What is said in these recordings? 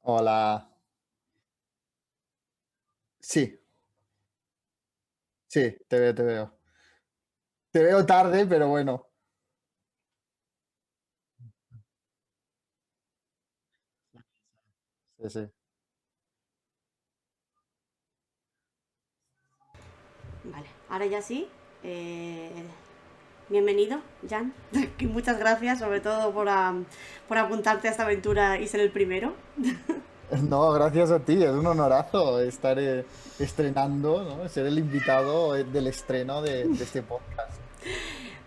Hola. Sí, sí, te veo, te veo. Te veo tarde, pero bueno. Sí, sí. Vale, ahora ya sí. eh, Bienvenido, Jan. Y muchas gracias, sobre todo por apuntarte a esta aventura y ser el primero. No, gracias a ti, es un honorazo estar estrenando, ¿no? Ser el invitado del estreno de este podcast.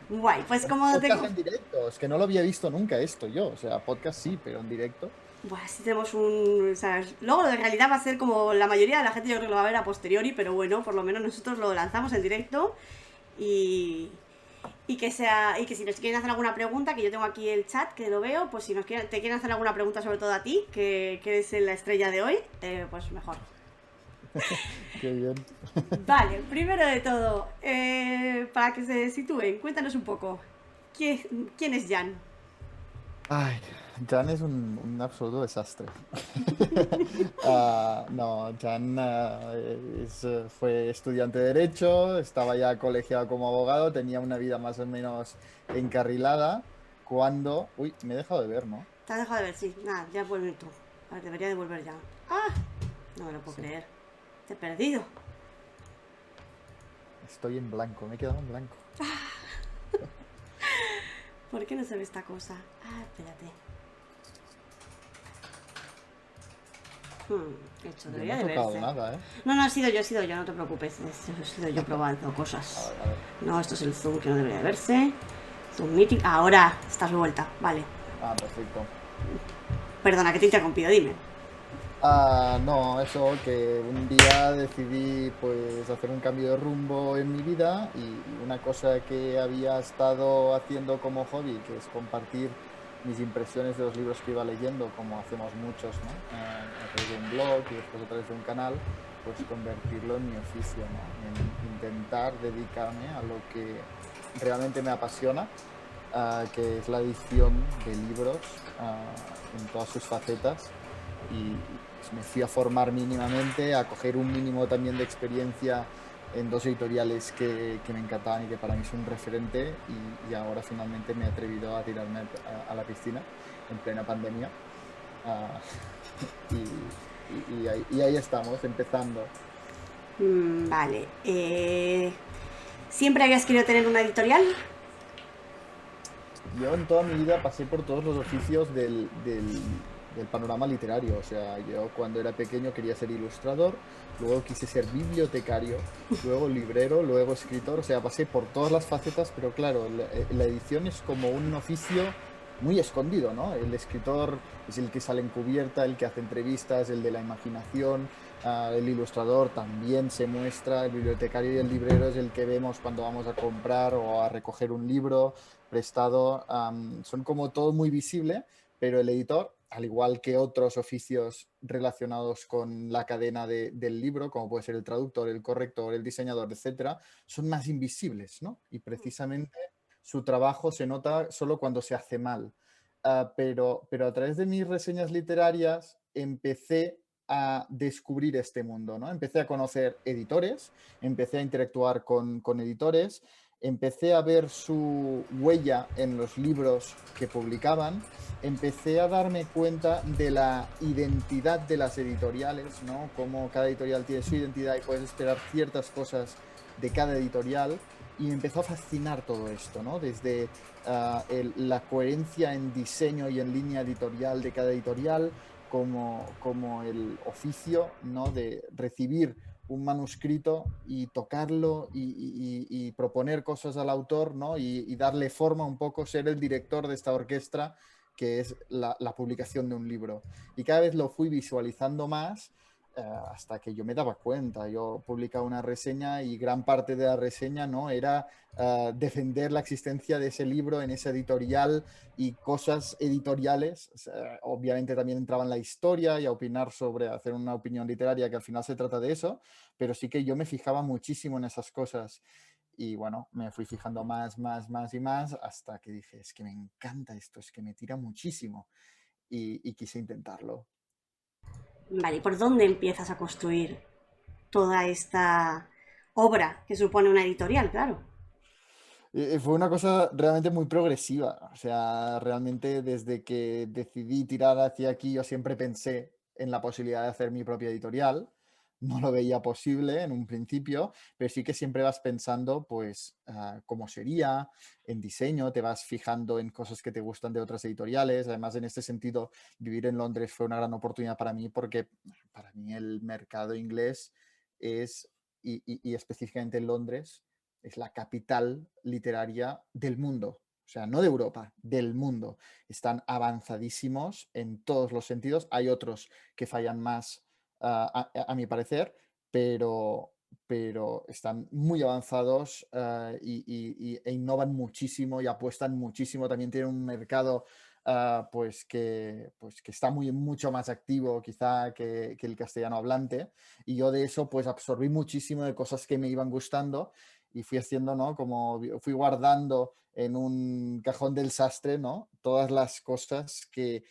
Guay, pues Bueno, como te... podcast en directo, es que no lo había visto nunca esto yo, o sea, podcast sí, pero en directo. Buah, si tenemos un... O sea, luego de realidad va a ser como la mayoría de la gente yo creo que lo va a ver a posteriori, pero bueno, por lo menos nosotros lo lanzamos en directo y... Y que si nos quieren hacer alguna pregunta, que yo tengo aquí el chat, que lo veo, pues si te quieren hacer alguna pregunta sobre todo a ti, que eres la estrella de hoy, pues mejor. Qué bien. Vale, primero de todo, para que se sitúen, cuéntanos un poco. ¿Quién es Jan? Ay, Jan es un absoluto desastre. No, Jan fue estudiante de Derecho, estaba ya colegiado como abogado, tenía una vida más o menos encarrilada cuando... Uy, me he dejado de ver, ¿no? Te has dejado de ver, sí. Nada, ya vuelve tú. A ver, debería de volver ya. ¡Ah! No me lo puedo Sí, creer. Te he perdido. estoy en blanco, me he quedado en blanco. ¿Por qué no se ve esta cosa? Ah, espérate. Hecho, Yo no debería he de tocado verse. nada, ¿eh? No, no, he sido yo, no te preocupes. He sido yo probando A cosas. ver, a ver. No, esto es el zoom que no debería de verse. Zoom meeting. Ahora, estás de vuelta. Vale. Ah, perfecto. Perdona, que te he interrumpido, dime. No, eso que un día decidí pues hacer un cambio de rumbo en mi vida y una cosa que había estado haciendo como hobby, que es compartir mis impresiones de los libros que iba leyendo, como hacemos muchos, ¿no? A través de un blog y después a través de un canal, pues convertirlo en mi oficio, ¿no? En intentar dedicarme a lo que realmente me apasiona, que es la edición de libros, en todas sus facetas y pues me fui a formar mínimamente, a coger un mínimo también de experiencia en dos editoriales que me encantaban y que para mí son un referente y ahora finalmente me he atrevido a tirarme a la piscina en plena pandemia. ah, y ahí estamos, empezando. Vale. ¿Siempre habías querido tener una editorial? Yo en toda mi vida pasé por todos los oficios del panorama literario. O sea, yo cuando era pequeño quería ser ilustrador, luego quise ser bibliotecario, luego librero, luego escritor. O sea, pasé por todas las facetas, pero claro, la edición es como un oficio muy escondido, ¿no? El escritor es el que sale en cubierta, el que hace entrevistas, el de la imaginación. El ilustrador también se muestra, el bibliotecario y el librero es el que vemos cuando vamos a comprar o a recoger un libro prestado. Son como todo muy visible, pero el editor, al igual que otros oficios relacionados con la cadena del libro, como puede ser el traductor, el corrector, el diseñador, etcétera, son más invisibles, ¿no? Y precisamente su trabajo se nota solo cuando se hace mal. Pero a través de mis reseñas literarias empecé a descubrir este mundo, ¿no? Empecé a conocer editores, empecé a interactuar con editores, empecé a ver su huella en los libros que publicaban, empecé a darme cuenta de la identidad de las editoriales, ¿no? Cómo cada editorial tiene su identidad y puedes esperar ciertas cosas de cada editorial. Y me empezó a fascinar todo esto, ¿no? Desde la coherencia en diseño y en línea editorial de cada editorial, como el oficio, ¿no? De recibir un manuscrito y tocarlo y proponer cosas al autor, ¿no? Y darle forma un poco, ser el director de esta orquesta que es la publicación de un libro. Y cada vez lo fui visualizando más, hasta que yo me daba cuenta. Yo publicaba una reseña y gran parte de la reseña, ¿no? Era defender la existencia de ese libro en esa editorial y cosas editoriales. O sea, obviamente también entraba en la historia y a opinar sobre, hacer una opinión literaria, que al final se trata de eso, pero sí que yo me fijaba muchísimo en esas cosas. Y bueno, me fui fijando más, más, más y más hasta que dije, es que me encanta esto, es que me tira muchísimo y quise intentarlo. Vale, ¿y por dónde empiezas a construir toda esta obra que supone una editorial, claro? Fue una cosa realmente muy progresiva. O sea, realmente desde que decidí tirar hacia aquí, yo siempre pensé en la posibilidad de hacer mi propia editorial. No lo veía posible en un principio, pero sí que siempre vas pensando, pues, cómo sería, en diseño, te vas fijando en cosas que te gustan de otras editoriales. Además, en este sentido, vivir en Londres fue una gran oportunidad para mí porque para mí el mercado inglés es, y específicamente en Londres, es la capital literaria del mundo. O sea, no de Europa, del mundo. Están avanzadísimos en todos los sentidos. Hay otros que fallan más, a mi parecer, pero, pero están muy avanzados, e innovan muchísimo y apuestan muchísimo. También tienen un mercado, pues que está mucho más activo quizá que el castellano hablante. Y yo de eso pues absorbí muchísimo de cosas que me iban gustando y fui haciendo, ¿no? Como fui guardando en un cajón del sastre, ¿no? Todas las cosas que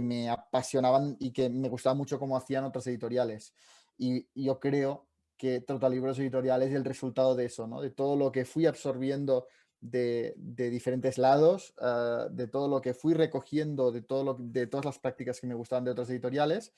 me apasionaban y que me gustaba mucho cómo hacían otras editoriales. Y yo creo que Trotalibros Editorial es el resultado de eso, ¿no? De todo lo que fui absorbiendo de diferentes lados, de todo lo que fui recogiendo, de todas las prácticas que me gustaban de otras editoriales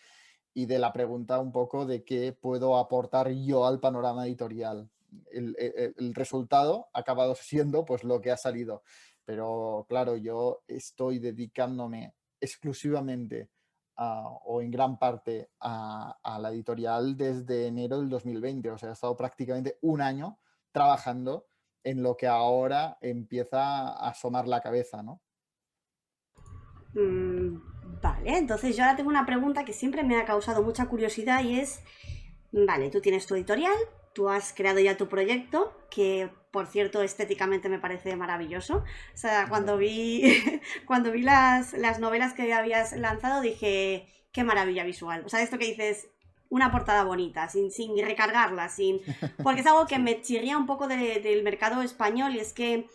y de la pregunta un poco de qué puedo aportar yo al panorama editorial. El resultado ha acabado siendo pues lo que ha salido. Pero claro, yo estoy dedicándome exclusivamente o en gran parte a la editorial desde enero del 2020. O sea, he estado prácticamente un año trabajando en lo que ahora empieza a asomar la cabeza, ¿no? Vale, entonces yo ahora tengo una pregunta que siempre me ha causado mucha curiosidad y es, vale, tú tienes tu editorial, tú has creado ya tu proyecto, que por cierto estéticamente me parece maravilloso. O sea, cuando Gracias. vi, cuando vi las novelas que habías lanzado dije, qué maravilla visual. O sea, esto que dices, una portada bonita, sin recargarla, sin... Porque es algo que Sí. me chirría un poco del mercado español y es que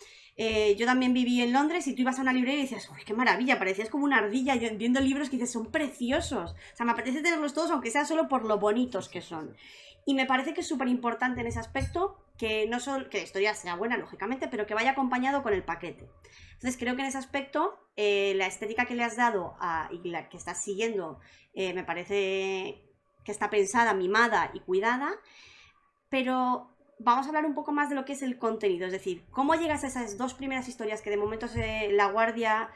yo también viví en Londres y tú ibas a una librería y dices, uy, qué maravilla, parecías como una ardilla viendo libros que dices, son preciosos. O sea, me apetece tenerlos todos, aunque sea solo por lo Sí, bonitos sí, que sí, sí. son. Y me parece que es súper importante en ese aspecto que no solo que la historia sea buena, lógicamente, pero que vaya acompañado con el paquete. Entonces creo que en ese aspecto la estética que le has dado y la que estás siguiendo me parece que está pensada, mimada y cuidada, pero vamos a hablar un poco más de lo que es el contenido, es decir, cómo llegas a esas dos primeras historias que de momento es La Guardia,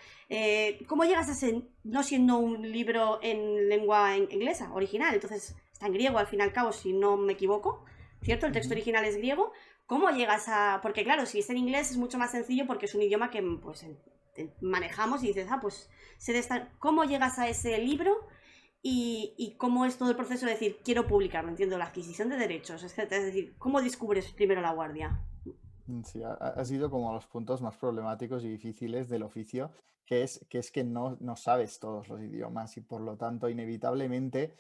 cómo llegas a ese, no siendo un libro en lengua inglesa, original, entonces está en griego al fin y al cabo, si no me equivoco, ¿cierto? El texto Ujú. original es griego, ¿cómo llegas a...? Porque claro, si es en inglés es mucho más sencillo porque es un idioma que pues manejamos y dices, ah, pues sé de esta... ¿Cómo llegas a ese libro y cómo es todo el proceso de decir, quiero publicarlo, entiendo, la adquisición de derechos, etcétera. Es decir, ¿cómo descubres primero La Guardia? Sí, ha sido como los puntos más problemáticos y difíciles del oficio, que es que no sabes todos los idiomas y por lo tanto inevitablemente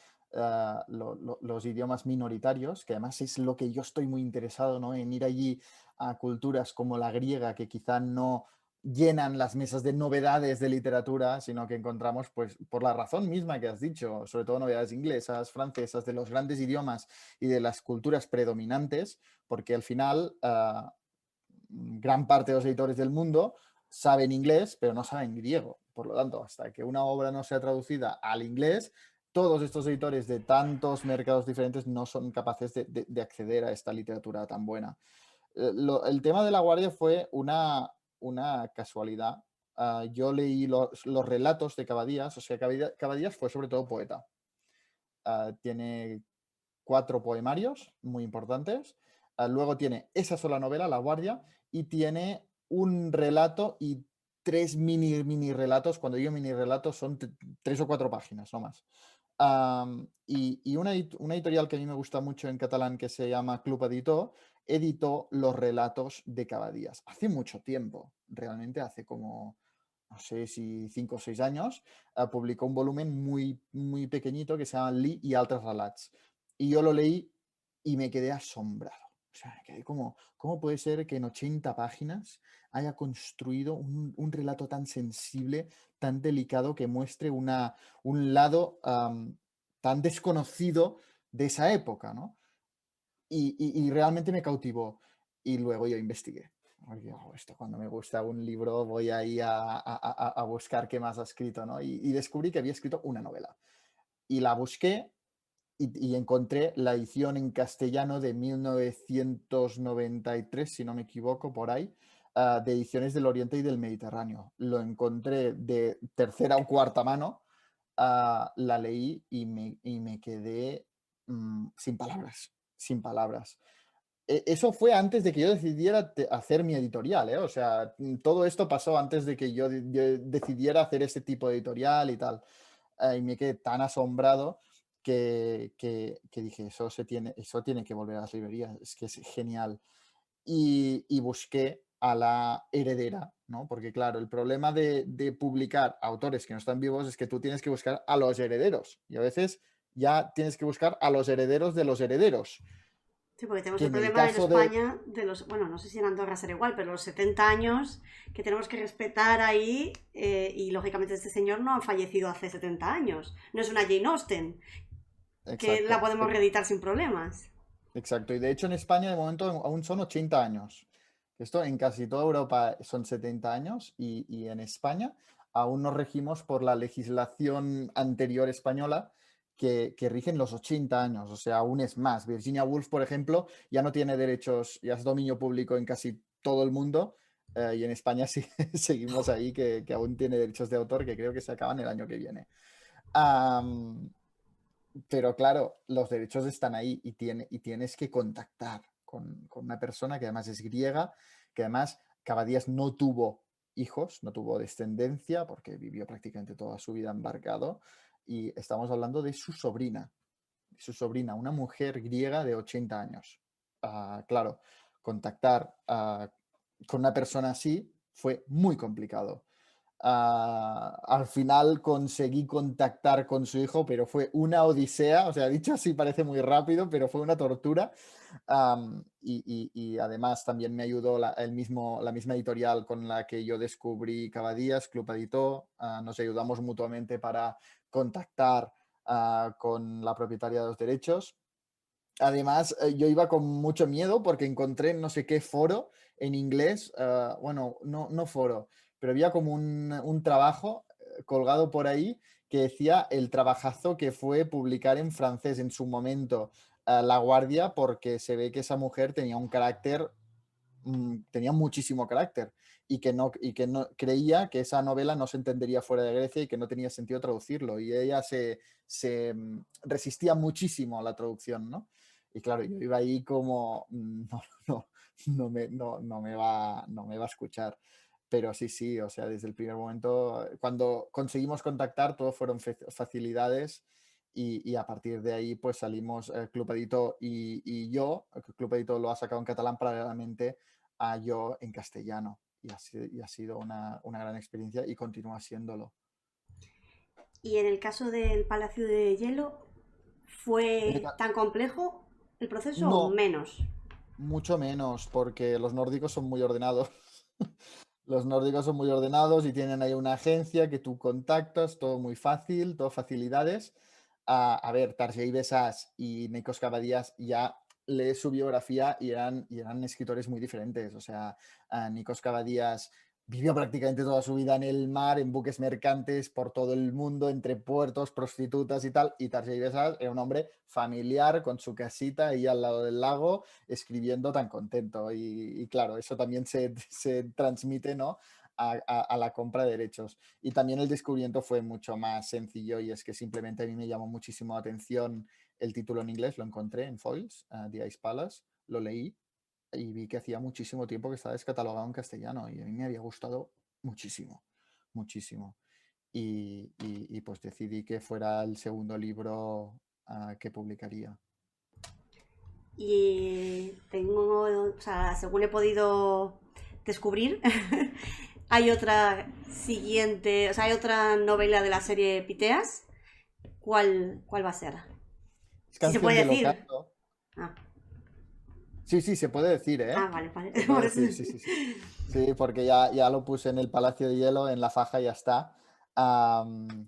los idiomas minoritarios, que además es lo que yo estoy muy interesado, ¿no? En ir allí a culturas como la griega, que quizá no llenan las mesas de novedades de literatura, sino que encontramos, pues, por la razón misma que has dicho, sobre todo novedades inglesas, francesas, de los grandes idiomas y de las culturas predominantes, porque al final gran parte de los editores del mundo saben inglés, pero no saben griego. Por lo tanto, hasta que una obra no sea traducida al inglés, todos estos editores de tantos mercados diferentes no son capaces de acceder a esta literatura tan buena. El tema de La Guardia fue una casualidad. Yo leí los relatos de Cavadías, o sea, Cavadías fue sobre todo poeta. Tiene 4 poemarios muy importantes. Luego tiene esa sola novela, La Guardia, y tiene un relato y 3 mini relatos. Cuando digo mini relatos son 3 o 4 páginas, no más. Y una editorial que a mí me gusta mucho en catalán, que se llama Club Editor, editó los relatos de Cavadías. Hace mucho tiempo, realmente hace como, no sé si 5 o 6 años, publicó un volumen muy, muy pequeñito que se llama Lee y altres relats. Y yo lo leí y me quedé asombrado. O sea, me quedé como, ¿cómo puede ser que en 80 páginas haya construido un relato tan sensible, tan delicado, que muestre un lado tan desconocido de esa época, ¿no? Y realmente me cautivó. Y luego yo investigué. Porque, esto cuando me gusta un libro voy ahí a buscar qué más ha escrito, ¿no? Y descubrí que había escrito una novela. Y la busqué y encontré la edición en castellano de 1993, si no me equivoco, por ahí, de Ediciones del Oriente y del Mediterráneo. Lo encontré de tercera o cuarta mano, la leí y me quedé sin palabras, sin palabras. Eso fue antes de que yo decidiera hacer mi editorial, ¿eh? O sea, todo esto pasó antes de que yo decidiera hacer este tipo de editorial y tal. Y me quedé tan asombrado que dije, eso tiene que volver a las librerías, es que es genial. Y busqué a la heredera, ¿no? Porque claro, el problema de publicar autores que no están vivos es que tú tienes que buscar a los herederos y a veces ya tienes que buscar a los herederos de los herederos, Sí, porque tenemos que el en el problema en caso de... España de los, bueno, no sé si en Andorra será igual, pero los 70 años que tenemos que respetar ahí, y lógicamente este señor no ha fallecido hace 70 años. No es una Jane Austen, que la Exacto, podemos reeditar sin problemas. exacto. Y de hecho en España de momento aún son 80 años. Esto en casi toda Europa son 70 años y en España aún nos regimos por la legislación anterior española que rigen los 80 años, o sea, aún es más. Virginia Woolf, por ejemplo, ya no tiene derechos, ya es dominio público en casi todo el mundo, y en España sí seguimos ahí que aún tiene derechos de autor que creo que se acaban el año que viene. Am, pero claro, los derechos están ahí y tienes que contactar con una persona que además es griega, que además Cavadías no tuvo hijos, no tuvo descendencia, porque vivió prácticamente toda su vida embarcado. Y estamos hablando de su sobrina, una mujer griega de 80 años. Claro, contactar con una persona así fue muy complicado. Al final conseguí contactar con su hijo, pero fue una odisea, o sea, dicho así parece muy rápido, pero fue una tortura. Y además también me ayudó la misma editorial con la que yo descubrí Cavadías, Club Editó. Nos ayudamos mutuamente para contactar con la propietaria de los derechos. Además, yo iba con mucho miedo porque encontré no sé qué foro en inglés, bueno, no foro, pero había como un trabajo colgado por ahí que decía el trabajazo que fue publicar en francés en su momento La Guardia, porque se ve que esa mujer tenía un carácter, tenía muchísimo carácter y que no creía que esa novela no se entendería fuera de Grecia y que no tenía sentido traducirlo. Y ella se resistía muchísimo a la traducción, ¿no? Y claro, yo iba ahí como, no, no me va a escuchar. Pero sí, sí, o sea, desde el primer momento, cuando conseguimos contactar, todo fueron facilidades y a partir de ahí, pues salimos Club Edito y yo. Club Edito lo ha sacado en catalán paralelamente a yo en castellano. Y ha sido una gran experiencia y continúa siéndolo. Y en el caso del Palacio de Hielo, En el ¿fue tan complejo el proceso o No, menos? mucho menos, porque los nórdicos son muy ordenados. Los nórdicos son muy ordenados y tienen ahí una agencia que tú contactas, todo muy fácil, todo facilidades. A ver, Tarjei Besas y Nikos Cavadías ya lees su biografía y eran escritores muy diferentes. O sea, Nikos Cavadías vivió prácticamente toda su vida en el mar, en buques mercantes, por todo el mundo, entre puertos, prostitutas y tal. Y Tarjei Besas era un hombre familiar, con su casita ahí al lado del lago, escribiendo tan contento. Y claro, eso también se transmite, ¿no? A la compra de derechos. Y también el descubrimiento fue mucho más sencillo y es que simplemente a mí me llamó muchísimo la atención el título en inglés, lo encontré en Foils, The Ice Palace, lo leí y vi que hacía muchísimo tiempo que estaba descatalogado en castellano y a mí me había gustado muchísimo, muchísimo. Y pues decidí que fuera el segundo libro que publicaría. Y tengo, o sea, según he podido descubrir, hay otra siguiente, o sea, hay otra novela de la serie Piteas. ¿Cuál va a ser? Es Si se canción puede del decir. ocaso. Ah, Sí, sí, se puede decir, ¿eh? vale, vale. Se puede Por eso. decir, sí, sí, sí. Sí, porque ya lo puse en el Palacio de Hielo, en la faja, ya está.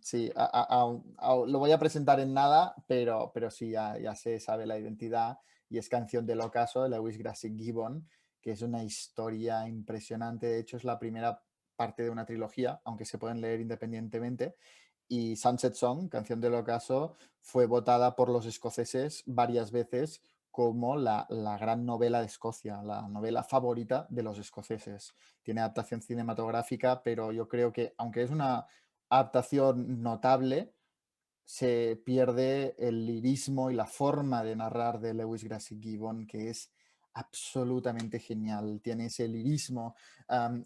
Sí, lo voy a presentar en nada, pero sí, ya se sabe la identidad y es Canción del Ocaso de Lewis Grassic Gibbon, que es una historia impresionante. De hecho, es la primera parte de una trilogía, aunque se pueden leer independientemente. Y Sunset Song, Canción del Ocaso, fue votada por los escoceses varias veces como la gran novela de Escocia, la novela favorita de los escoceses. Tiene adaptación cinematográfica, pero yo creo que, aunque es una adaptación notable, se pierde el lirismo y la forma de narrar de Lewis Grassic Gibbon, que es absolutamente genial. Tiene ese lirismo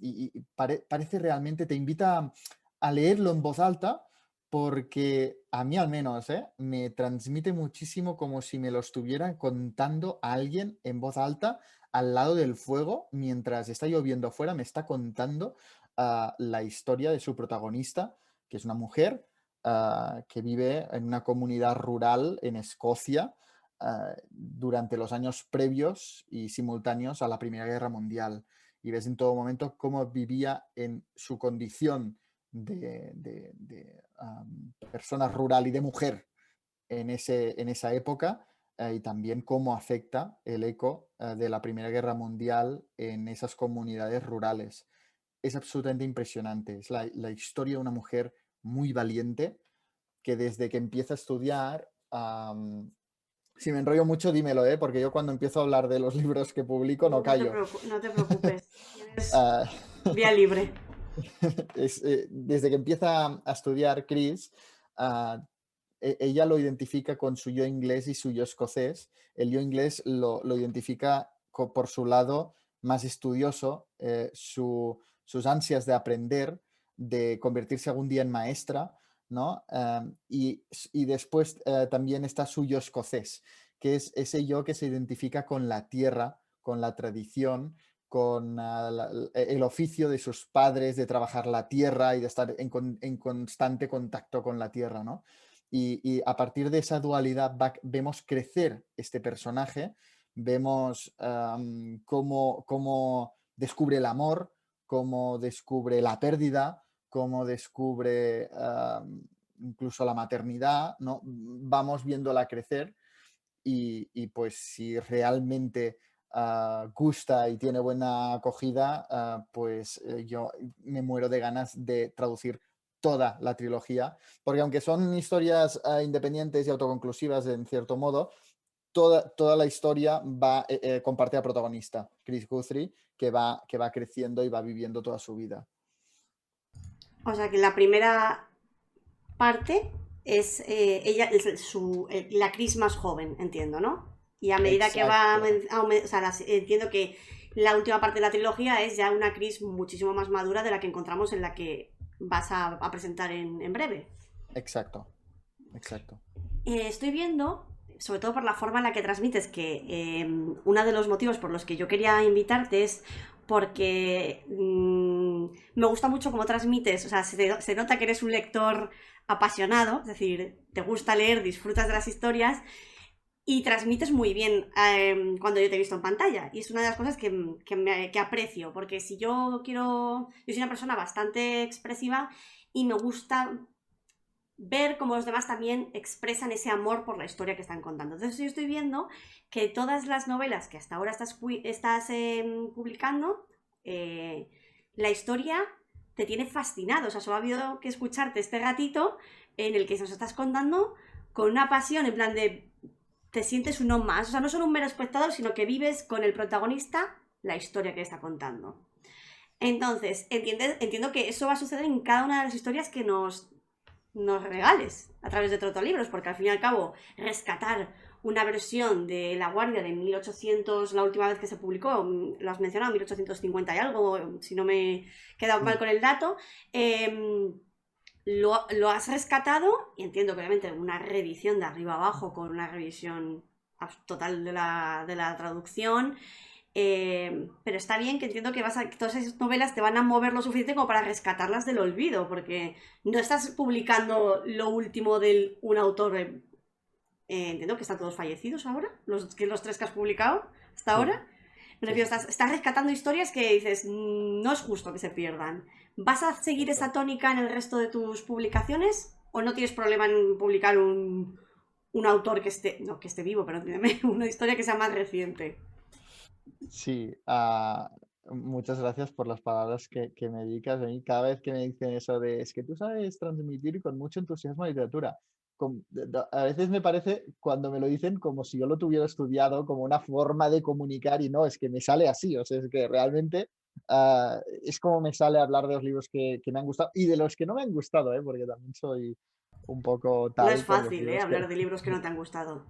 y parece realmente, te invita a leerlo en voz alta porque a mí al menos me transmite muchísimo como si me lo estuviera contando a alguien en voz alta al lado del fuego mientras está lloviendo afuera, me está contando la historia de su protagonista, que es una mujer que vive en una comunidad rural en Escocia durante los años previos y simultáneos a la Primera Guerra Mundial. Y ves en todo momento cómo vivía en su condición de persona rural y de mujer en esa época y también cómo afecta el eco de la Primera Guerra Mundial en esas comunidades rurales. Es absolutamente impresionante. Es la historia de una mujer muy valiente que desde que empieza a estudiar, si me enrollo mucho, dímelo, porque yo cuando empiezo a hablar de los libros que publico no callo. No te preocupes, tienes Uh, vía libre. Desde que empieza a estudiar Chris, uh, ella lo identifica con su yo inglés y su yo escocés. El yo inglés lo identifica por su lado más estudioso, sus ansias de aprender, de convertirse algún día en maestra, ¿no? Y después también está su yo escocés, que es ese yo que se identifica con la tierra, con la tradición, con el oficio de sus padres de trabajar la tierra y de estar en constante contacto con la tierra, ¿no? Y a partir de esa dualidad vemos crecer este personaje, vemos cómo descubre el amor, cómo descubre la pérdida, cómo descubre incluso la maternidad, ¿no? Vamos viéndola crecer y pues si realmente gusta y tiene buena acogida, pues yo me muero de ganas de traducir toda la trilogía, porque aunque son historias independientes y autoconclusivas en cierto modo, toda la historia comparte a protagonista, Chris Guthrie, que va creciendo y va viviendo toda su vida. O sea que la primera parte es ella, la Chris más joven, entiendo, ¿no? Y a medida que va, Exacto. o sea, entiendo que la última parte de la trilogía es ya una Chris muchísimo más madura de la que encontramos en la que vas a presentar en breve. Exacto, exacto. Estoy viendo, sobre todo por la forma en la que transmites, que uno de los motivos por los que yo quería invitarte es porque me gusta mucho cómo transmites, o sea, se nota que eres un lector apasionado, es decir, te gusta leer, disfrutas de las historias y transmites muy bien cuando yo te he visto en pantalla. Y es una de las cosas que aprecio, porque si yo quiero, yo soy una persona bastante expresiva y me gusta ver cómo los demás también expresan ese amor por la historia que están contando. Entonces yo estoy viendo que todas las novelas que hasta ahora estás publicando, la historia te tiene fascinado. O sea, solo ha habido que escucharte este ratito en el que nos estás contando con una pasión, en plan de te sientes uno más. O sea, no solo un mero espectador, sino que vives con el protagonista la historia que está contando. Entonces, entiendo que eso va a suceder en cada una de las historias que nos regales a través de Trotolibros, porque al fin y al cabo rescatar una versión de La Guardia de 1800, la última vez que se publicó, lo has mencionado, 1850 y algo, si no me he quedado mal con el dato, lo has rescatado y entiendo que obviamente una reedición de arriba abajo con una revisión total de la traducción. Pero está bien, que entiendo que todas esas novelas te van a mover lo suficiente como para rescatarlas del olvido, porque no estás publicando lo último de un autor. Entiendo que están todos fallecidos ahora, los tres que has publicado hasta Sí. ahora. Me Sí, refiero, sí, sí. estás rescatando historias que dices, no es justo que se pierdan. ¿Vas a seguir esa Justo. tónica en el resto de tus publicaciones? ¿O no tienes problema en publicar un autor que esté vivo, pero entiéndeme, una historia que sea más reciente? Sí, muchas gracias por las palabras que me dedicas. A mí cada vez que me dicen eso de, es que tú sabes transmitir con mucho entusiasmo la literatura. A veces me parece, cuando me lo dicen, como si yo lo tuviera estudiado, como una forma de comunicar y no, es que me sale así. O sea, es que realmente es como me sale hablar de los libros que me han gustado y de los que no me han gustado, ¿eh? Porque también soy un poco No es tal con los fácil, libros que... hablar de libros que no te han gustado.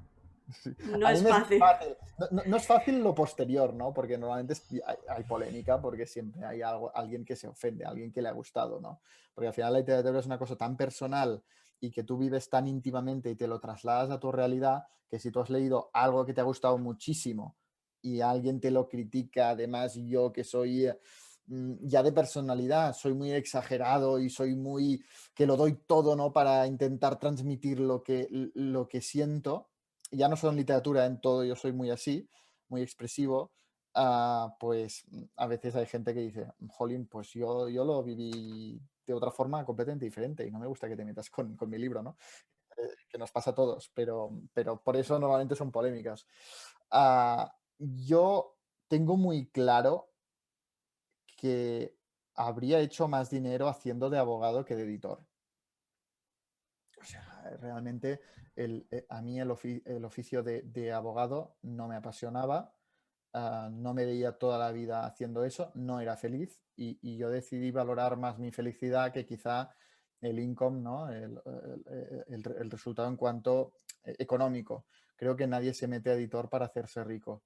Sí. No A mí es me es fácil. fácil. No es fácil lo posterior, ¿no? Porque normalmente hay polémica porque siempre hay alguien que se ofende, alguien que le ha gustado, ¿no? Porque al final la literatura es una cosa tan personal y que tú vives tan íntimamente y te lo trasladas a tu realidad que si tú has leído algo que te ha gustado muchísimo y alguien te lo critica, además yo que soy ya de personalidad, soy muy exagerado y soy muy que lo doy todo, ¿no? Para intentar transmitir lo que siento ya no solo en literatura, en todo yo soy muy así, muy expresivo, pues a veces hay gente que dice, jolín, pues yo lo viví de otra forma completamente diferente y no me gusta que te metas con mi libro, ¿no? Que nos pasa a todos, pero por eso normalmente son polémicas. Yo tengo muy claro que habría hecho más dinero haciendo de abogado que de editor. O sea, realmente a mí el oficio de abogado no me apasionaba, no me veía toda la vida haciendo eso, no era feliz y yo decidí valorar más mi felicidad que quizá el income, ¿no? El resultado en cuanto económico. Creo que nadie se mete a editor para hacerse rico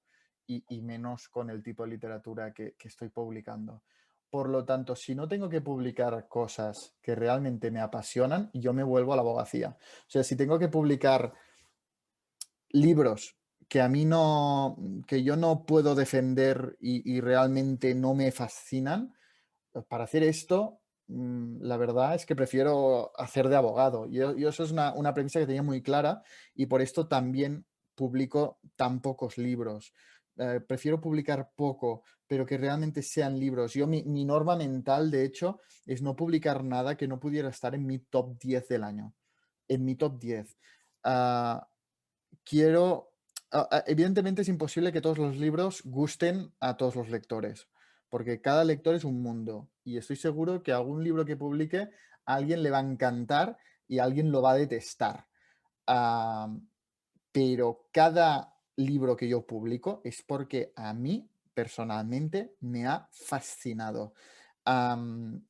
y menos con el tipo de literatura que estoy publicando. Por lo tanto, si no tengo que publicar cosas que realmente me apasionan, yo me vuelvo a la abogacía. O sea, si tengo que publicar libros que a mí no, que yo no puedo defender y realmente no me fascinan, pues para hacer esto, la verdad es que prefiero hacer de abogado. Yo eso es una premisa que tenía muy clara y por esto también publico tan pocos libros. Prefiero publicar poco, pero que realmente sean libros. Mi norma mental, de hecho, es no publicar nada que no pudiera estar en mi top 10 del año. En mi top 10. Ah, quiero, evidentemente es imposible que todos los libros gusten a todos los lectores, porque cada lector es un mundo y estoy seguro que algún libro que publique a alguien le va a encantar y a alguien lo va a detestar. Ah, pero cada libro que yo publico es porque a mí personalmente me ha fascinado.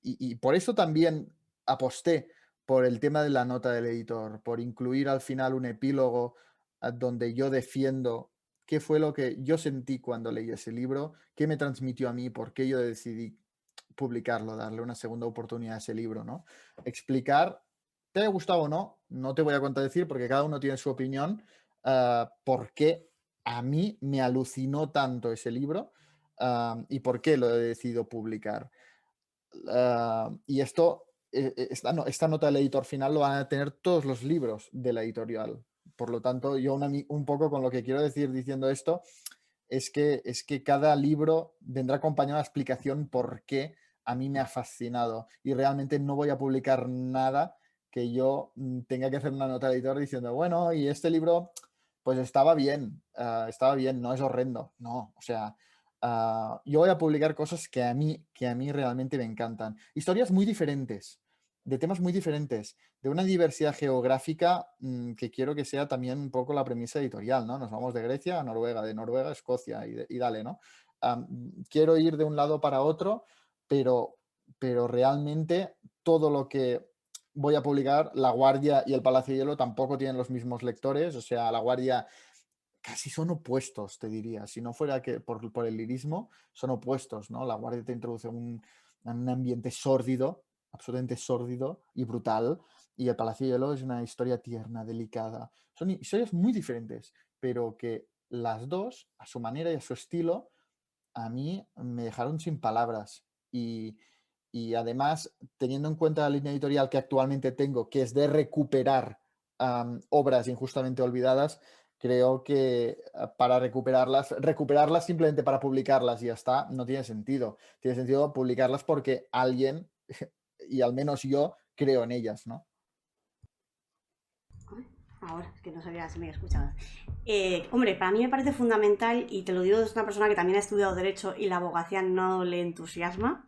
Y por eso también aposté por el tema de la nota del editor, por incluir al final un epílogo donde yo defiendo qué fue lo que yo sentí cuando leí ese libro, qué me transmitió a mí, por qué yo decidí publicarlo, darle una segunda oportunidad a ese libro, ¿no? Explicar, te haya gustado o no, no te voy a contradecir porque cada uno tiene su opinión, por qué a mí me alucinó tanto ese libro y por qué lo he decidido publicar. Y esto, esta nota del editor final lo van a tener todos los libros de la editorial. Por lo tanto, yo un poco con lo que quiero decir diciendo esto es que cada libro vendrá acompañado de explicación por qué a mí me ha fascinado. Y realmente no voy a publicar nada que yo tenga que hacer una nota de editor diciendo, bueno, y este libro, pues estaba bien, no es horrendo. No, o sea, yo voy a publicar cosas que a mí realmente me encantan. Historias muy diferentes, de temas muy diferentes, de una diversidad geográfica que quiero que sea también un poco la premisa editorial, ¿no? Nos vamos de Grecia a Noruega, de Noruega a Escocia y dale, ¿no? Quiero ir de un lado para otro, pero, pero realmente todo lo que voy a publicar, La Guardia y El Palacio de Hielo tampoco tienen los mismos lectores, o sea, La Guardia casi son opuestos, te diría. Si no fuera que por el lirismo, son opuestos, ¿no? La Guardia te introduce un ambiente sórdido, absolutamente sórdido y brutal, y El Palacio de Hielo es una historia tierna, delicada. Son historias muy diferentes, pero que las dos, a su manera y a su estilo, a mí me dejaron sin palabras. Y además, teniendo en cuenta la línea editorial que actualmente tengo, que es de recuperar obras injustamente olvidadas, creo que para recuperarlas simplemente para publicarlas y ya está, no tiene sentido. Tiene sentido publicarlas porque alguien, y al menos yo, creo en ellas, ¿no? Ahora, es que no sabía si me escuchabas. Hombre, para mí me parece fundamental, y te lo digo desde una persona que también ha estudiado Derecho y la abogacía no le entusiasma,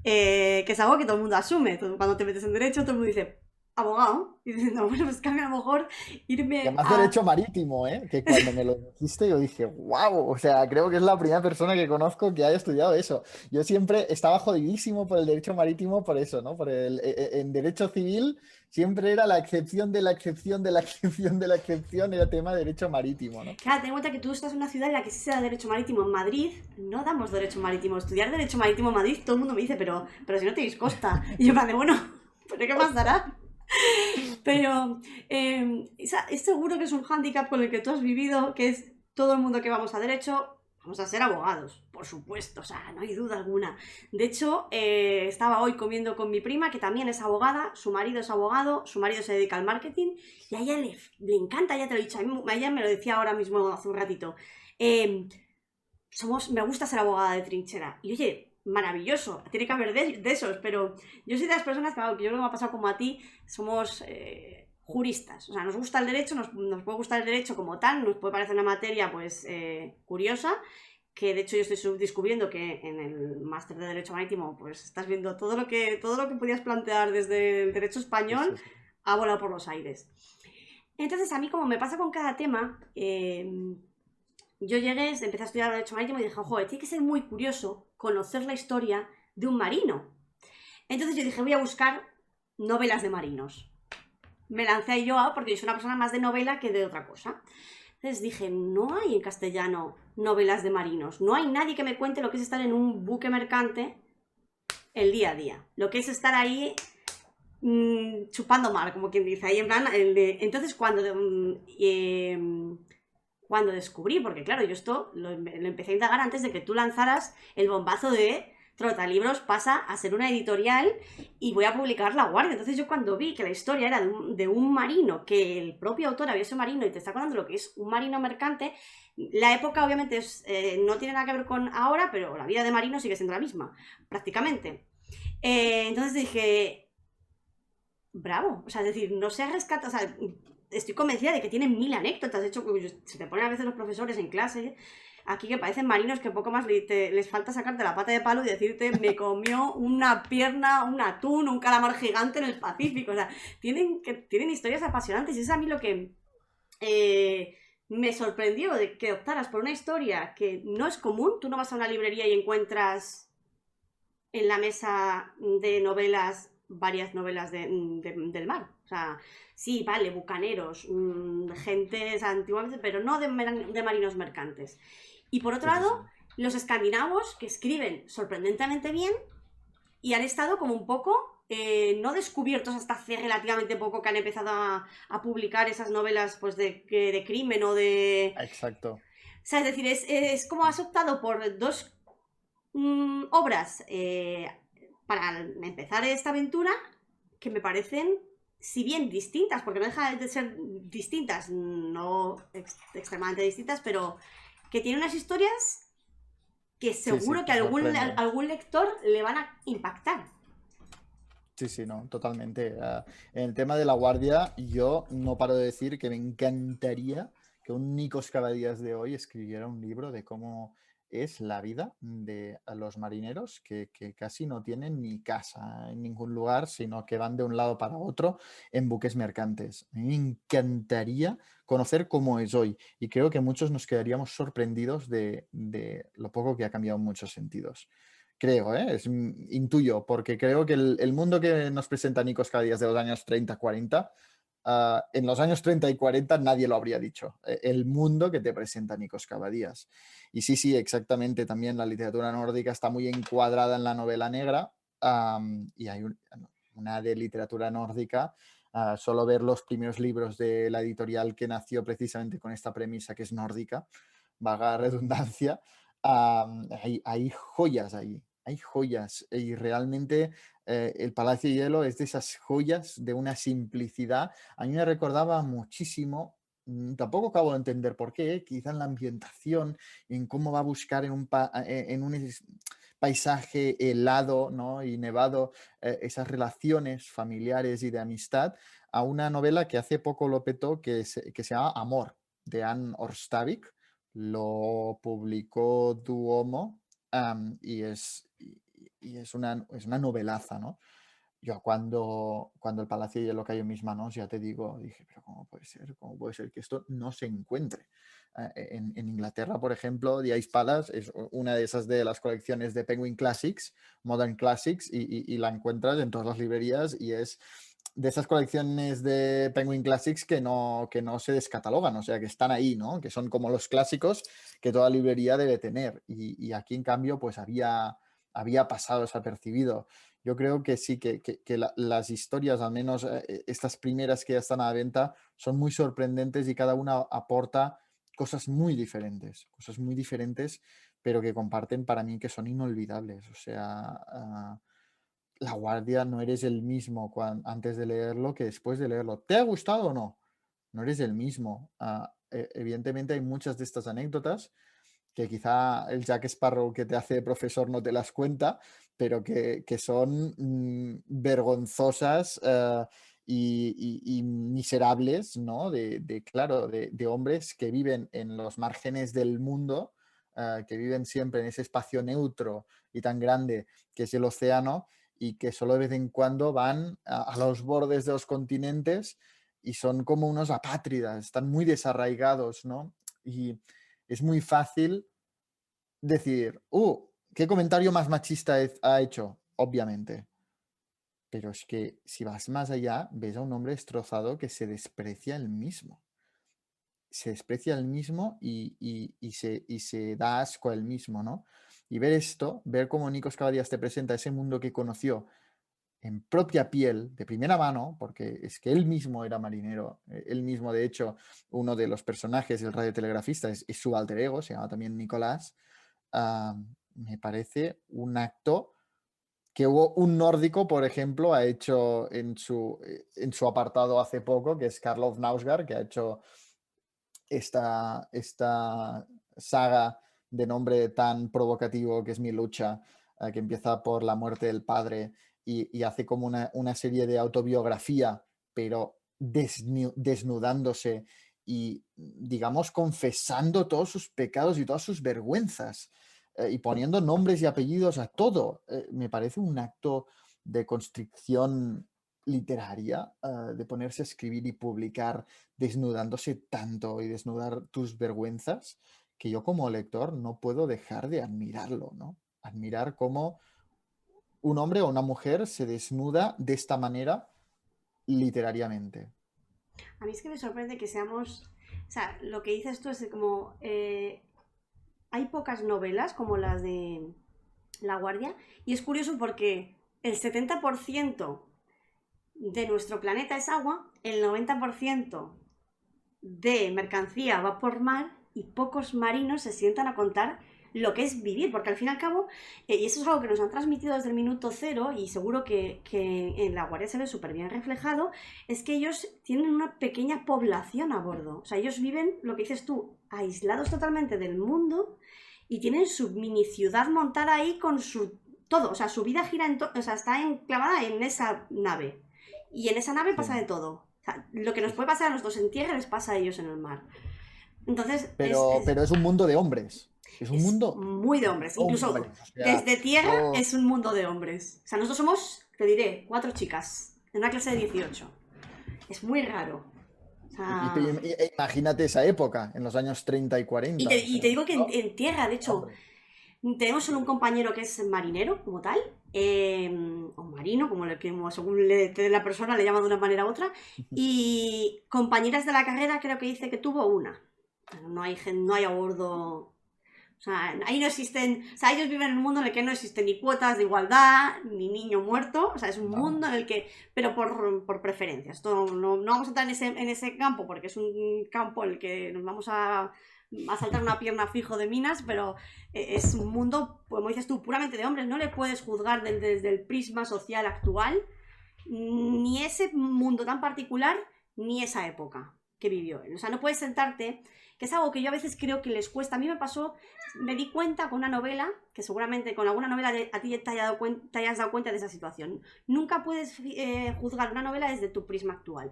que es algo que todo el mundo asume. Cuando te metes en Derecho, todo el mundo dice, abogado, y dices, no, bueno, pues que a mí a lo mejor Y irme además a... derecho marítimo, ¿eh? Que cuando me lo dijiste yo dije, wow, o sea, creo que es la primera persona que conozco que haya estudiado eso. Yo siempre estaba jodidísimo por el derecho marítimo, por eso, ¿no? En derecho civil siempre era la excepción de la excepción de la excepción de la excepción, era tema de derecho marítimo, ¿no? Claro, ten en cuenta que tú estás en una ciudad en la que sí se da Derecho Marítimo. En Madrid no damos Derecho Marítimo. Estudiar Derecho Marítimo en Madrid, todo el mundo me dice, pero si no tenéis costa. Y yo me de, bueno, ¿pero qué pasará? Pero es seguro que es un hándicap con el que tú has vivido, que es todo el mundo que vamos a derecho, vamos a ser abogados, por supuesto, o sea, no hay duda alguna. De hecho, estaba hoy comiendo con mi prima, que también es abogada, su marido es abogado, su marido se dedica al marketing, y a ella le encanta, ya te lo he dicho, a ella me lo decía ahora mismo hace un ratito. eh, me gusta ser abogada de trinchera. Y oye, maravilloso, tiene que haber de esos, pero yo soy de las personas que, claro, que yo creo que me ha pasado como a ti, somos juristas. O sea, nos gusta el derecho, nos puede gustar el derecho como tal, nos puede parecer una materia pues curiosa, que de hecho yo estoy descubriendo que en el máster de Derecho Marítimo pues estás viendo todo lo que podías plantear desde el derecho Sí, español sí, sí. ha volado por los aires. Entonces a mí como me pasa con cada tema, yo llegué, empecé a estudiar Derecho Marítimo y dije, joder, tiene que ser muy curioso conocer la historia de un marino. Entonces yo dije, voy a buscar novelas de marinos. Me lancé ahí yo, porque yo soy una persona más de novela que de otra cosa. Entonces dije, no hay en castellano novelas de marinos. No hay nadie que me cuente lo que es estar en un buque mercante el día a día. Lo que es estar ahí chupando mar, como quien dice. Ahí en plan, entonces cuando descubrí, porque claro, yo esto lo empecé a indagar antes de que tú lanzaras el bombazo de Trotalibros pasa a ser una editorial y voy a publicar La Guardia. Entonces yo cuando vi que la historia era de un marino, que el propio autor había sido marino y te está contando lo que es un marino mercante, la época obviamente no tiene nada que ver con ahora, pero la vida de marino sigue siendo la misma, prácticamente. Entonces dije, bravo, o sea, es decir, no se ha rescatado, o sea, estoy convencida de que tienen mil anécdotas, de hecho, se te ponen a veces los profesores en clase, aquí que parecen marinos que poco más les falta sacarte la pata de palo y decirte, me comió una pierna, un atún, un calamar gigante en el Pacífico, o sea, tienen historias apasionantes y es a mí lo que me sorprendió de que optaras por una historia que no es común, tú no vas a una librería y encuentras en la mesa de novelas varias novelas del mar. O sea, sí, vale, bucaneros, gente antiguamente, pero no de marinos mercantes. Y por otro Sí, sí, sí. lado, los escandinavos que escriben sorprendentemente bien y han estado como un poco no descubiertos hasta hace relativamente poco que han empezado a publicar esas novelas pues de crimen o de... Exacto. O sea, es decir, es como has optado por dos obras para empezar esta aventura que me parecen, si bien distintas, porque no deja de ser distintas, no extremadamente distintas, pero que tienen unas historias que Sí, sí, seguro que te sorprende. algún lector le van a impactar. Sí, sí, no, totalmente. En el tema de la guardia, yo no paro de decir que me encantaría que un Nikos Cavadías de hoy escribiera un libro de cómo es la vida de los marineros que casi no tienen ni casa en ningún lugar, sino que van de un lado para otro en buques mercantes. A mí me encantaría conocer cómo es hoy y creo que muchos nos quedaríamos sorprendidos de lo poco que ha cambiado en muchos sentidos. Creo, ¿eh? Intuyo, porque creo que el mundo que nos presenta Nikos Cavadías de los años 30, 40, en los años 30 y 40 nadie lo habría dicho. El mundo que te presenta Nikos Cavadías. Y sí, sí, exactamente. También la literatura nórdica está muy encuadrada en la novela negra y hay una de literatura nórdica. Solo ver los primeros libros de la editorial que nació precisamente con esta premisa que es nórdica, vaga redundancia, hay joyas ahí, hay joyas y realmente el Palacio de Hielo es de esas joyas de una simplicidad. A mí me recordaba muchísimo, Tampoco acabo de entender por qué, quizá en la ambientación, en cómo va a buscar en un paisaje helado, ¿no? Y nevado, esas relaciones familiares y de amistad, a una novela que hace poco lo petó, que se llama Amor, de Anne Orstavik. Lo publicó Duomo, y es una novelaza, ¿no? Yo cuando el Palacio de Hielo cayó en mis manos, ya te digo, dije, pero ¿cómo puede ser? ¿Cómo puede ser que esto no se encuentre? En Inglaterra, por ejemplo, The Ice Palace es una de esas de las colecciones de Penguin Classics, Modern Classics, y la encuentras en todas las librerías y es de esas colecciones de Penguin Classics que no se descatalogan, o sea, que están ahí, ¿no? Que son como los clásicos que toda librería debe tener. Y aquí, en cambio, pues había pasado desapercibido. Yo creo que sí, que las historias, al menos estas primeras que ya están a la venta, son muy sorprendentes y cada una aporta cosas muy diferentes, pero que comparten para mí que son inolvidables. O sea, La Guardia no eres el mismo antes de leerlo que después de leerlo. ¿Te ha gustado o no? No eres el mismo. Evidentemente hay muchas de estas anécdotas que quizá el Jack Sparrow que te hace de profesor no te las cuenta, pero que son vergonzosas, y miserables, ¿no? Claro, de hombres que viven en los márgenes del mundo, que viven siempre en ese espacio neutro y tan grande que es el océano, y que solo de vez en cuando van a los bordes de los continentes y son como unos apátridas, están muy desarraigados, ¿no? Y es muy fácil decir, ¿qué comentario más machista ha hecho? Obviamente. Pero es que si vas más allá, ves a un hombre destrozado que se desprecia el mismo. Se desprecia el mismo y se da asco a él mismo, ¿no? Y ver esto, ver cómo Nikos Kavadias te presenta ese mundo que conoció en propia piel, de primera mano, porque es que él mismo era marinero, él mismo, de hecho, uno de los personajes, el radiotelegrafista, es su alter ego, se llama también Nicolás. Me parece un acto que hubo un nórdico, por ejemplo, ha hecho en su apartado hace poco, que es Karlov Nausgaard, que ha hecho esta saga de nombre tan provocativo que es Mi lucha, que empieza por la muerte del padre y hace como una serie de autobiografía, pero desnudándose y, digamos, confesando todos sus pecados y todas sus vergüenzas, y poniendo nombres y apellidos a todo. Me parece un acto de constricción literaria, de ponerse a escribir y publicar desnudándose tanto y desnudar tus vergüenzas, que yo como lector no puedo dejar de admirarlo, ¿no? Admirar cómo un hombre o una mujer se desnuda de esta manera literariamente. A mí es que me sorprende que seamos... O sea, lo que dices tú es como... hay pocas novelas como las de La Guardia y es curioso porque el 70% de nuestro planeta es agua, el 90% de mercancía va por mar y pocos marinos se sientan a contar lo que es vivir, porque al fin y al cabo, y eso es algo que nos han transmitido desde el minuto cero y seguro que en La Guardia se ve súper bien reflejado, es que ellos tienen una pequeña población a bordo, o sea, ellos viven, lo que dices tú, aislados totalmente del mundo y tienen su mini ciudad montada ahí con su todo, o sea, su vida gira o sea, está enclavada en esa nave y en esa nave Sí, pasa de todo. O sea, lo que sí, nos sí. puede pasar a nosotros en tierra les pasa a ellos en el mar. Entonces, es, es, Pero es un mundo de hombres. Es un es mundo muy de de hombres. Incluso hombres. O sea, desde tierra yo es un mundo de hombres. O sea, nosotros somos, te diré, 4 chicas en una clase de 18. Es muy raro. O sea, imagínate esa época, en los años 30 y y 40. te, O y sea, te digo que ¿no? en tierra, de hecho, Hombres. tenemos solo un compañero que es marinero, como tal, o marino, como según la persona le llama de una manera u otra, y compañeras de la carrera creo que dice que tuvo una. No hay, no hay a bordo. O sea, ahí no existen. O sea, ellos viven en un mundo en el que no existen ni cuotas de igualdad, ni niño muerto. O sea, es un mundo No. en el que. Pero por preferencias. No vamos a entrar en ese campo porque es un campo en el que nos vamos a saltar una pierna fijo de minas, pero es un mundo, como dices tú, puramente de hombres. No le puedes juzgar desde el prisma social actual ni ese mundo tan particular ni esa época. que vivió él. O sea, no puedes sentarte, que es algo que yo a veces creo que les cuesta. A mí me pasó, me di cuenta con una novela, que seguramente con alguna novela a ti te hayas dado cuenta de esa situación. Nunca puedes juzgar una novela desde tu prisma actual.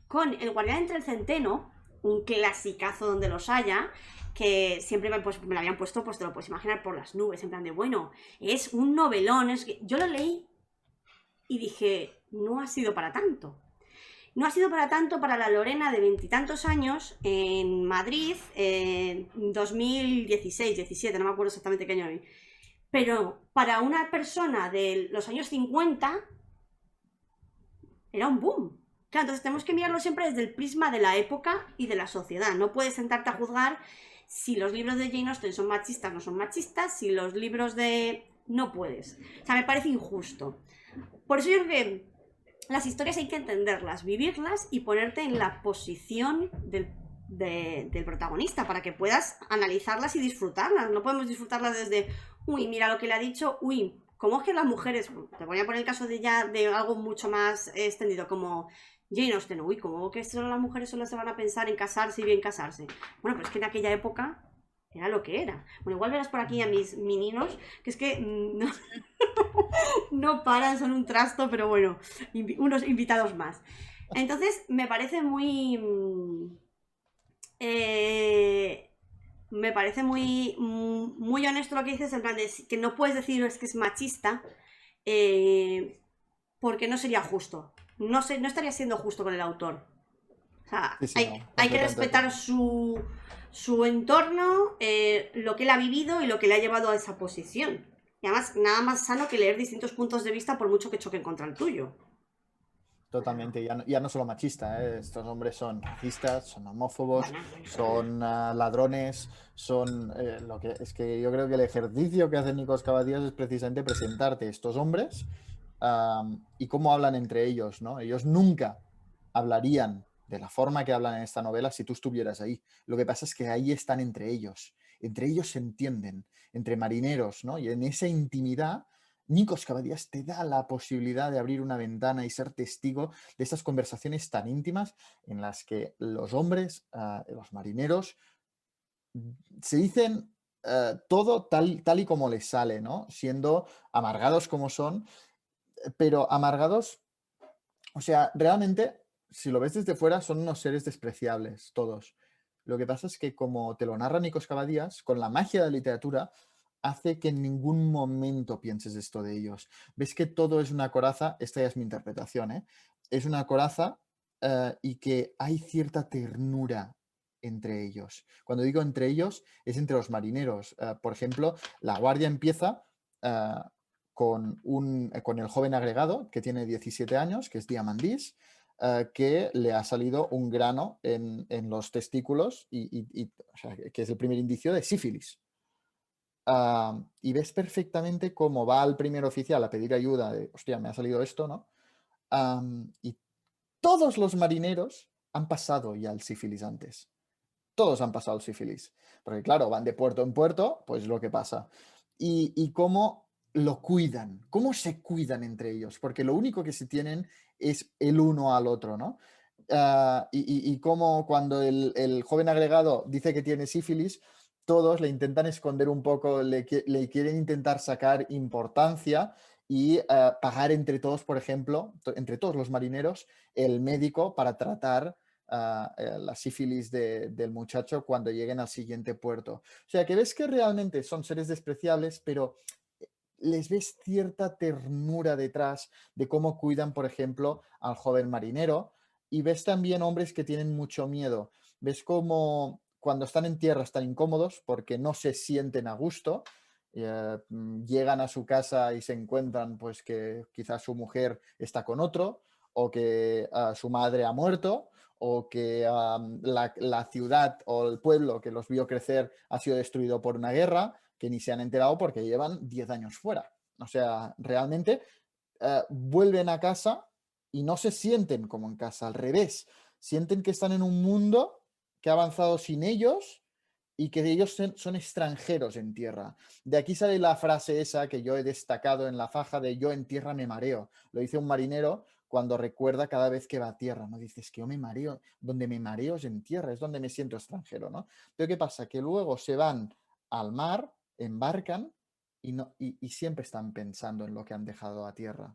Con El guardián entre el centeno, un clasicazo donde los haya, que siempre me lo habían puesto, pues te lo puedes imaginar, por las nubes, en plan de, bueno, es un novelón, es que yo lo leí y dije, no ha sido para tanto. No ha sido para tanto para la Lorena de veintitantos años en Madrid en 2016, 17, no me acuerdo exactamente qué año vi. Pero para una persona de los años 50 era un boom. Claro, entonces tenemos que mirarlo siempre desde el prisma de la época y de la sociedad. No puedes sentarte a juzgar si los libros de Jane Austen son machistas o no son machistas, si los libros de... No puedes. O sea, me parece injusto. Por eso yo creo que las historias hay que entenderlas, vivirlas y ponerte en la posición del protagonista para que puedas analizarlas y disfrutarlas. No podemos disfrutarlas desde, uy, mira lo que le ha dicho, uy, ¿cómo es que las mujeres, te voy a poner el caso de ya de algo mucho más extendido, como Jane Austen, uy, ¿cómo que solo las mujeres solo se van a pensar en casarse y bien casarse? Bueno, pero es que en aquella época era lo que era. Bueno, igual verás por aquí a mis meninos, que es que no, no paran, son un trasto, pero bueno, unos invitados más. Entonces, me parece muy... me parece muy honesto lo que dices, en plan de que no puedes decir es que es machista, porque no sería justo. No estaría siendo justo con el autor. O sea, Sí, sí, hay, no, hay que completamente de respetar acuerdo. su entorno, lo que él ha vivido y lo que le ha llevado a esa posición. Y además, nada más sano que leer distintos puntos de vista por mucho que choquen contra el tuyo. Totalmente, ya no solo machista, ¿eh? Estos hombres son racistas, son homófobos, Bueno, son ladrones, son lo que es que yo creo que el ejercicio que hace Nikos Cavadías es precisamente presentarte estos hombres y cómo hablan entre ellos, ¿no? Ellos nunca hablarían de la forma que hablan en esta novela si tú estuvieras ahí. Lo que pasa es que ahí están entre ellos se entienden, entre marineros, ¿no? Y en esa intimidad Nikos Cavadías te da la posibilidad de abrir una ventana y ser testigo de estas conversaciones tan íntimas en las que los hombres, los marineros, se dicen todo tal y como les sale, ¿no? Siendo amargados como son, pero amargados, o sea, realmente, si lo ves desde fuera, son unos seres despreciables, todos. Lo que pasa es que, como te lo narra Nikos Cavadías, con la magia de la literatura, hace que en ningún momento pienses esto de ellos. Ves que todo es una coraza, esta ya es mi interpretación, ¿eh? Es una coraza y que hay cierta ternura entre ellos. Cuando digo entre ellos, es entre los marineros. Por ejemplo, la guardia empieza eh, con el joven agregado que tiene 17 años, que es Diamandis, que le ha salido un grano en los testículos o sea, que es el primer indicio de sífilis. Y ves perfectamente cómo va al primer oficial a pedir ayuda de, hostia, me ha salido esto, ¿no? Y todos los marineros han pasado ya el sífilis antes. Todos han pasado el sífilis. Porque claro, van de puerto en puerto, pues lo que pasa. Y cómo lo cuidan, cómo se cuidan entre ellos, porque lo único que se tienen es el uno al otro, ¿no? Y cómo cuando el joven agregado dice que tiene sífilis, todos le intentan esconder un poco, le quieren intentar sacar importancia y pagar entre todos, por ejemplo, entre todos los marineros, el médico para tratar la sífilis del muchacho cuando lleguen al siguiente puerto. O sea, que ves que realmente son seres despreciables, pero les ves cierta ternura detrás de cómo cuidan, por ejemplo, al joven marinero, y ves también hombres que tienen mucho miedo. Ves cómo cuando están en tierra están incómodos porque no se sienten a gusto. Llegan a su casa y se encuentran pues que quizás su mujer está con otro o que su madre ha muerto o que la ciudad o el pueblo que los vio crecer ha sido destruido por una guerra que ni se han enterado porque llevan 10 años fuera. O sea, realmente vuelven a casa y no se sienten como en casa, al revés, sienten que están en un mundo que ha avanzado sin ellos y que ellos son extranjeros en tierra. De aquí sale la frase esa que yo he destacado en la faja de yo en tierra me mareo. Lo dice un marinero cuando recuerda cada vez que va a tierra, ¿no? Dices que yo me mareo, donde me mareo es en tierra, es donde me siento extranjero, ¿no? Pero ¿qué pasa? Que luego se van al mar, embarcan y, no, y siempre están pensando en lo que han dejado a tierra.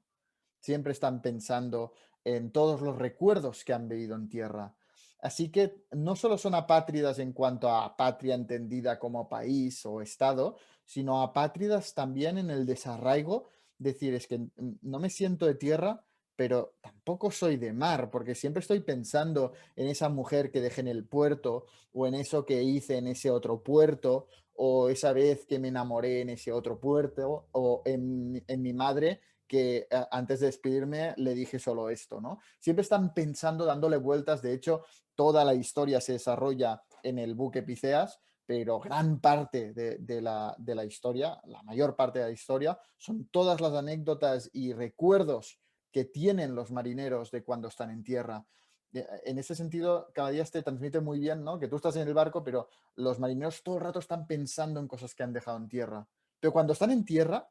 Siempre están pensando en todos los recuerdos que han vivido en tierra. Así que no solo son apátridas en cuanto a patria entendida como país o estado, sino apátridas también en el desarraigo. Decir, es que no me siento de tierra, pero tampoco soy de mar, porque siempre estoy pensando en esa mujer que dejé en el puerto, o en eso que hice en ese otro puerto, o esa vez que me enamoré en ese otro puerto, o en mi madre que antes de despedirme le dije solo esto, ¿no? Siempre están pensando, dándole vueltas. De hecho, toda la historia se desarrolla en el buque Piceas, pero gran parte de la historia, la mayor parte de la historia, son todas las anécdotas y recuerdos que tienen los marineros de cuando están en tierra. En ese sentido, cada día te transmite muy bien, ¿no? Que tú estás en el barco, pero los marineros todo el rato están pensando en cosas que han dejado en tierra. Pero cuando están en tierra,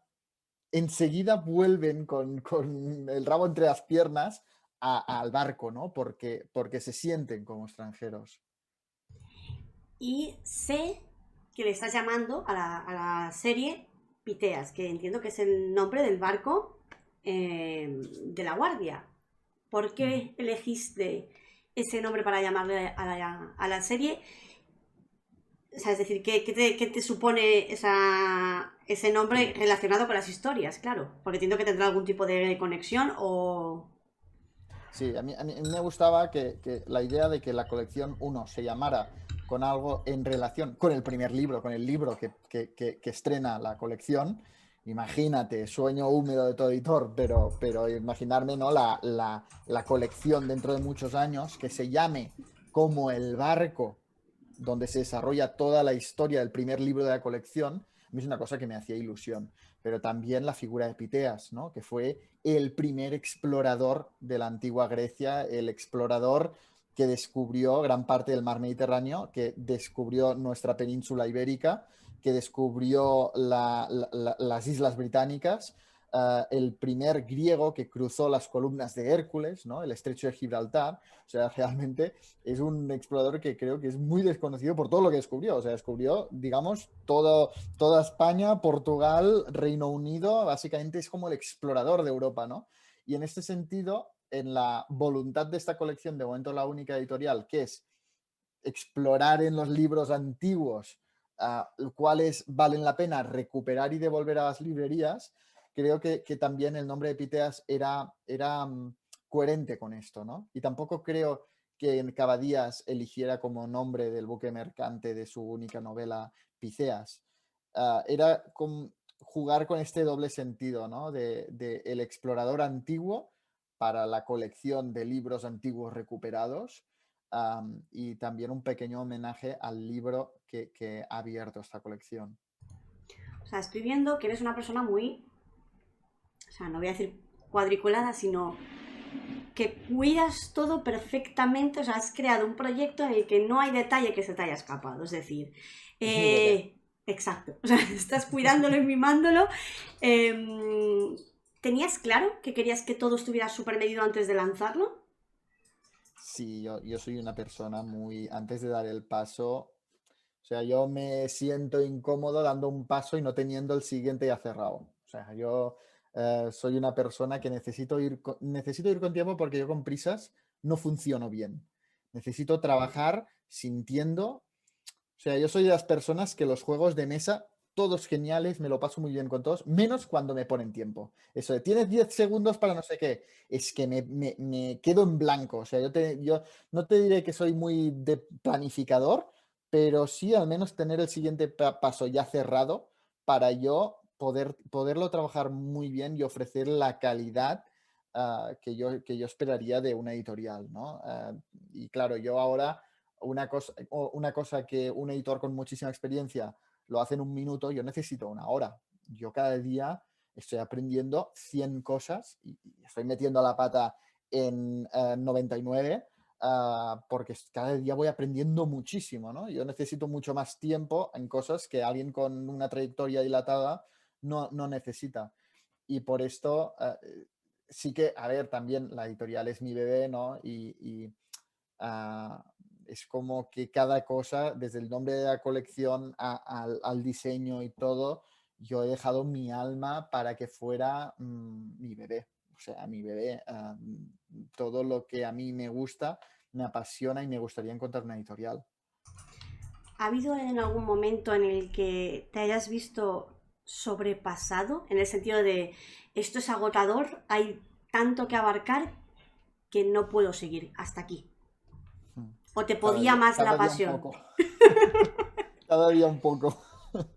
enseguida vuelven con el rabo entre las piernas al barco, ¿no? Porque se sienten como extranjeros. Y sé que le estás llamando a la serie Piteas, que entiendo que es el nombre del barco de la Guardia. ¿Por qué elegiste ese nombre para llamarle a la serie? O sea, es decir, qué te supone ese nombre relacionado con las historias? Claro, porque entiendo que tendrá algún tipo de conexión o... Sí, a mí me gustaba que la idea de que la colección uno se llamara con algo en relación con el primer libro, con el libro que estrena la colección. Imagínate, sueño húmedo de todo editor, pero imaginarme, ¿no? La colección dentro de muchos años que se llame como el barco donde se desarrolla toda la historia del primer libro de la colección, a mí es una cosa que me hacía ilusión. Pero también la figura de Piteas, ¿no? Que fue el primer explorador de la antigua Grecia, el explorador que descubrió gran parte del mar Mediterráneo, que descubrió nuestra península ibérica, que descubrió las Islas Británicas, el primer griego que cruzó las columnas de Hércules, ¿no? El estrecho de Gibraltar. O sea, realmente es un explorador que creo que es muy desconocido por todo lo que descubrió. O sea, descubrió, digamos, toda España, Portugal, Reino Unido, básicamente es como el explorador de Europa, ¿no? Y en este sentido, en la voluntad de esta colección, de momento la única editorial, que es explorar en los libros antiguos cuáles valen la pena recuperar y devolver a las librerías, creo que también el nombre de Piteas era coherente con esto, ¿no? Y tampoco creo que en Cavadías eligiera como nombre del buque mercante de su única novela Piceas. Era jugar con este doble sentido, ¿no? De el explorador antiguo para la colección de libros antiguos recuperados, y también un pequeño homenaje al libro que ha abierto esta colección. O sea, estoy viendo que eres una persona muy... O sea, no voy a decir cuadriculada, sino que cuidas todo perfectamente, o sea, has creado un proyecto en el que no hay detalle que se te haya escapado, es decir, Es mi bebé. exacto, o sea, estás cuidándolo y mimándolo. ¿Tenías claro que querías que todo estuviera súper medido antes de lanzarlo? Sí, yo soy una persona muy, antes de dar el paso, o sea, yo me siento incómodo dando un paso y no teniendo el siguiente ya cerrado. O sea, yo soy una persona que necesito ir con tiempo porque yo con prisas no funciono bien. Necesito trabajar sintiendo. O sea, yo soy de las personas que los juegos de mesa, todos geniales, me lo paso muy bien con todos, menos cuando me ponen tiempo. Eso de tienes 10 segundos para no sé qué, es que me quedo en blanco. O sea, yo no te diré que soy muy de planificador, pero sí al menos tener el siguiente paso ya cerrado para yo poderlo trabajar muy bien y ofrecer la calidad que yo esperaría de una editorial, ¿no? Y claro, yo ahora una cosa que un editor con muchísima experiencia lo hace en un minuto, yo necesito una hora. Yo cada día estoy aprendiendo 100 cosas y estoy metiendo la pata en 99, porque cada día voy aprendiendo muchísimo, ¿no? Yo necesito mucho más tiempo en cosas que alguien con una trayectoria dilatada no necesita. Y por esto sí que, a ver, también la editorial es mi bebé, ¿no? Y ah, es como que cada cosa, desde el nombre de la colección al diseño y todo, yo he dejado mi alma para que fuera mi bebé. O sea, mi bebé, todo lo que a mí me gusta, me apasiona y me gustaría encontrar una editorial. ¿Ha habido en algún momento en el que te hayas visto sobrepasado? En el sentido de, esto es agotador, hay tanto que abarcar que no puedo seguir hasta aquí. Mm. ¿O te podía más la Cada día un pasión? poco, cada día un poco.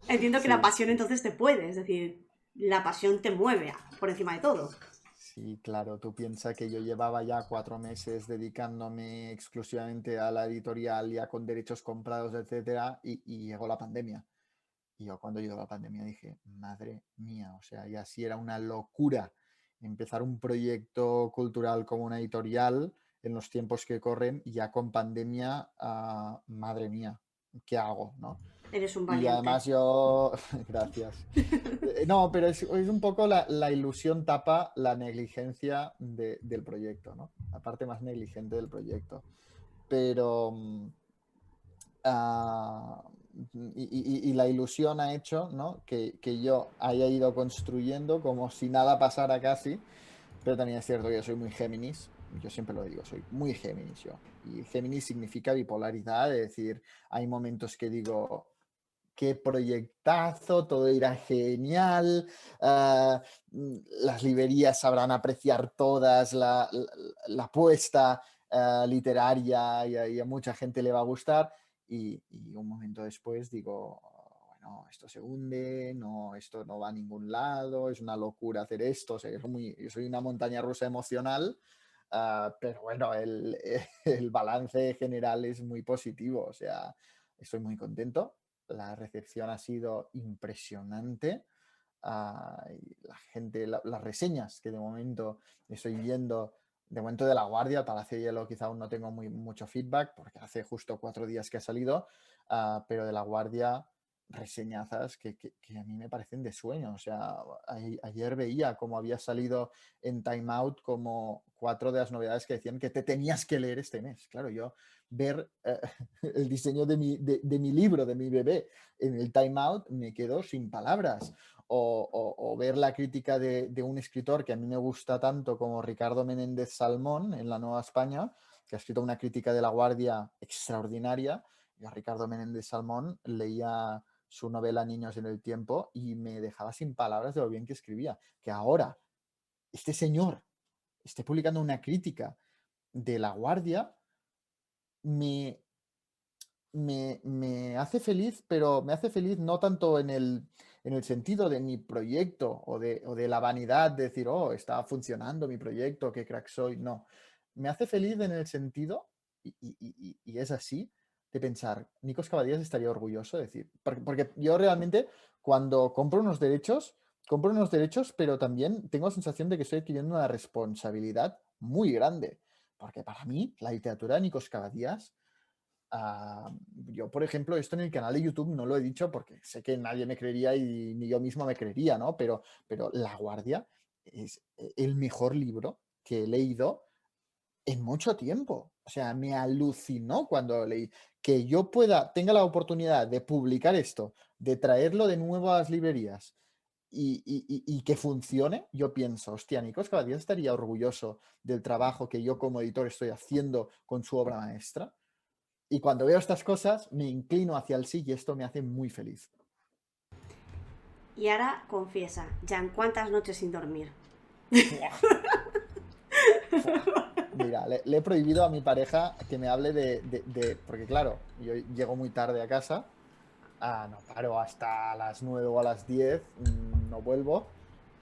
Entiendo que la Sí, pasión entonces te puede, es decir, la pasión te mueve por encima de todo. sí, claro, tú piensas que yo llevaba ya 4 meses dedicándome exclusivamente a la editorial, ya con derechos comprados, etcétera, y llegó la pandemia. Y yo cuando llegó la pandemia dije, madre mía, o sea, y así era una locura empezar un proyecto cultural como una editorial en los tiempos que corren y ya con pandemia, madre mía, ¿qué hago? ¿No? Eres un Y valiente. además yo, gracias. No, pero es un poco la ilusión tapa la negligencia del proyecto, ¿no? La parte más negligente del proyecto. Pero ah, y la ilusión ha hecho, ¿no? Que yo haya ido construyendo como si nada pasara casi, pero también es cierto que yo soy muy Géminis, yo siempre lo digo, soy muy Géminis yo. Y Géminis significa bipolaridad, es decir, hay momentos que digo, qué proyectazo, todo irá genial, las librerías sabrán apreciar todas la apuesta literaria y a mucha gente le va a gustar. Y un momento después digo, bueno, esto se hunde, no, esto no va a ningún lado, es una locura hacer esto, o sea, yo soy una montaña rusa emocional, pero bueno, el balance general es muy positivo, o sea, estoy muy contento. La recepción ha sido impresionante. Y la gente, las reseñas que de momento estoy viendo, de momento de La Guardia, Palacio de Hielo quizá aún no tengo mucho feedback porque hace justo 4 días que ha salido, pero de La Guardia reseñazas que a mí me parecen de sueño. O sea, ayer veía cómo había salido en Time Out como 4 de las novedades que decían que te tenías que leer este mes. Claro, yo ver el diseño de mi libro, de mi bebé, en el Time Out, me quedo sin palabras. O ver la crítica de un escritor que a mí me gusta tanto como Ricardo Menéndez Salmón en La Nueva España, que ha escrito una crítica de La Guardia extraordinaria. Yo a Ricardo Menéndez Salmón leía su novela Niños en el Tiempo y me dejaba sin palabras de lo bien que escribía. Que ahora este señor esté publicando una crítica de La Guardia me, me hace feliz, pero me hace feliz no tanto en el sentido de mi proyecto o de la vanidad de decir, oh, está funcionando mi proyecto, qué crack soy. No, me hace feliz en el sentido, y es así, de pensar, Nikos Cavadías estaría orgulloso de decir, porque yo realmente cuando compro unos derechos, pero también tengo la sensación de que estoy adquiriendo una responsabilidad muy grande, porque para mí la literatura de Nikos Cavadías. Yo, por ejemplo, esto en el canal de YouTube no lo he dicho porque sé que nadie me creería y ni yo mismo me creería, ¿no? Pero La Guardia es el mejor libro que he leído en mucho tiempo. O sea, me alucinó cuando lo leí. Que yo tenga la oportunidad de publicar esto, de traerlo de nuevo a las librerías y que funcione, yo pienso, hostia, Nikos cada día estaría orgulloso del trabajo que yo como editor estoy haciendo con su obra maestra. Y cuando veo estas cosas, me inclino hacia el sí y esto me hace muy feliz. Y ahora confiesa, Jan, ¿cuántas noches sin dormir? Buah, buah. Mira, le he prohibido a mi pareja que me hable porque claro, yo llego muy tarde a casa, no paro hasta las 9 o a las 10, no vuelvo,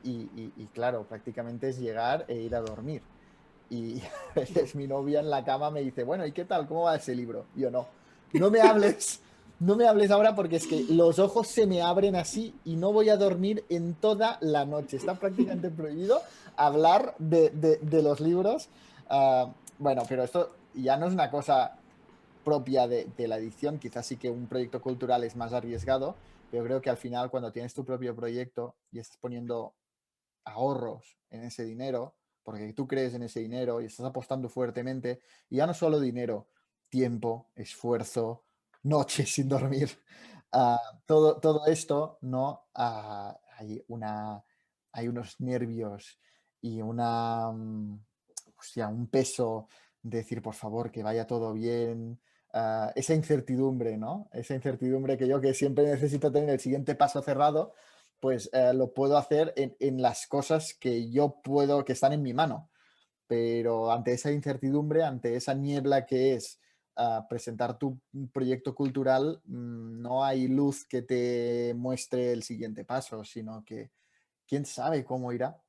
y claro, prácticamente es llegar e ir a dormir. Y a veces mi novia en la cama me dice, bueno, ¿y qué tal? ¿Cómo va ese libro? Y yo no me hables, no me hables ahora porque es que los ojos se me abren así y no voy a dormir en toda la noche. Está prácticamente prohibido hablar de los libros. Bueno, pero esto ya no es una cosa propia de la edición, quizás sí que un proyecto cultural es más arriesgado, pero creo que al final cuando tienes tu propio proyecto y estás poniendo ahorros en ese dinero, porque tú crees en ese dinero y estás apostando fuertemente, y ya no solo dinero, tiempo, esfuerzo, noches sin dormir, todo esto, ¿no? Hay unos nervios y hostia, un peso de decir, por favor, que vaya todo bien, esa incertidumbre, ¿no? Esa incertidumbre que yo que siempre necesito tener el siguiente paso cerrado, pues lo puedo hacer en las cosas que yo puedo, que están en mi mano. Pero ante esa incertidumbre, ante esa niebla que es presentar tu proyecto cultural, no hay luz que te muestre el siguiente paso, sino que quién sabe cómo irá,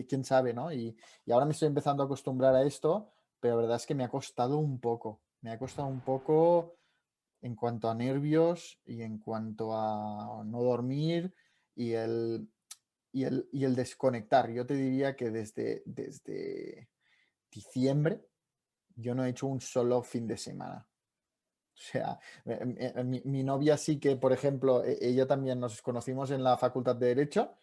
quién sabe, ¿no? Y ahora me estoy empezando a acostumbrar a esto, pero la verdad es que me ha costado un poco. Me ha costado un poco en cuanto a nervios y en cuanto a no dormir y el desconectar. Yo te diría que desde diciembre yo no he hecho un solo fin de semana. O sea, mi novia sí que, por ejemplo, ella también nos conocimos en la Facultad de Derecho.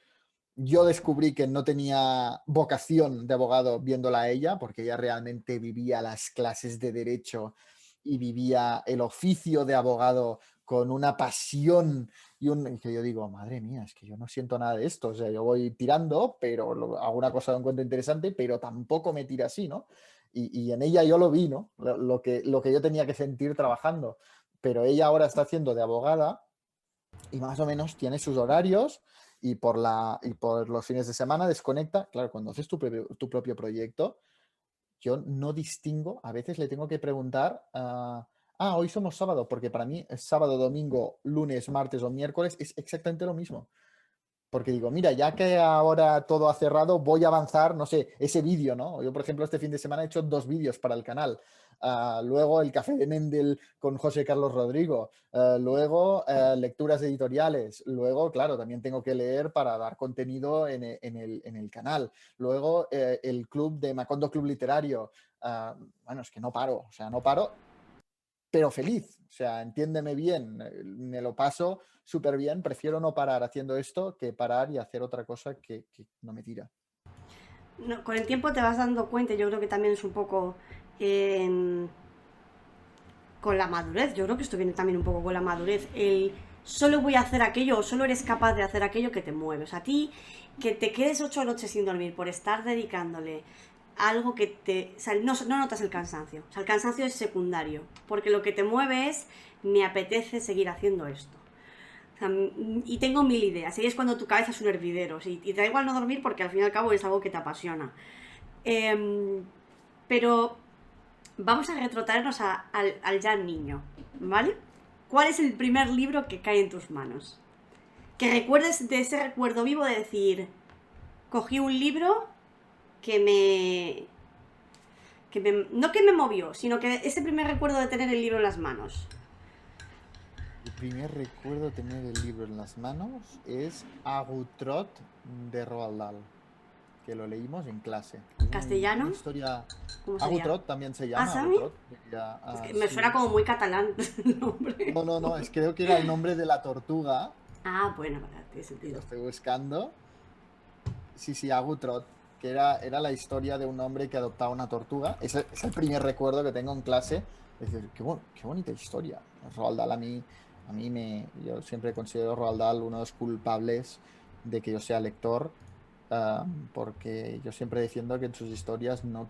Yo descubrí que no tenía vocación de abogado viéndola a ella, porque ella realmente vivía las clases de derecho y vivía el oficio de abogado con una pasión y que yo digo, madre mía, es que yo no siento nada de esto. O sea, yo voy tirando, pero alguna cosa lo encuentro interesante, pero tampoco me tira así, ¿no? Y en ella yo lo vi, ¿no? Lo que yo tenía que sentir trabajando. Pero ella ahora está haciendo de abogada y más o menos tiene sus horarios y por los fines de semana desconecta. Claro, cuando haces tu propio proyecto, yo no distingo, a veces le tengo que preguntar, hoy somos sábado, porque para mí es sábado, domingo, lunes, martes o miércoles, es exactamente lo mismo. Porque digo, mira, ya que ahora todo ha cerrado, voy a avanzar, no sé, ese vídeo, ¿no? Yo, por ejemplo, este fin de semana he hecho 2 vídeos para el canal. Luego el Café de Mendel con José Carlos Rodrigo. Luego lecturas editoriales. Luego, claro, también tengo que leer para dar contenido en el canal. Luego el club de Macondo Club Literario. Bueno, es que no paro, o sea, no paro, pero feliz. O sea, entiéndeme bien, me lo paso súper bien. Prefiero no parar haciendo esto que parar y hacer otra cosa que no me tira. No, con el tiempo te vas dando cuenta, yo creo que también es un poco en, con la madurez. Yo creo que esto viene también un poco con la madurez. El solo voy a hacer aquello o solo eres capaz de hacer aquello que te mueve. O sea, a ti que te quedes 8 noches sin dormir por estar dedicándole algo que te... O sea, no notas el cansancio. O sea, el cansancio es secundario. Porque lo que te mueve es, me apetece seguir haciendo esto. O sea, y tengo mil ideas. Y es cuando tu cabeza es un hervidero. Y te da igual no dormir porque al fin y al cabo es algo que te apasiona. Pero vamos a retrotraernos al ya niño, ¿vale? ¿Cuál es el primer libro que cae en tus manos? Que recuerdes de ese recuerdo vivo de decir, cogí un libro que no que me movió, sino que ese primer recuerdo de tener el libro en las manos. El primer recuerdo de tener el libro en las manos es Agutrot de Roald Dahl, que lo leímos en clase. Es una ¿Castellano? historia... ¿Cómo sería? Agutrot también se ¿Ah, llama, Sammy? Agutrot. Es que me suena Sí. como muy catalán el nombre. No, no, no, creo que era el nombre de la tortuga, Ah, bueno, vale, tiene que lo sentido. estoy buscando. Sí, sí, Agutrot, que era la historia de un hombre que adoptaba una tortuga. Es el primer recuerdo que tengo en clase. Es decir, qué bonita historia. Roald Dahl yo siempre considero a Roald Dahl uno de los culpables de que yo sea lector, porque yo siempre defiendo que en sus historias no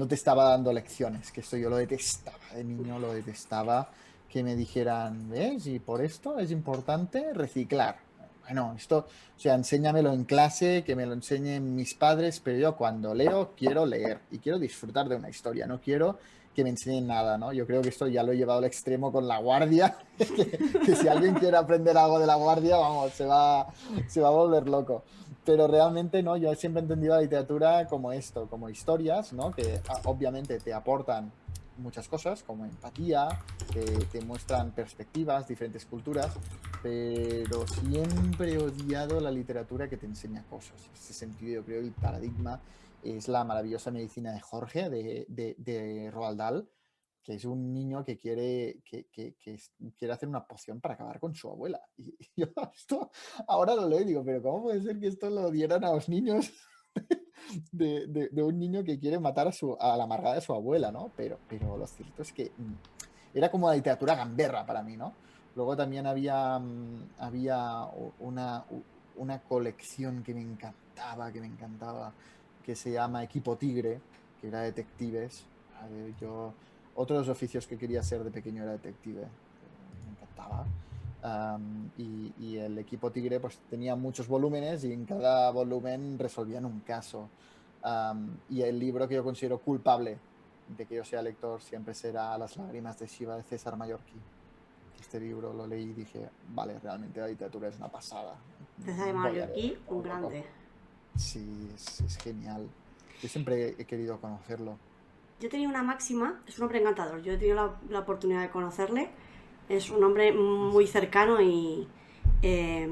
te estaba dando lecciones, que esto yo lo detestaba, de niño lo detestaba, que me dijeran, ¿ves? Y por esto es importante reciclar. Bueno, esto, o sea, enséñamelo en clase, que me lo enseñen mis padres, pero yo cuando leo quiero leer y quiero disfrutar de una historia, no quiero que me enseñen nada, ¿no? Yo creo que esto ya lo he llevado al extremo con La Guardia, que si alguien quiere aprender algo de La Guardia, vamos, se va a volver loco. Pero realmente no, yo siempre he entendido la literatura como esto, como historias, ¿no? Que obviamente te aportan muchas cosas, como empatía, te muestran perspectivas, diferentes culturas, pero siempre he odiado la literatura que te enseña cosas. En ese sentido, yo creo que el paradigma es la maravillosa medicina de Jorge, de Roald Dahl, que es un niño que quiere hacer una poción para acabar con su abuela. Y yo esto ahora lo leo y digo, pero ¿cómo puede ser que esto lo dieran a los niños de un niño que quiere matar a la amargada de su abuela, ¿no? Pero lo cierto es que era como la literatura gamberra para mí, ¿no? Luego también había una colección que me encantaba, que se llama Equipo Tigre, que era detectives. A ver, otro de los oficios que quería ser de pequeño era detective, me encantaba. Y el Equipo Tigre pues tenía muchos volúmenes y en cada volumen resolvían un caso. Y el libro que yo considero culpable de que yo sea lector siempre será Las lágrimas de Shiva de César Mallorquí. Este libro lo leí y dije, vale, realmente la literatura es una pasada. César Voy a leer Mallorquí, un como loco. grande. Sí, es genial. Yo siempre he querido conocerlo. Yo tenía una máxima, es un hombre encantador, yo he tenido la oportunidad de conocerle, es un hombre muy cercano eh,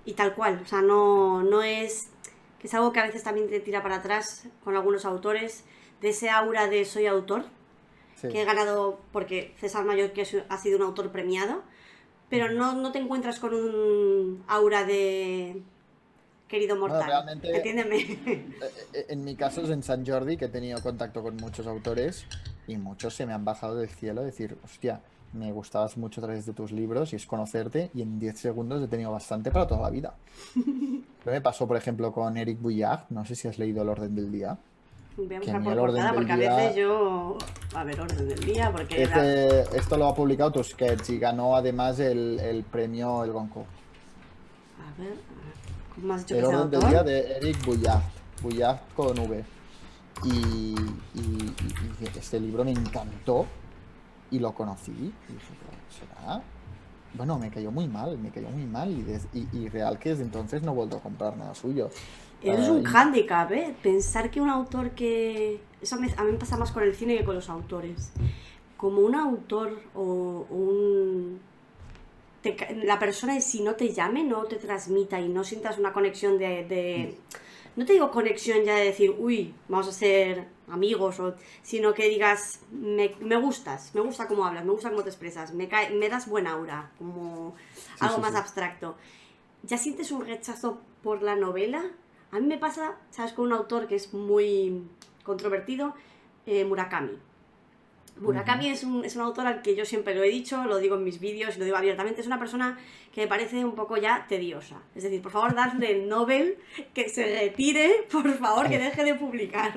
y tal cual, o sea, no es, que es algo que a veces también te tira para atrás con algunos autores, de ese aura de soy autor, Sí. que he ganado porque César Mallorquí ha sido un autor premiado, pero no te encuentras con un aura de querido Bueno, mortal, realmente entiéndeme. en mi caso es en San Jordi, que he tenido contacto con muchos autores y muchos se me han bajado del cielo a decir, hostia, me gustabas mucho a través de tus libros y es conocerte y en 10 segundos he tenido bastante para toda la vida. Pero me pasó, por ejemplo, con Eric Bouillard, no sé si has leído El Orden del Día, Voy a que a buscar mí por El Orden portada del porque a veces Día, yo... A ver, orden del día, porque esto lo ha publicado Tusquets y ganó además el premio El Goncourt. A ver, ¿cómo has dicho que El es el Orden del autor? Día de Eric Bouillard, Bouillard con V. Y dije, este libro me encantó y lo conocí y dije, pero será. Bueno, me cayó muy mal y real que desde entonces no he vuelto a comprar nada suyo. Eso es un Y hándicap, ¿eh? Pensar que un autor que... Eso a mí me pasa más con el cine que con los autores. Como un autor o un... la persona en sí no te llame, no te transmita y no sientas una conexión sí, no te digo conexión ya de decir, uy, vamos a ser amigos, sino que digas, me gustas, me gusta cómo hablas, me gusta cómo te expresas, me das buen aura, como sí, algo sí, más sí. abstracto. ¿Ya sientes un rechazo por la novela? A mí me pasa, ¿sabes? Con un autor que es muy controvertido, Murakami. Ujú. Murakami es un autor al que yo siempre lo he dicho, lo digo en mis vídeos, lo digo abiertamente, es una persona que me parece un poco ya tediosa. Es decir, por favor, dadle el Nobel, que se retire, por favor, que Ay, deje de publicar.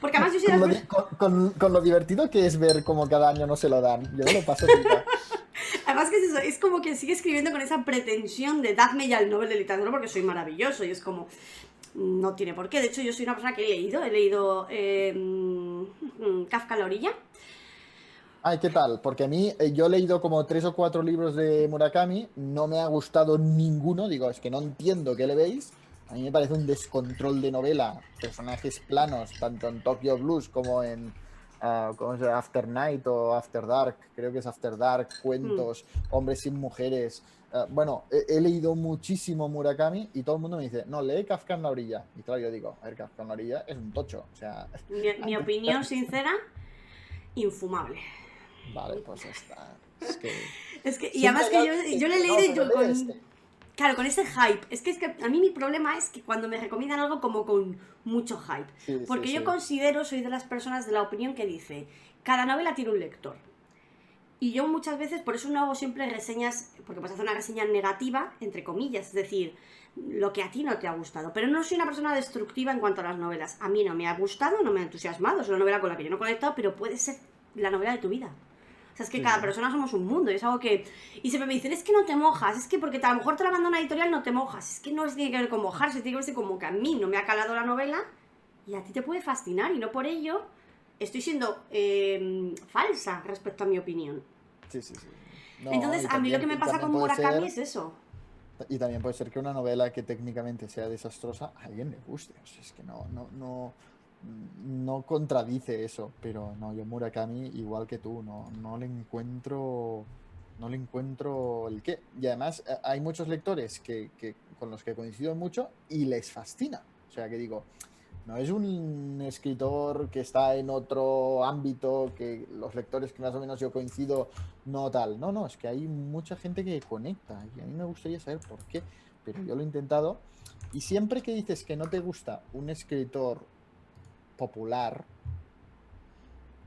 Porque además yo soy de con las lo, personas... con lo divertido que es ver cómo cada año no se lo dan. Yo me lo paso pipa. Además que es eso, es como que sigue escribiendo con esa pretensión de dadme ya el Nobel de Literatura porque soy maravilloso y es como... No tiene por qué. De hecho, yo soy una persona que he leído Kafka a la orilla. Ay, ¿qué tal? Porque a mí, yo he leído como 3 o 4 libros de Murakami, no me ha gustado ninguno, digo, es que no entiendo qué le veis. A mí me parece un descontrol de novela, personajes planos, tanto en Tokyo Blues como en ¿cómo se llama? After Night o After Dark, creo que es After Dark, Hmm. cuentos, hombres sin mujeres. Bueno, he leído muchísimo Murakami y todo el mundo me dice, no, lee Kafka en la orilla. Y claro, yo digo, a ver, Kafka en la orilla es un tocho, o sea, Mi opinión sincera, infumable. vale, pues ya está. Es que Es que, y siempre además hay que alguien yo que le he dice, no, leído y pero yo lee con... este. Claro, con ese hype. Es que a mí mi problema es que cuando me recomiendan algo como con mucho hype. Sí, sí, Porque yo sí. considero, soy de las personas de la opinión que dice, cada novela tiene un lector. Y yo muchas veces, por eso no hago siempre reseñas, porque puedes hacer una reseña negativa, entre comillas, es decir, lo que a ti no te ha gustado. Pero no soy una persona destructiva en cuanto a las novelas. A mí no me ha gustado, no me ha entusiasmado, es una novela con la que yo no he conectado, pero puede ser la novela de tu vida. O sea, es que Sí, cada sí. persona somos un mundo y es algo que... Y siempre me dicen, es que no te mojas, es que porque a lo mejor te la manda una editorial no te mojas. Es que no tiene que ver con mojarse, tiene que ver como que a mí no me ha calado la novela y a ti te puede fascinar y no por ello estoy siendo falsa respecto a mi opinión. Sí, sí, sí. No, Entonces, a mí lo que me pasa con Murakami es eso. y también puede ser que una novela que técnicamente sea desastrosa a alguien le guste. O sea, es que no contradice eso, pero no, yo Murakami, igual que tú, no le encuentro el qué. Y además hay muchos lectores con los que coincido mucho y les fascina. O sea, que digo, no es un escritor que está en otro ámbito, que los lectores que más o menos yo coincido, no tal. No, no, es que hay mucha gente que conecta y a mí me gustaría saber por qué. pero yo lo he intentado. Y siempre que dices que no te gusta un escritor popular,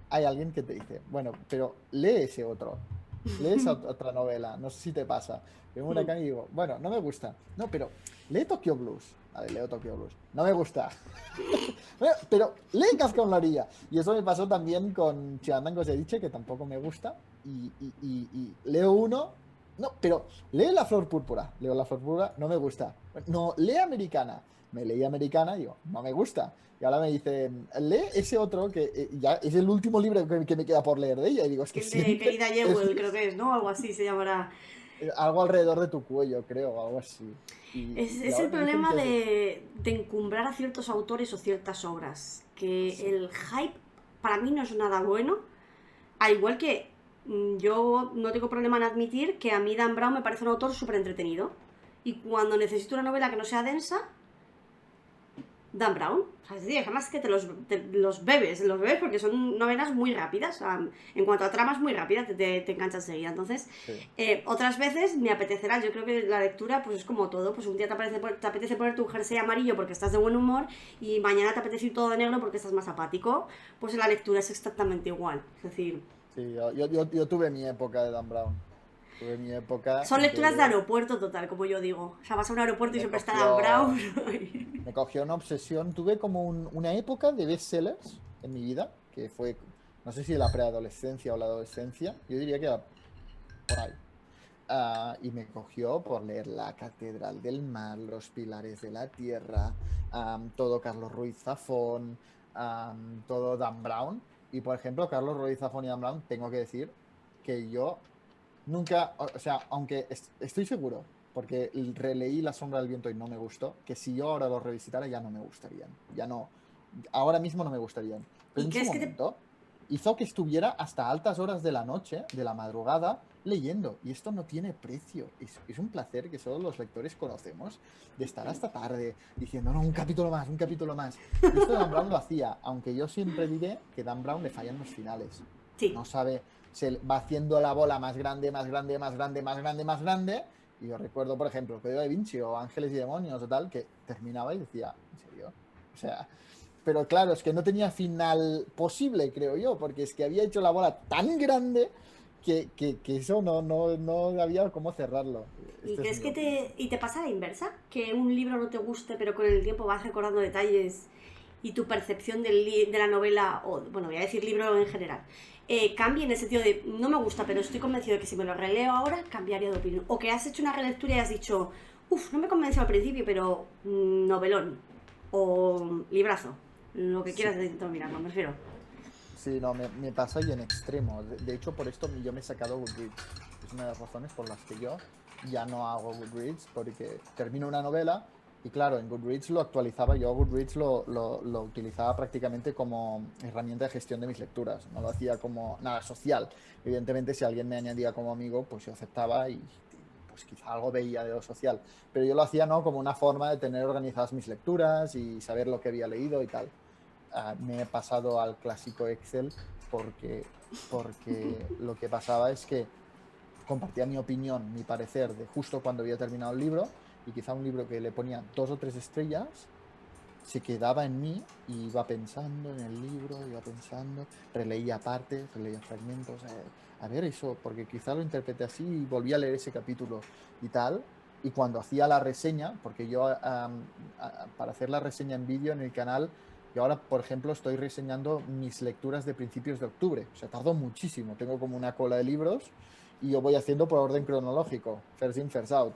hay alguien que te dice, bueno, pero lee ese otro, lee esa otra novela, no sé si te pasa. Vengo una Mm. acá y digo, bueno, no me gusta. No, pero lee Tokyo Blues. Vale, leo Tokyo Blues. No me gusta. Bueno, pero lee Kafka en la orilla. Y eso me pasó también con Chimandango Sediche, que tampoco me gusta. Y leo uno. No, pero lee La Flor Púrpura. Leo La Flor Púrpura, no me gusta. No, lee Americana. Me leí Americana y digo, no me gusta. Y ahora me dicen, lee ese otro que ya es el último libro que me queda por leer de ella. Y digo, es que El de siempre Querida Jewel, creo que es, ¿no? Algo así se llamará. algo alrededor de tu cuello, creo, algo así. Y Es el ahora me dicen problema que es... de encumbrar a ciertos autores o ciertas obras. Que Sí. el hype para mí no es nada bueno. Al igual que yo no tengo problema en admitir que a mí Dan Brown me parece un autor súper entretenido. Y cuando necesito una novela que no sea densa, Dan Brown. O sea, es decir, además que los bebes porque son novelas muy rápidas. O sea, en cuanto a tramas muy rápidas, te enganchas enseguida. Entonces, Sí. otras veces me apetecerá. Yo creo que la lectura pues es como todo. Pues un día te apetece ponerte un jersey amarillo porque estás de buen humor y mañana te apetece ir todo de negro porque estás más apático. Pues en la lectura es exactamente igual. Es decir, Sí, yo tuve mi época de Dan Brown. Tuve mi época son de lecturas de leer. aeropuerto total, como yo digo. O sea, vas a un aeropuerto y Me siempre está Dan Brown. cogió, me cogió una obsesión. Tuve como una época de bestsellers en mi vida, que fue, no sé si la preadolescencia o la adolescencia. Yo diría que era por ahí. Y me cogió por leer La Catedral del Mar, Los Pilares de la Tierra, todo Carlos Ruiz Zafón, todo Dan Brown. Y por ejemplo, Carlos Ruiz Zafón y Dan Brown, tengo que decir que yo nunca, o sea, aunque estoy seguro, porque releí La Sombra del Viento y no me gustó, que si yo ahora los revisitara ya no me gustarían. Ya no, ahora mismo no me gustarían. Pero ¿Y en su crees que te momento hizo que estuviera hasta altas horas de la noche, de la madrugada, leyendo. Y esto no tiene precio. Es un placer que solo los lectores conocemos, de estar hasta tarde diciendo, no, un capítulo más, un capítulo más. Y esto Dan Brown lo hacía, aunque yo siempre diré que Dan Brown le fallan los finales. Sí. No sabe, se va haciendo la bola más grande, más grande, más grande, más grande, más grande. Y yo recuerdo, por ejemplo, el Código da Vinci o Ángeles y Demonios o tal, que terminaba y decía, ¿en serio? O sea, pero claro, es que no tenía final posible, creo yo, porque es que había hecho la bola tan grande que eso no había cómo cerrarlo. ¿Y Esta es crees mi que opinión. y te pasa la inversa? Que un libro no te guste, pero con el tiempo vas recordando detalles y tu percepción de la novela, o bueno, voy a decir libro en general, cambia en el sentido de no me gusta, pero estoy convencido de que si me lo releo ahora, cambiaría de opinión. O que has hecho una relectura y has dicho, uff, no me convenció al principio, pero novelón. O librazo. Lo que Sí, quieras mirarlo, me refiero. sí, no, me pasa y en extremo. De hecho, por esto yo me he sacado Goodreads. Es una de las razones por las que yo ya no hago Goodreads, porque termino una novela y claro, en Goodreads lo actualizaba. Yo Goodreads lo utilizaba prácticamente como herramienta de gestión de mis lecturas. No lo hacía como nada social. Evidentemente, si alguien me añadía como amigo, pues yo aceptaba y pues quizá algo veía de lo social. Pero yo lo hacía, ¿no? Como una forma de tener organizadas mis lecturas y saber lo que había leído y tal. Me he pasado al clásico Excel porque lo que pasaba es que compartía mi opinión, mi parecer de justo cuando había terminado el libro y quizá un libro que le ponía 2 o 3 estrellas se quedaba en mí y iba pensando en el libro, iba pensando, releía partes, releía fragmentos, a ver eso, porque quizá lo interpreté así y volví a leer ese capítulo y tal. Y cuando hacía la reseña, porque yo para hacer la reseña en vídeo en el canal, yo ahora, por ejemplo, estoy reseñando mis lecturas de principios de octubre. O sea, tardó muchísimo. Tengo como una cola de libros y yo voy haciendo por orden cronológico, first in, first out.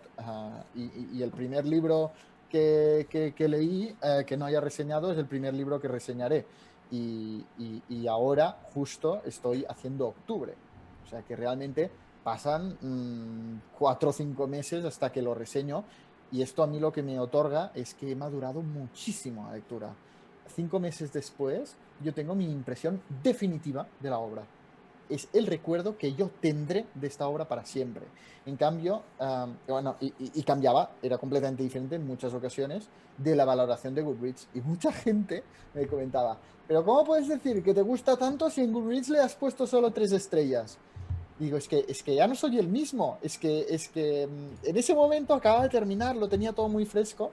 Y el primer libro que leí, que no haya reseñado, es el primer libro que reseñaré. Y ahora justo estoy haciendo octubre. O sea que realmente pasan 4 o 5 meses hasta que lo reseño. Y esto a mí lo que me otorga es que he madurado muchísimo la lectura. 5 meses después, yo tengo mi impresión definitiva de la obra. Es el recuerdo que yo tendré de esta obra para siempre. En cambio, bueno, y cambiaba, era completamente diferente en muchas ocasiones de la valoración de Goodreads. Y mucha gente me comentaba, pero ¿cómo puedes decir que te gusta tanto si en Goodreads le has puesto solo 3 estrellas? Digo, es que ya no soy el mismo, en ese momento acaba de terminar, lo tenía todo muy fresco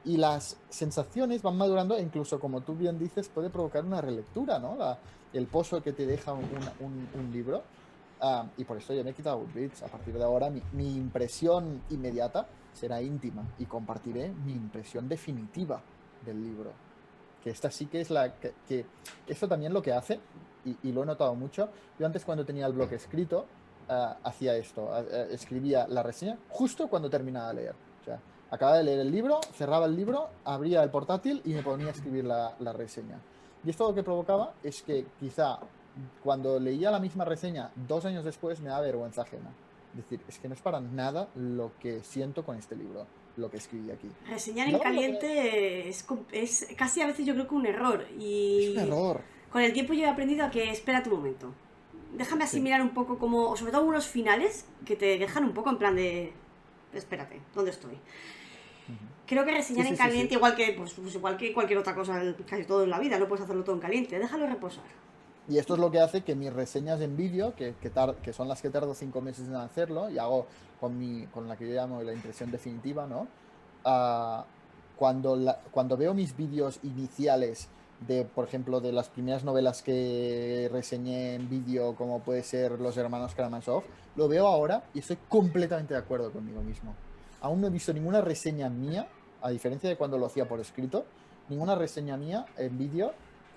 y las sensaciones van madurando e incluso, como tú bien dices, puede provocar una relectura, ¿no? El pozo que te deja un libro. Y por eso yo me he quitado Goodreads. A partir de ahora, mi impresión inmediata será íntima y compartiré mi impresión definitiva del libro. Que esta sí que es que esto también lo que hace, y lo he notado mucho. Yo antes, cuando tenía el blog escrito, hacía esto, escribía la reseña justo cuando terminaba de leer. O sea, acababa de leer el libro, cerraba el libro, abría el portátil y me ponía a escribir la reseña. Y esto lo que provocaba es que quizá cuando leía la misma reseña 2 años después me da vergüenza ajena. Es decir, es que no es para nada lo que siento con este libro, lo que escribí aquí. Reseñar Y en ahora lo que caliente es casi a veces yo creo que un error. es un Y error. con el tiempo yo he aprendido a que espera tu momento. Déjame Sí. asimilar un poco como, o sobre todo algunos finales que te dejan un poco en plan de, espérate, ¿dónde estoy? Ujú. Creo que Sí, reseñar en sí, sí, sí. caliente, igual que cualquier otra cosa, casi todo en la vida, no puedes hacerlo todo en caliente, déjalo reposar. Y esto es lo que hace que mis reseñas en vídeo, que son las que tardo 5 meses en hacerlo, y hago con la que yo llamo la impresión definitiva, ¿no? Ah, cuando veo mis vídeos iniciales de, por ejemplo, de las primeras novelas que reseñé en vídeo, como puede ser Los Hermanos Karamazov, lo veo ahora y estoy completamente de acuerdo conmigo mismo. Aún no he visto ninguna reseña mía, a diferencia de cuando lo hacía por escrito, ninguna reseña mía en vídeo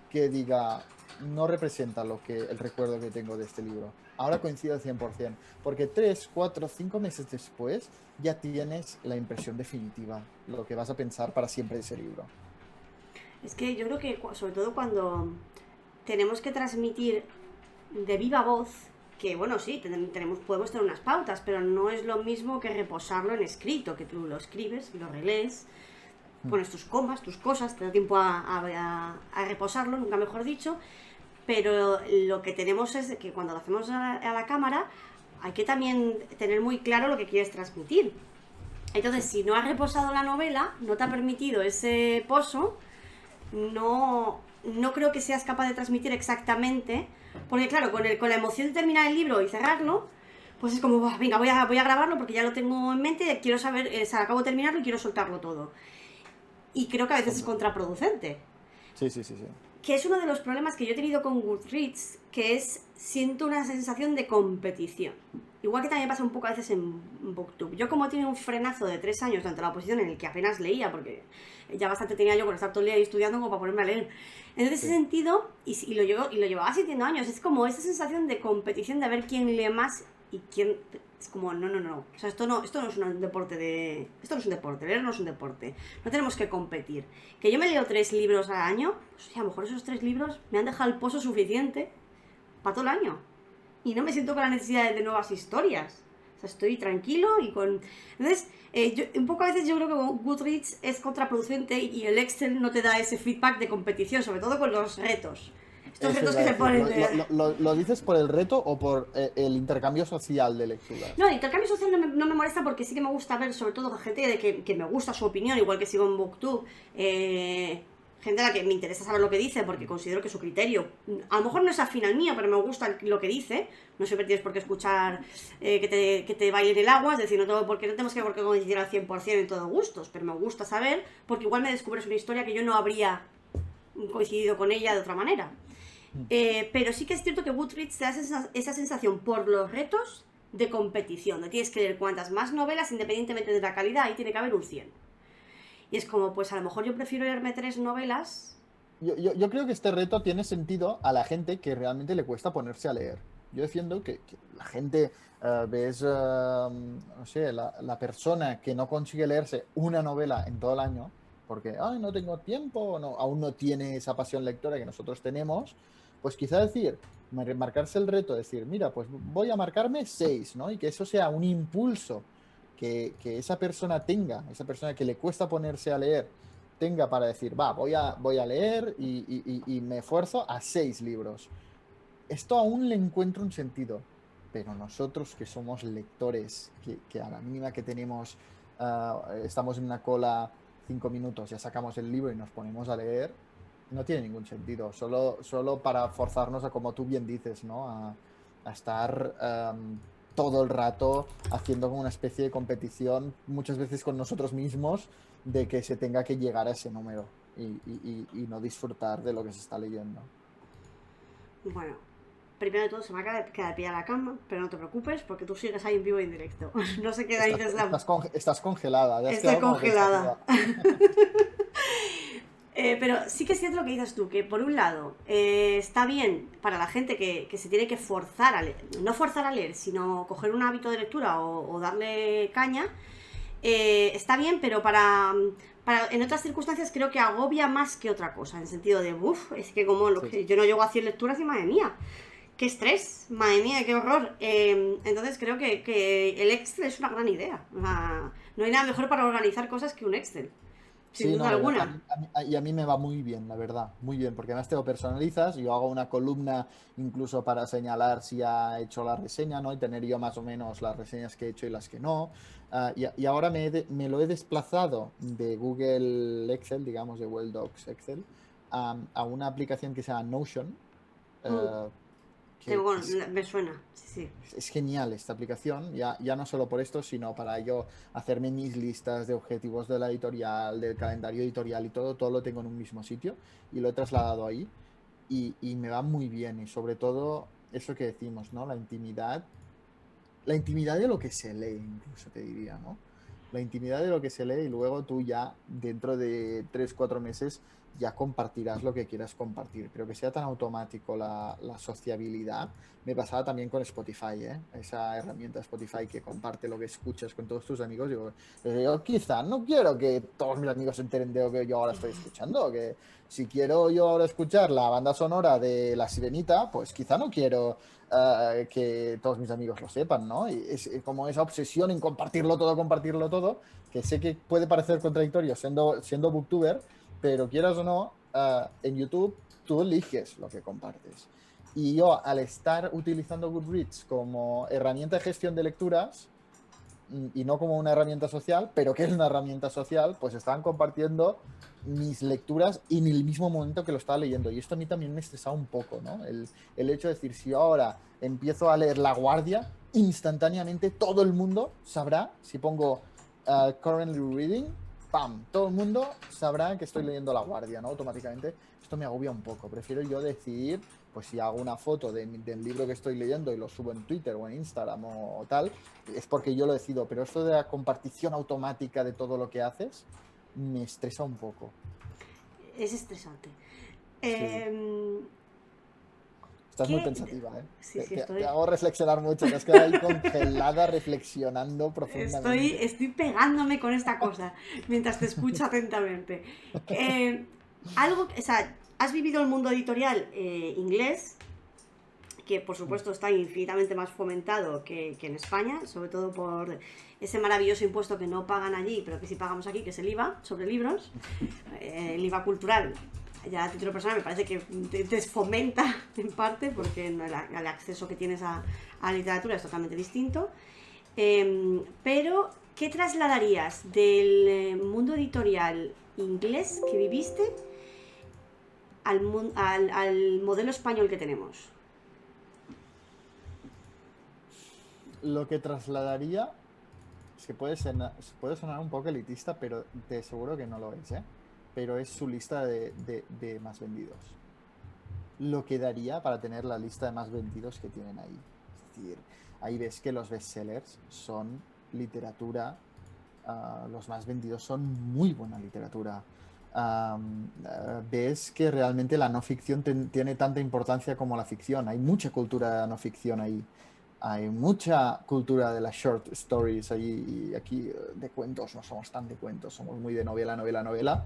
que diga no representa el recuerdo que tengo de este libro. Ahora coincido al 100%, porque 3, 4, 5 meses después ya tienes la impresión definitiva, lo que vas a pensar para siempre de ese libro. Es que yo creo que, sobre todo cuando tenemos que transmitir de viva voz, que bueno, sí, podemos tener unas pautas, pero no es lo mismo que reposarlo en escrito, que tú lo escribes, lo relees, Mm. pones tus comas, tus cosas, te da tiempo a reposarlo, nunca mejor dicho, pero lo que tenemos es que cuando lo hacemos a la cámara hay que también tener muy claro lo que quieres transmitir. Sí. Entonces, si no has reposado la novela, no te ha permitido ese pozo, no creo que seas capaz de transmitir exactamente, porque claro, con la emoción de terminar el libro y cerrarlo, pues es como, venga, voy a grabarlo porque ya lo tengo en mente, quiero saber, acabo de terminarlo y quiero soltarlo todo. Y creo que a veces es Completamente. contraproducente. Sí, sí, sí, sí. Que es uno de los problemas que yo he tenido con Goodreads, que es, siento una sensación de competición. Igual que también pasa un poco a veces en Booktube. Yo como tiene un frenazo de 3 años durante la oposición en el que apenas leía, porque ya bastante tenía yo con estar todo el día estudiando como para ponerme a leer. En ese Sí. sentido, y lo llevaba sintiendo años, es como esa sensación de competición de ver quién lee más y quién... Es como, no. O sea, esto no es un deporte de... Esto no es un deporte, leer no es un deporte. No tenemos que competir. Que yo me leo 3 libros al año, pues a lo mejor esos 3 libros me han dejado el pozo suficiente para todo el año. Y no me siento con la necesidad de nuevas historias. O sea, estoy tranquilo y con... Entonces, un poco a veces yo creo que Goodreads es contraproducente y el Excel no te da ese feedback de competición, sobre todo con los retos. Estos Eso retos iba que a se decir. ponen... ¿Lo dices por el reto o por el intercambio social de lecturas? No, el intercambio social no me molesta porque sí que me gusta ver, sobre todo, gente de que me gusta su opinión, igual que sigo en Booktube. Gente a la que me interesa saber lo que dice porque considero que su criterio a lo mejor no es afín al mío, pero me gusta lo que dice. No siempre tienes por qué escuchar que te baile en el agua, es decir, porque no tenemos que por qué coincidir al 100% en todos gustos, pero me gusta saber porque igual me descubres una historia que yo no habría coincidido con ella de otra manera. Pero sí que es cierto que Goodreads te da esa sensación por los retos de competición, de tienes que leer cuantas más novelas independientemente de la calidad, ahí tiene que haber un 100. Y es como, pues a lo mejor yo prefiero leerme 3 novelas. Yo creo que este reto tiene sentido a la gente que realmente le cuesta ponerse a leer. Yo defiendo que la gente, no sé, la persona que no consigue leerse una novela en todo el año, porque, ay, no tengo tiempo, no, aún no tiene esa pasión lectora que nosotros tenemos, pues quizá decir, marcarse el reto, decir, mira, pues voy a marcarme 6, ¿no? Y que eso sea un impulso que esa persona tenga, esa persona que le cuesta ponerse a leer tenga para decir, va, voy a leer y me esfuerzo a 6 libros. Esto aún le encuentro un sentido, pero nosotros que somos lectores, que a la mínima que tenemos, estamos en una cola 5 minutos, ya sacamos el libro y nos ponemos a leer, no tiene ningún sentido, solo para forzarnos a, como tú bien dices, ¿no? a estar todo el rato haciendo como una especie de competición, muchas veces con nosotros mismos, de que se tenga que llegar a ese número y no disfrutar de lo que se está leyendo. Bueno, primero de todo se me acaba de quedar pillada la cama, pero no te preocupes porque tú sigues ahí en vivo y en directo. No sé qué dices la... Estás congelada, te has Estoy quedado como congelada. pensativa. Pero sí que es cierto lo que dices tú, que por un lado está bien para la gente que se tiene que forzar a leer, no forzar a leer, sino coger un hábito de lectura o darle caña, está bien, pero en otras circunstancias creo que agobia más que otra cosa, en el sentido de, uff, es que como lo Sí, que yo no llego a 100 lecturas y madre mía, qué estrés, madre mía, qué horror. Entonces creo que el Excel es una gran idea. O sea, no hay nada mejor para organizar cosas que un Excel, sin sí, duda no, la verdad, alguna. y a mí me va muy bien, la verdad, muy bien, porque además te lo personalizas, yo hago una columna incluso para señalar si ha hecho la reseña, ¿no? Y tener yo más o menos las reseñas que he hecho y las que no. Y ahora me lo he desplazado de Google Excel, digamos, de Google Docs Excel, a una aplicación que se llama Notion, Mm. eh, que Bueno, me suena, sí, sí. es genial esta aplicación, ya no solo por esto, sino para yo hacerme mis listas de objetivos de la editorial, del calendario editorial y todo lo tengo en un mismo sitio y lo he trasladado ahí y me va muy bien y sobre todo eso que decimos, ¿no? La intimidad de lo que se lee, incluso te diría, ¿no? La intimidad de lo que se lee y luego tú ya dentro de 3 4 meses ya compartirás lo que quieras compartir. Pero que sea tan automático la sociabilidad. Me pasaba también con Spotify, ¿eh? Esa herramienta Spotify que comparte lo que escuchas con todos tus amigos. Yo quizá no quiero que todos mis amigos se enteren de lo que yo ahora estoy escuchando. Que si quiero yo ahora escuchar la banda sonora de La Sirenita, pues quizá no quiero que todos mis amigos lo sepan, ¿no? Y es como esa obsesión en compartirlo todo, que sé que puede parecer contradictorio siendo booktuber, pero quieras o no, en YouTube tú eliges lo que compartes. Y yo, al estar utilizando Goodreads como herramienta de gestión de lecturas, y no como una herramienta social, pero que es una herramienta social, pues estaban compartiendo mis lecturas en el mismo momento que lo estaba leyendo. Y esto a mí también me estresaba un poco, ¿no? El hecho de decir, si yo ahora empiezo a leer La Guardia, instantáneamente todo el mundo sabrá, si pongo currently reading, ¡pam! Todo el mundo sabrá que estoy leyendo La Guardia, ¿no? Automáticamente. Esto me agobia un poco. Prefiero yo decidir, pues si hago una foto del libro que estoy leyendo y lo subo en Twitter o en Instagram o tal, es porque yo lo decido, pero esto de la compartición automática de todo lo que haces me estresa un poco. Es estresante. Sí, Eh, estás muy ¿Qué? pensativa, ¿eh? Sí, Te, sí, te- te estoy. hago reflexionar mucho, te has quedado ahí congelada reflexionando Estoy, profundamente. estoy pegándome con esta cosa mientras te escucho atentamente. O sea, has vivido el mundo editorial inglés, que por supuesto está infinitamente más fomentado que en España, sobre todo por ese maravilloso impuesto que no pagan allí, pero que sí pagamos aquí, que es el IVA sobre libros, el IVA cultural. Ya a título personal me parece que te desfomenta en parte porque el acceso que tienes a la literatura es totalmente distinto. Pero, ¿qué trasladarías del mundo editorial inglés que viviste al modelo español que tenemos? Lo que trasladaría es que puede sonar un poco elitista, pero te aseguro que no lo es, ¿eh? Pero es su lista de más vendidos. Lo que daría para tener la lista de más vendidos que tienen ahí. Es decir, ahí ves que los bestsellers son literatura, los más vendidos son muy buena literatura. Ves que realmente la no ficción tiene tanta importancia como la ficción. Hay mucha cultura de no ficción ahí. Hay mucha cultura de las short stories allí. Y aquí de cuentos no somos tan de cuentos, somos muy de novela, novela, novela.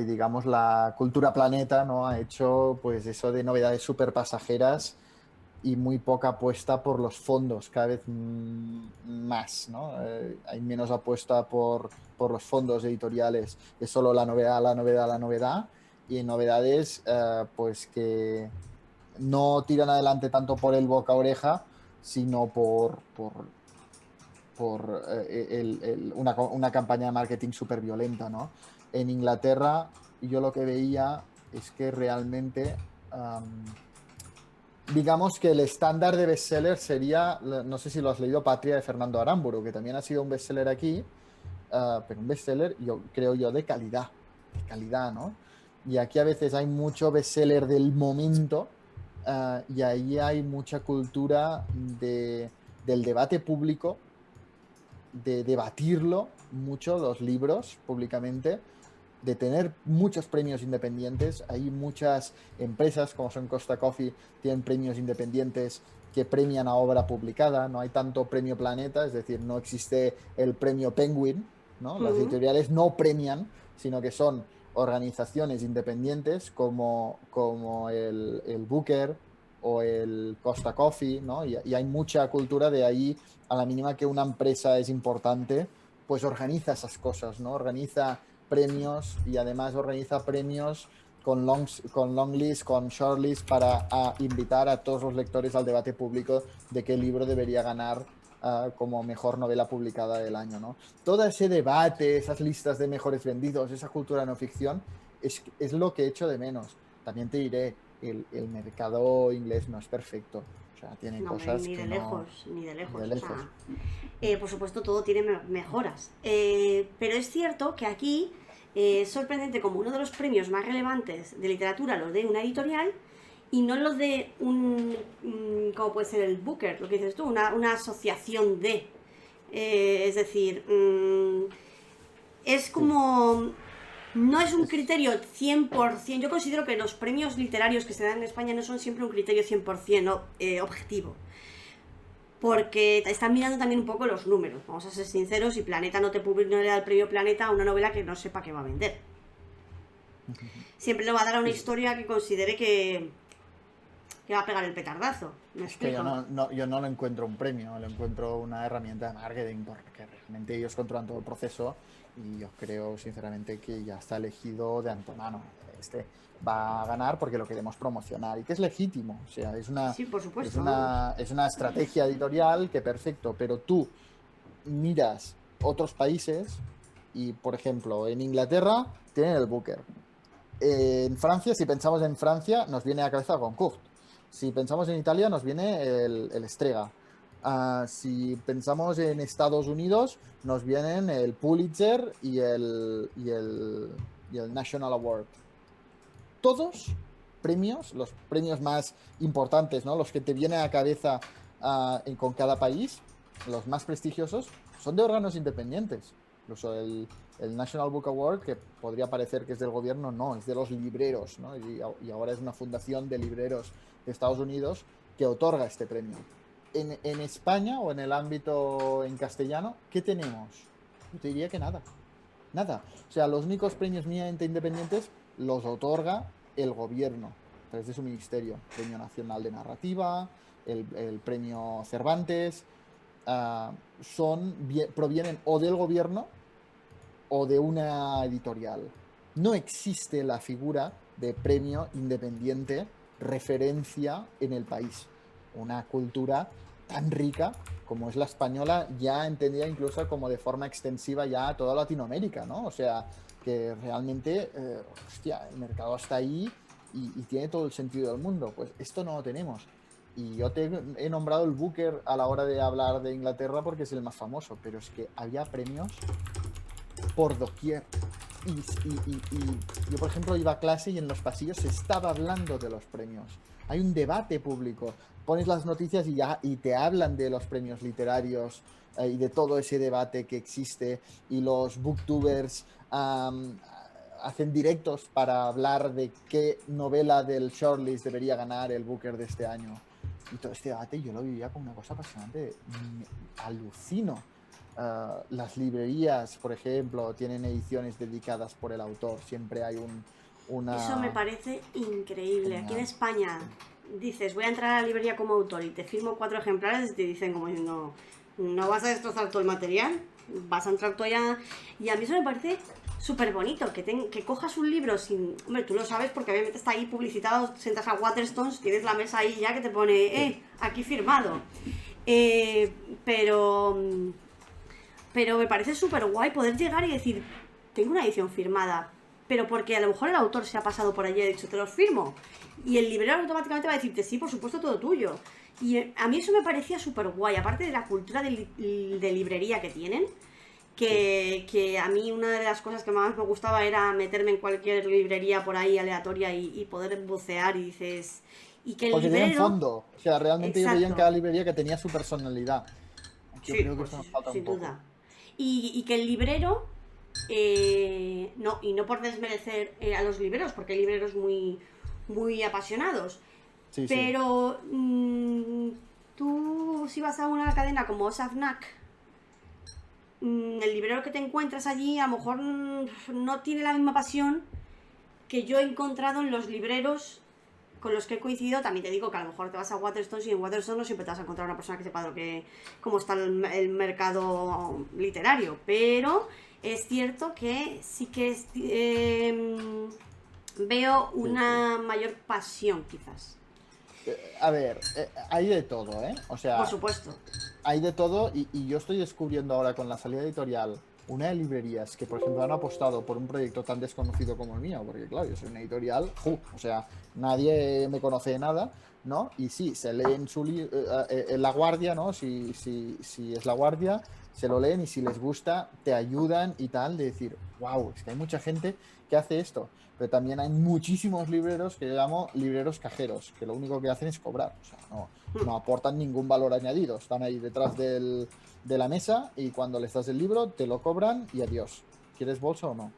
Y digamos la cultura planeta no ha hecho pues eso de novedades súper pasajeras y muy poca apuesta por los fondos, cada vez más, ¿no? Hay menos apuesta por los fondos editoriales, es solo la novedad, la novedad, la novedad, y novedades pues que no tiran adelante tanto por el boca a oreja, sino por una campaña de marketing súper violenta, ¿no? En Inglaterra yo lo que veía es que realmente digamos que el estándar de bestseller sería, no sé si lo has leído, Patria de Fernando Aramburu, que también ha sido un bestseller aquí, pero un bestseller, yo creo yo, de calidad, ¿no? Y aquí a veces hay mucho bestseller del momento, y ahí hay mucha cultura del debate público, de debatirlo mucho los libros públicamente, de tener muchos premios independientes. Hay muchas empresas, como son Costa Coffee, tienen premios independientes que premian a obra publicada. No hay tanto premio Planeta, es decir, no existe el premio Penguin, ¿no? Las Ujú. editoriales no premian, sino que son organizaciones independientes como el Booker o el Costa Coffee, ¿no? Y hay mucha cultura de ahí, a la mínima que una empresa es importante, pues organiza esas cosas, ¿no? Organiza premios y además organiza premios con long list, con short list para invitar a todos los lectores al debate público de qué libro debería ganar como mejor novela publicada del año, ¿no? Todo ese debate, esas listas de mejores vendidos, esa cultura no ficción, es lo que echo de menos. También te diré, el mercado inglés no es perfecto. O sea, tiene No, hombre, cosas ni que de no... lejos, ni de De lejos. O lejos. sea, por supuesto todo tiene mejoras. Pero es cierto que aquí es sorprendente como uno de los premios más relevantes de literatura lo de una editorial y no lo de como puede ser el Booker, lo que dices tú, una asociación de. Es decir, es Sí, como... No es un es, criterio 100%. Yo considero que los premios literarios que se dan en España no son siempre un criterio 100% objetivo. Porque están mirando también un poco los números. Vamos a ser sinceros, si Planeta no no le da el premio Planeta a una novela que no sepa que va a vender. Siempre le va a dar a una es, historia que considere que va a pegar el petardazo. ¿Me Es que yo explico? yo no lo encuentro un premio, lo encuentro una herramienta de marketing, porque realmente ellos controlan todo el proceso y yo creo sinceramente que ya está elegido de antemano. Este va a ganar porque lo queremos promocionar y que es legítimo, o sea, Sí, por supuesto, vamos. es una estrategia editorial que perfecto, pero tú miras otros países y, por ejemplo, en Inglaterra tienen el Booker. En Francia, si pensamos en Francia, nos viene a la cabeza Goncourt. Si pensamos en Italia, nos viene el Strega. Si pensamos en Estados Unidos, nos vienen el Pulitzer y el National Award. Todos premios, los premios más importantes, ¿no? Los que te vienen a la cabeza con cada país, los más prestigiosos, son de órganos independientes. Incluso el National Book Award, que podría parecer que es del gobierno, no, es de los libreros, ¿no? Y ahora es una fundación de libreros de Estados Unidos que otorga este premio. En España o en el ámbito en castellano, ¿qué tenemos? Yo te diría que nada. Nada. O sea, los únicos premios mínimamente independientes los otorga el gobierno a través de su ministerio. Premio Nacional de Narrativa, el Premio Cervantes, provienen o del gobierno o de una editorial. No existe la figura de premio independiente referencia en el país. Una cultura tan rica como es la española, ya entendida incluso como de forma extensiva ya a toda Latinoamérica, ¿no? O sea, que realmente, hostia, el mercado está ahí y tiene todo el sentido del mundo. Pues esto no lo tenemos. Y yo te he nombrado el Booker a la hora de hablar de Inglaterra porque es el más famoso, pero es que había premios por doquier. Yo, por ejemplo, iba a clase y en los pasillos se estaba hablando de los premios. Hay un debate público. Pones las noticias y te hablan de los premios literarios y de todo ese debate que existe. Y los booktubers hacen directos para hablar de qué novela del shortlist debería ganar el Booker de este año. Y todo este debate yo lo vivía como una cosa apasionante. Alucino. Las librerías, por ejemplo, tienen ediciones dedicadas por el autor. Siempre hay Eso me una... parece increíble. Aquí en Genial. España dices, voy a entrar a la librería como autor y te firmo 4 ejemplares y te dicen como diciendo, no vas a destrozar todo el material, vas a entrar tú allá. Y a mí eso me parece súper bonito, que cojas un libro sin... Hombre, tú lo sabes porque obviamente está ahí publicitado, sentas a Waterstones, tienes la mesa ahí ya que te pone, Sí. aquí firmado. Eh, pero... Pero me parece súper guay poder llegar y decir, tengo una edición firmada pero porque a lo mejor el autor se ha pasado por allí y ha dicho, te los firmo. Y el librero automáticamente va a decirte, sí, por supuesto, todo tuyo. Y a mí eso me parecía súper guay, aparte de la cultura de librería que tienen, que a mí una de las cosas que más me gustaba era meterme en cualquier librería por ahí aleatoria y poder bucear y dices... Y que el Porque tienen librero... fondo. O sea, realmente yo veía en cada Exacto. librería que tenía su personalidad. Yo Sí, creo que pues esto nos falta un sin poco. duda. Y que el librero, no, y no por desmerecer a los libreros, porque hay libreros muy apasionados, Sí, sí. pero tú si vas a una cadena como Osafnac, el librero que te encuentras allí a lo mejor no tiene la misma pasión que yo he encontrado en los libreros con los que he coincidido. También te digo que a lo mejor te vas a Waterstones y en Waterstones no siempre te vas a encontrar una persona que sepa cómo está el mercado literario, pero es cierto que sí que veo Sí, sí. una mayor pasión quizás. A ver, hay de todo, ¿eh? O Por sea, supuesto. hay de todo y yo estoy descubriendo ahora con la salida editorial una de librerías que, por ejemplo, han apostado por un proyecto tan desconocido como el mío, porque claro, yo soy una editorial, o sea, nadie me conoce de nada, ¿no? Y sí, se leen en La Guardia, ¿no? Si es La Guardia, se lo leen y si les gusta, te ayudan y tal, de decir, wow, es que hay mucha gente que hace esto. Pero también hay muchísimos libreros que yo llamo libreros cajeros, que lo único que hacen es cobrar. O sea, no aportan ningún valor añadido. Están ahí detrás de la mesa y cuando les das el libro te lo cobran y adiós. ¿Quieres bolsa o no?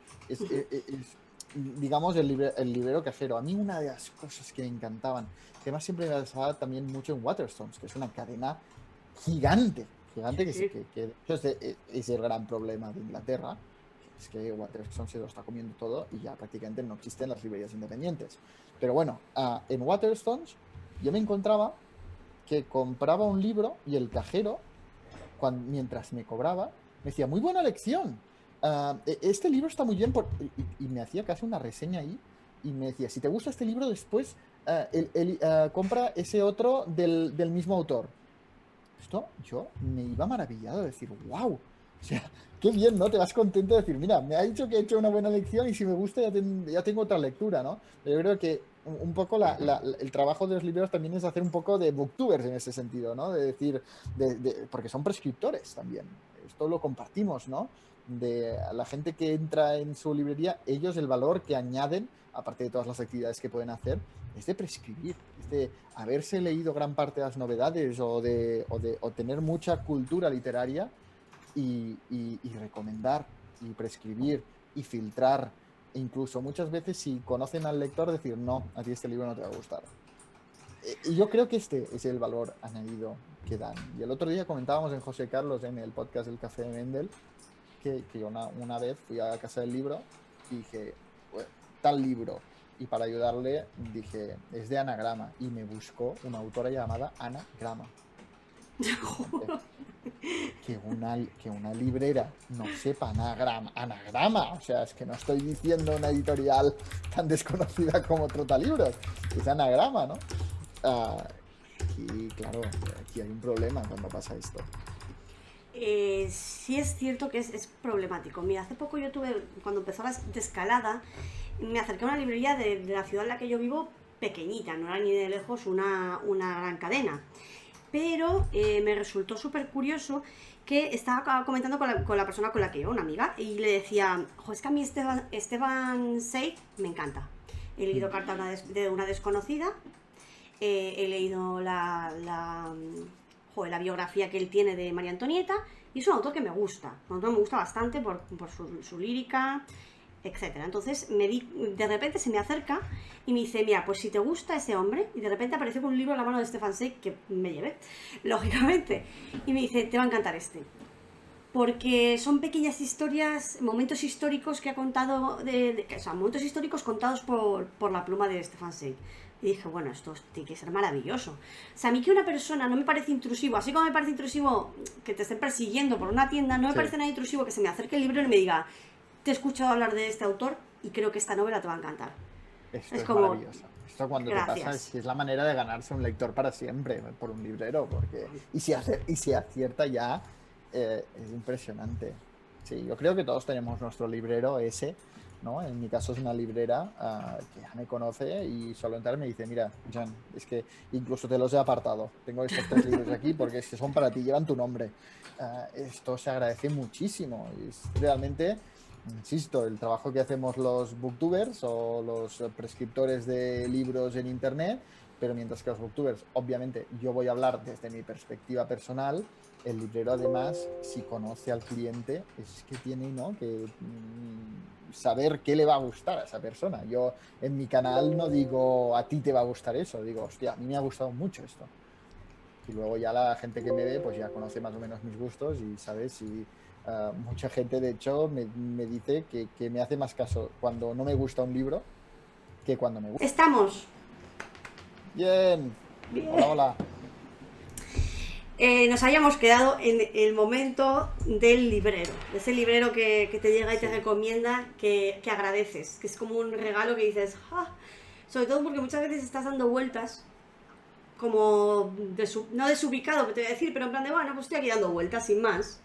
Digamos, el librero cajero. A mí una de las cosas que me encantaban, que más siempre me pasaba también mucho en Waterstones, que es una cadena gigante, gigante Sí, sí. que de hecho es el gran problema de Inglaterra, es que Waterstone se lo está comiendo todo y ya prácticamente no existen las librerías independientes. Pero bueno, en Waterstones yo me encontraba que compraba un libro y el cajero, mientras me cobraba, me decía, muy buena lección. Este libro está muy bien y me hacía casi una reseña ahí y me decía, si te gusta este libro después, compra ese otro del mismo autor. Esto yo me iba maravillado de decir, wow, o sea, qué bien, ¿no? Te vas contento de decir, mira, me ha dicho que he hecho una buena lección y si me gusta ya tengo otra lectura, ¿no? Pero yo creo que un poco el trabajo de los libreros también es hacer un poco de booktubers en ese sentido, ¿no? De decir, porque son prescriptores también, esto lo compartimos, ¿no? De la gente que entra en su librería, ellos el valor que añaden, aparte de todas las actividades que pueden hacer, es de prescribir, es de haberse leído gran parte de las novedades o tener mucha cultura literaria y recomendar y prescribir y filtrar. E incluso muchas veces si conocen al lector decir, no, a ti este libro no te va a gustar. Y yo creo que este es el valor añadido que dan. Y el otro día comentábamos en José Carlos, en el podcast del Café de Mendel, que una vez fui a casa del libro y dije, "Bueno, tal libro. Y para ayudarle dije, es de Anagrama. Y me buscó una autora llamada Anagrama. Gente, que una librera no sepa anagrama. O sea, es que no estoy diciendo una editorial tan desconocida como Trotalibros. Es Anagrama, ¿no? Ah, aquí, claro, aquí hay un problema cuando pasa esto. Sí es cierto que es problemático. Mira, hace poco yo tuve, cuando empezó la descalada, me acerqué a una librería de la ciudad en la que yo vivo, pequeñita, no era ni de lejos una gran cadena. Pero me resultó súper curioso que estaba comentando con la persona con la que iba, una amiga, y le decía, jo, es que a mí Esteban Seid me encanta. He leído Mm. Carta de una desconocida, he leído la biografía que él tiene de María Antonieta, y es un autor que me gusta. Un autor que me gusta bastante por su lírica, etcétera. Entonces de repente se me acerca y me dice, mira, pues si te gusta ese hombre, y de repente apareció con un libro en la mano de Stefan Zweig que me llevé, lógicamente, y me dice, te va a encantar este. Porque son pequeñas historias, momentos históricos que ha contado, o sea, momentos históricos contados por la pluma de Stefan Zweig. Y dije, bueno, esto tiene que ser maravilloso. O sea, a mí que una persona no me parece intrusivo, así como me parece intrusivo que te estén persiguiendo por una tienda, no me Sí. parece nada intrusivo que se me acerque el libro y me diga, te he escuchado hablar de este autor y creo que esta novela te va a encantar. Esto Es es como, maravilloso. Esto cuando te pasa es gracias. que es la manera de ganarse un lector para siempre por un librero, porque y si acierta ya es impresionante. Sí, yo creo que todos tenemos nuestro librero ese, ¿no? En mi caso es una librera que ya me conoce y solo entrar me dice, mira, Jan, es que incluso te los he apartado. Tengo estos 3 libros aquí porque es que son para ti, llevan tu nombre. Esto se agradece muchísimo. Es realmente, insisto, el trabajo que hacemos los booktubers o los prescriptores de libros en internet, pero mientras que los booktubers, obviamente, yo voy a hablar desde mi perspectiva personal. El librero además, si conoce al cliente, es que tiene, ¿no?, que saber qué le va a gustar a esa persona. Yo en mi canal no digo a ti te va a gustar eso, digo, hostia, a mí me ha gustado mucho esto. Y luego ya la gente que me ve pues ya conoce más o menos mis gustos y sabes, y mucha gente de hecho me dice que me hace más caso cuando no me gusta un libro que cuando me gusta. Estamos. Bien, hola, Bien. hola. Nos habíamos quedado en el momento del librero, de ese librero que te llega y te Sí, recomienda, que agradeces, que es como un regalo que dices, "Ah", sobre todo porque muchas veces estás dando vueltas, como no desubicado, que te voy a decir, pero en plan de, bueno, pues estoy aquí dando vueltas sin más,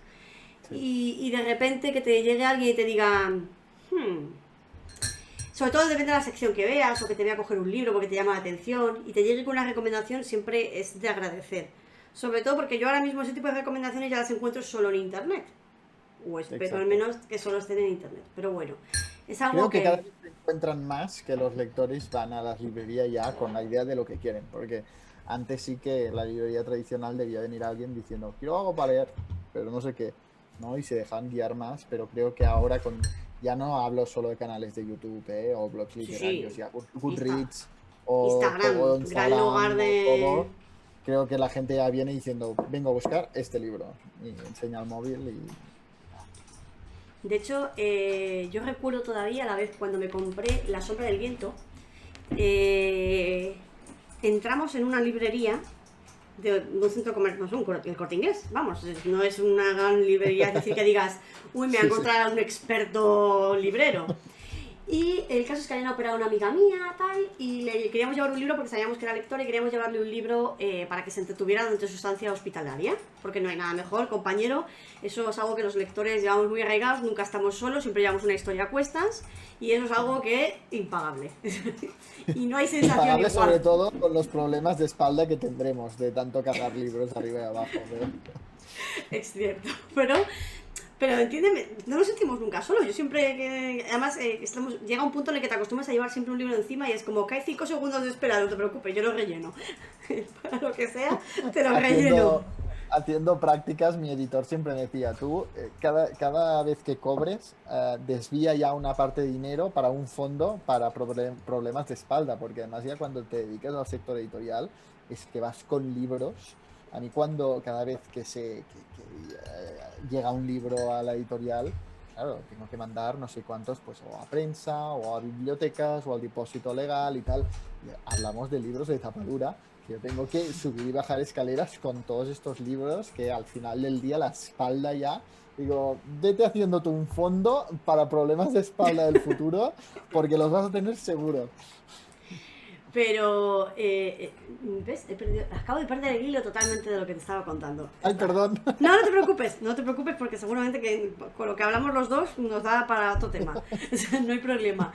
sí. y de repente que te llegue alguien y te diga, "Hmm", sobre todo depende de la sección que veas o que te vea a coger un libro porque te llama la atención y te llegue con una recomendación, siempre es de agradecer. Sobre todo porque yo ahora mismo ese tipo de recomendaciones ya las encuentro solo en internet. O espero al Exacto. menos que solo estén en internet. Pero bueno, es algo Creo que cada que... vez se encuentran más que los lectores van a la librería ya con la idea de lo que quieren, porque antes sí que la librería tradicional debía venir alguien diciendo, quiero algo para leer, pero no sé qué, ¿no? Y se dejan guiar más, pero creo que ahora ya no hablo solo de canales de YouTube, o blogs Sí, sí. literarios, ya Insta- Goodreads o Instagram, todo gran lugar Instagram o de... todo, creo que la gente ya viene diciendo, vengo a buscar este libro, y enseña el móvil y... De hecho, yo recuerdo todavía la vez cuando me compré La Sombra del Viento. eh, Entramos en una librería de un centro comercial, no es el Corte Inglés, vamos, no es una gran librería, es decir, que digas, uy, me ha Sí, sí. encontrado un experto librero. Y el caso es que habían operado una amiga mía, tal, y le queríamos llevar un libro porque sabíamos que era lectora y queríamos llevarle un libro para que se entretuviera durante su estancia hospitalaria. Porque no hay nada mejor, compañero. Eso es algo que los lectores llevamos muy arraigados, nunca estamos solos, siempre llevamos una historia a cuestas. Y eso es algo que impagable. Y no hay sensación Impagable igual. sobre todo con los problemas de espalda que tendremos de tanto cargar libros arriba y abajo. Es cierto. Pero entiéndeme, no nos sentimos nunca solos. Yo siempre además, llega un punto en el que te acostumbras a llevar siempre un libro encima y es como que hay 5 segundos de espera, no te preocupes, yo lo relleno. Para lo que sea, te lo relleno. Haciendo prácticas, mi editor siempre me decía, tú, cada vez que cobres, desvía ya una parte de dinero para un fondo para problemas de espalda, porque además ya cuando te dedicas al sector editorial, es que vas con libros. A mí cada vez que llega un libro a la editorial, claro, tengo que mandar no sé cuántos, pues o a prensa, o a bibliotecas, o al depósito legal y tal. Y hablamos de libros de tapadura, que yo tengo que subir y bajar escaleras con todos estos libros, que al final del día la espalda ya, digo, vete haciéndote un fondo para problemas de espalda del futuro, porque los vas a tener seguro. Pero, ¿ves? Acabo de perder el hilo totalmente de lo que te estaba contando. Ay, perdón. No, no te preocupes, no te preocupes porque seguramente que con lo que hablamos los dos nos da para otro tema. O sea, no hay problema.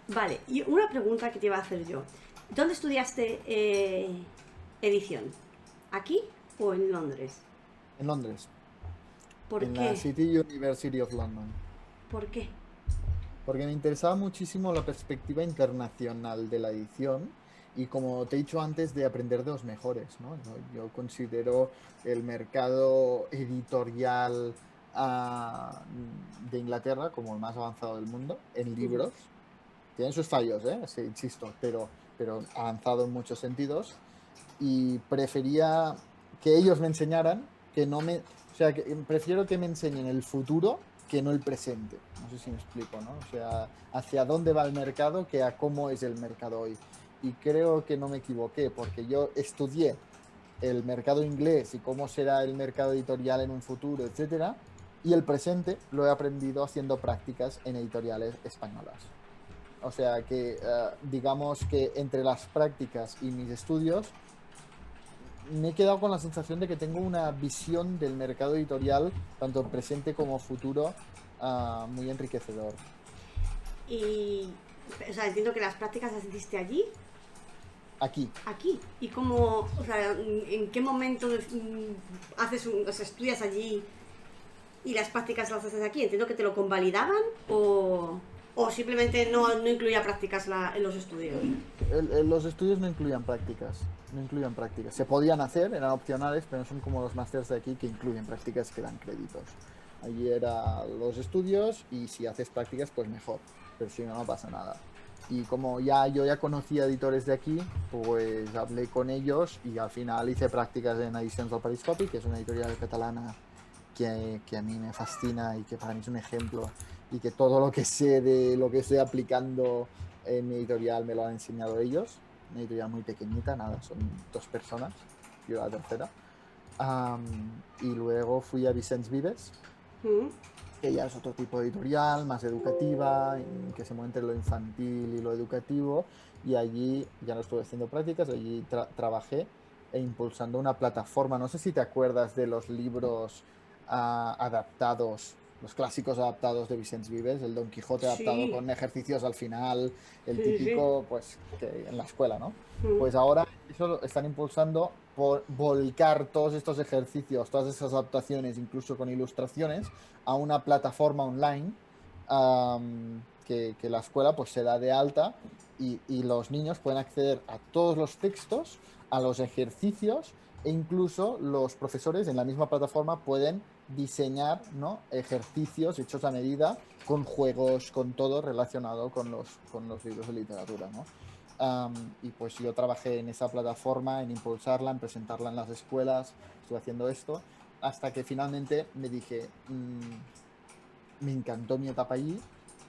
Vale, y una pregunta que te iba a hacer yo. ¿Dónde estudiaste edición? ¿Aquí o en Londres? En Londres, ¿Por en la qué? City University of London. ¿Por qué? Porque me interesaba muchísimo la perspectiva internacional de la edición y, como te he dicho antes, de aprender de los mejores, ¿no? Yo considero el mercado editorial de Inglaterra como el más avanzado del mundo en Ujú. libros. Tienen sus fallos, ¿eh? Sí, insisto, pero avanzado en muchos sentidos, y prefería que ellos me enseñaran, que no me, o sea, que prefiero que me enseñen el futuro que no el presente. No sé si me explico, ¿no? O sea, hacia dónde va el mercado que a cómo es el mercado hoy. Y creo que no me equivoqué, porque yo estudié el mercado inglés y cómo será el mercado editorial en un futuro, etcétera, y el presente lo he aprendido haciendo prácticas en editoriales españolas. O sea que digamos que entre las prácticas y mis estudios me he quedado con la sensación de que tengo una visión del mercado editorial, tanto presente como futuro, muy enriquecedor. Y, o sea, entiendo que las prácticas las hiciste allí, Aquí. aquí. ¿Y cómo, o sea, en qué momento haces o sea, estudias allí y las prácticas las haces aquí? Entiendo que te lo convalidaban o simplemente no incluía prácticas en los estudios. Los estudios no incluían prácticas. No incluían prácticas. Se podían hacer, eran opcionales, pero no son como los másters de aquí que incluyen prácticas que dan créditos. Allí era los estudios y si haces prácticas, pues mejor. Pero si no, no pasa nada. Y como yo ya conocía editores de aquí, pues hablé con ellos y al final hice prácticas en Edicions del Periscopi, que es una editorial catalana que a mí me fascina y que para mí es un ejemplo y que todo lo que sé de lo que estoy aplicando en mi editorial me lo han enseñado ellos. Una editorial muy pequeñita, nada, son 2 personas, yo la tercera. Y luego fui a Vicens Vives, Mm. que ya es otro tipo de editorial, más educativa, que se mueve entre lo infantil y lo educativo, y allí ya no estuve haciendo prácticas, allí trabajé impulsando una plataforma, no sé si te acuerdas de los libros adaptados, los clásicos adaptados de Vicens Vives, el Don Quijote adaptado Sí, con ejercicios al final, el sí, sí. típico, pues, que en la escuela, ¿no? Mm. Pues ahora eso lo están impulsando por volcar todos estos ejercicios, todas esas adaptaciones, incluso con ilustraciones, a una plataforma online, que la escuela pues se da de alta y los niños pueden acceder a todos los textos, a los ejercicios e incluso los profesores en la misma plataforma pueden diseñar, ¿no?, ejercicios hechos a medida con juegos, con todo relacionado con los libros de literatura, ¿no? Y pues yo trabajé en esa plataforma, en impulsarla, en presentarla en las escuelas, estuve haciendo esto, hasta que finalmente me dije, me encantó mi etapa allí,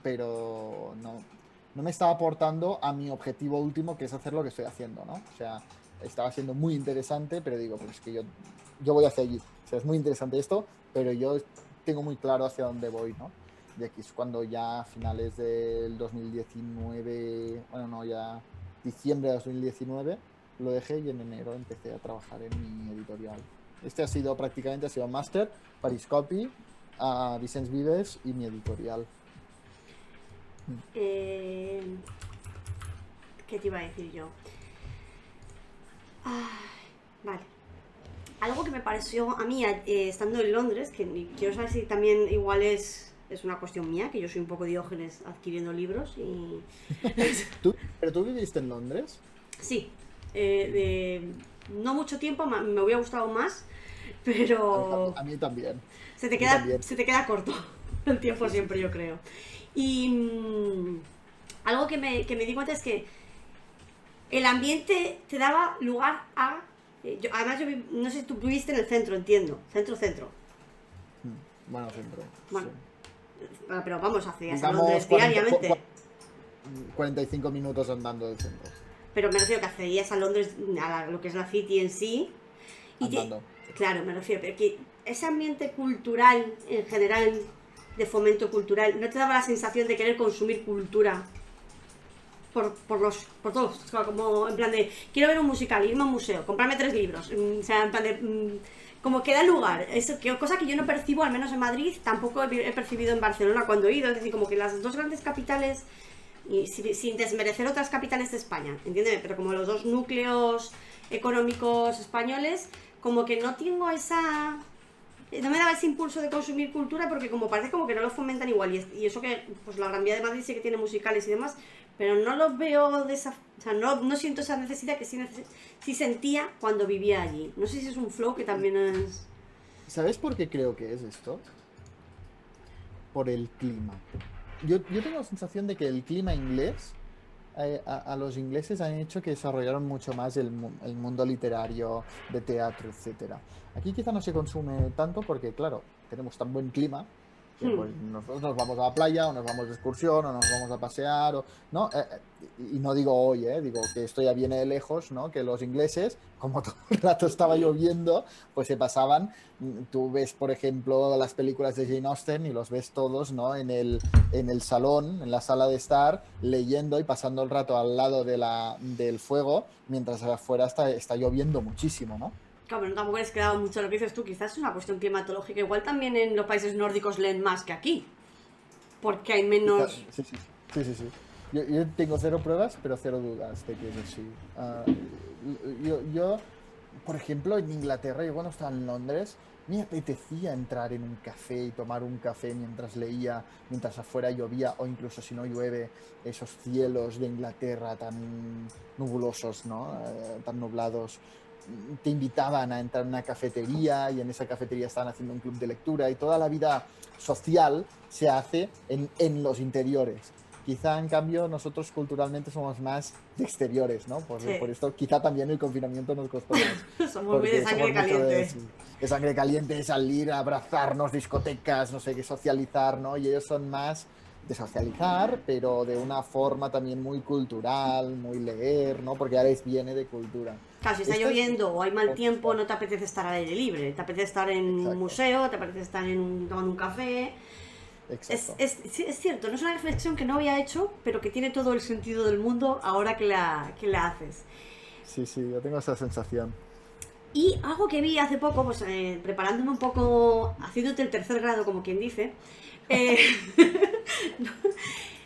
pero no me estaba aportando a mi objetivo último, que es hacer lo que estoy haciendo, ¿no? O sea, estaba siendo muy interesante, pero digo, pues es que yo voy hacia allí. O sea, es muy interesante esto, pero yo tengo muy claro hacia dónde voy, ¿no? Y aquí es cuando ya a finales del 2019, bueno, no, ya diciembre de 2019, lo dejé y en enero empecé a trabajar en mi editorial. Este ha sido máster, Periscopi, a Vicens Vives y mi editorial. Mm. Eh, ¿Qué te iba a decir yo? Ay, vale. Algo que me pareció a mí estando en Londres, que quiero saber si también igual es una cuestión mía, que yo soy un poco Diógenes adquiriendo libros y... ¿Pero tú viviste en Londres? Sí, no mucho tiempo, me hubiera gustado más, A mí, pero a mí también. se te A mí queda, también. se te queda corto el tiempo Sí, sí, siempre, sí. yo creo. Y algo que me di cuenta es que el ambiente te daba lugar a... además, no sé si tú viviste en el centro, entiendo. Centro-centro. Bueno, centro, sí. Bueno, pero vamos, hacías a Digamos Londres diariamente. 45 minutos andando del centro. Pero me refiero que accedías a Londres, lo que es la City en sí. Y Andando. claro, me refiero, pero que ese ambiente cultural en general, de fomento cultural, ¿no te daba la sensación de querer consumir cultura por todos? O sea, como en plan de, quiero ver un musical, irme a un museo, comprarme 3 libros. O sea, en plan de... como que da lugar, cosa que yo no percibo, al menos en Madrid, tampoco he percibido en Barcelona cuando he ido. Es decir, como que las dos grandes capitales, y sin desmerecer otras capitales de España, entiéndeme, pero como los dos núcleos económicos españoles, como que no tengo esa... No me daba ese impulso de consumir cultura porque como parece como que no lo fomentan igual. Y eso que pues la Gran Vía de Madrid sí que tiene musicales y demás, pero no los veo de esa... O sea, no siento esa necesidad que sí sentía cuando vivía allí. No sé si es un flow que también es... ¿Sabes por qué creo que es esto? Por el clima. Yo tengo la sensación de que el clima inglés, a los ingleses han hecho que desarrollaron mucho más el mundo literario, de teatro, etcétera. Aquí quizá no se consume tanto porque, claro, tenemos tan buen clima que Hmm. pues nosotros nos vamos a la playa o nos vamos de excursión o nos vamos a pasear, ¿no? Y no digo hoy, digo que esto ya viene de lejos, ¿no? Que los ingleses, como todo el rato estaba lloviendo, pues se pasaban. Tú ves, por ejemplo, las películas de Jane Austen y los ves todos, ¿no? En el salón, en la sala de estar, leyendo y pasando el rato al lado del fuego, mientras afuera está lloviendo muchísimo, ¿no? Claro, pero tampoco les quedaba mucho lo que dices tú, quizás es una cuestión climatológica. Igual también en los países nórdicos leen más que aquí, porque hay menos... Sí, sí, sí, sí, sí. Yo tengo cero pruebas, pero cero dudas de que es así. Yo, por ejemplo, en Inglaterra, yo cuando estaba en Londres, me apetecía entrar en un café y tomar un café mientras leía, mientras afuera llovía, o incluso si no llueve, esos cielos de Inglaterra tan nubulosos, ¿no? Tan nublados. Te invitaban a entrar en una cafetería y en esa cafetería estaban haciendo un club de lectura y toda la vida social se hace en los interiores. Quizá en cambio nosotros culturalmente somos más de exteriores, ¿no? Por Sí, esto quizá también el confinamiento nos costó más, somos muy de porque somos sangre mucho caliente. de sangre caliente, salir, abrazarnos, discotecas, no sé qué, socializar, ¿no? Y ellos son más de socializar, pero de una forma también muy cultural, muy leer, ¿no? Porque ya les viene de cultura. Claro, si está Esta es lloviendo o hay mal tiempo, otra. no te apetece estar al aire libre, te apetece estar en un Exacto, museo, te apetece estar tomando un café. exacto. Sí, es cierto, no es una reflexión que no había hecho, pero que tiene todo el sentido del mundo ahora que la haces. Sí, sí, yo tengo esa sensación. Y algo que vi hace poco, pues preparándome un poco, haciéndote el tercer grado, como quien dice, eh,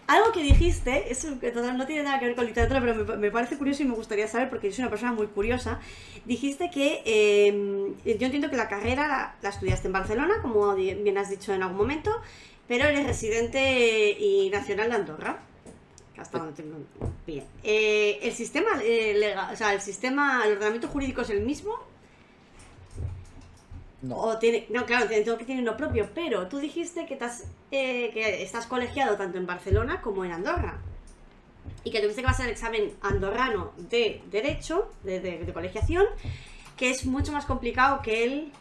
algo que dijiste, eso que no tiene nada que ver con literatura, pero me parece curioso y me gustaría saber, porque yo soy una persona muy curiosa. Dijiste que yo entiendo que la carrera la estudiaste en Barcelona, como bien has dicho en algún momento, pero eres residente y nacional de Andorra. Hasta Sí. donde tengo bien. El sistema legal, o sea, el ordenamiento jurídico es el mismo. No. O tiene, no, claro, entiendo que tiene lo propio, pero tú dijiste que estás colegiado tanto en Barcelona como en Andorra y que tuviste que pasar el examen andorrano de Derecho, de colegiación, que es mucho más complicado que el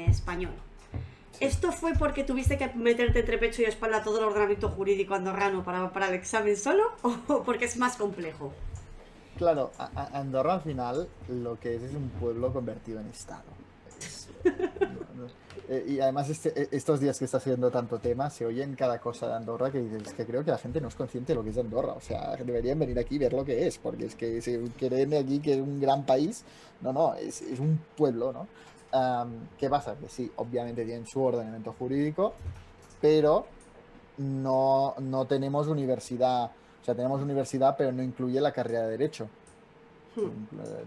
español. Sí. ¿Esto fue porque tuviste que meterte entre pecho y espalda todo el ordenamiento jurídico andorrano para el examen solo o porque es más complejo? Claro, Andorra al final lo que es un pueblo convertido en estado. Y además estos días que está haciendo tanto tema, se oye en cada cosa de Andorra que dices, es que creo que la gente no es consciente de lo que es Andorra. O sea, deberían venir aquí y ver lo que es, porque es que se creen aquí que es un gran país. No, no, es un pueblo, ¿no? ¿Qué pasa? Que sí, obviamente tienen su ordenamiento jurídico, pero no tenemos universidad. O sea, tenemos universidad, pero no incluye la carrera de Derecho.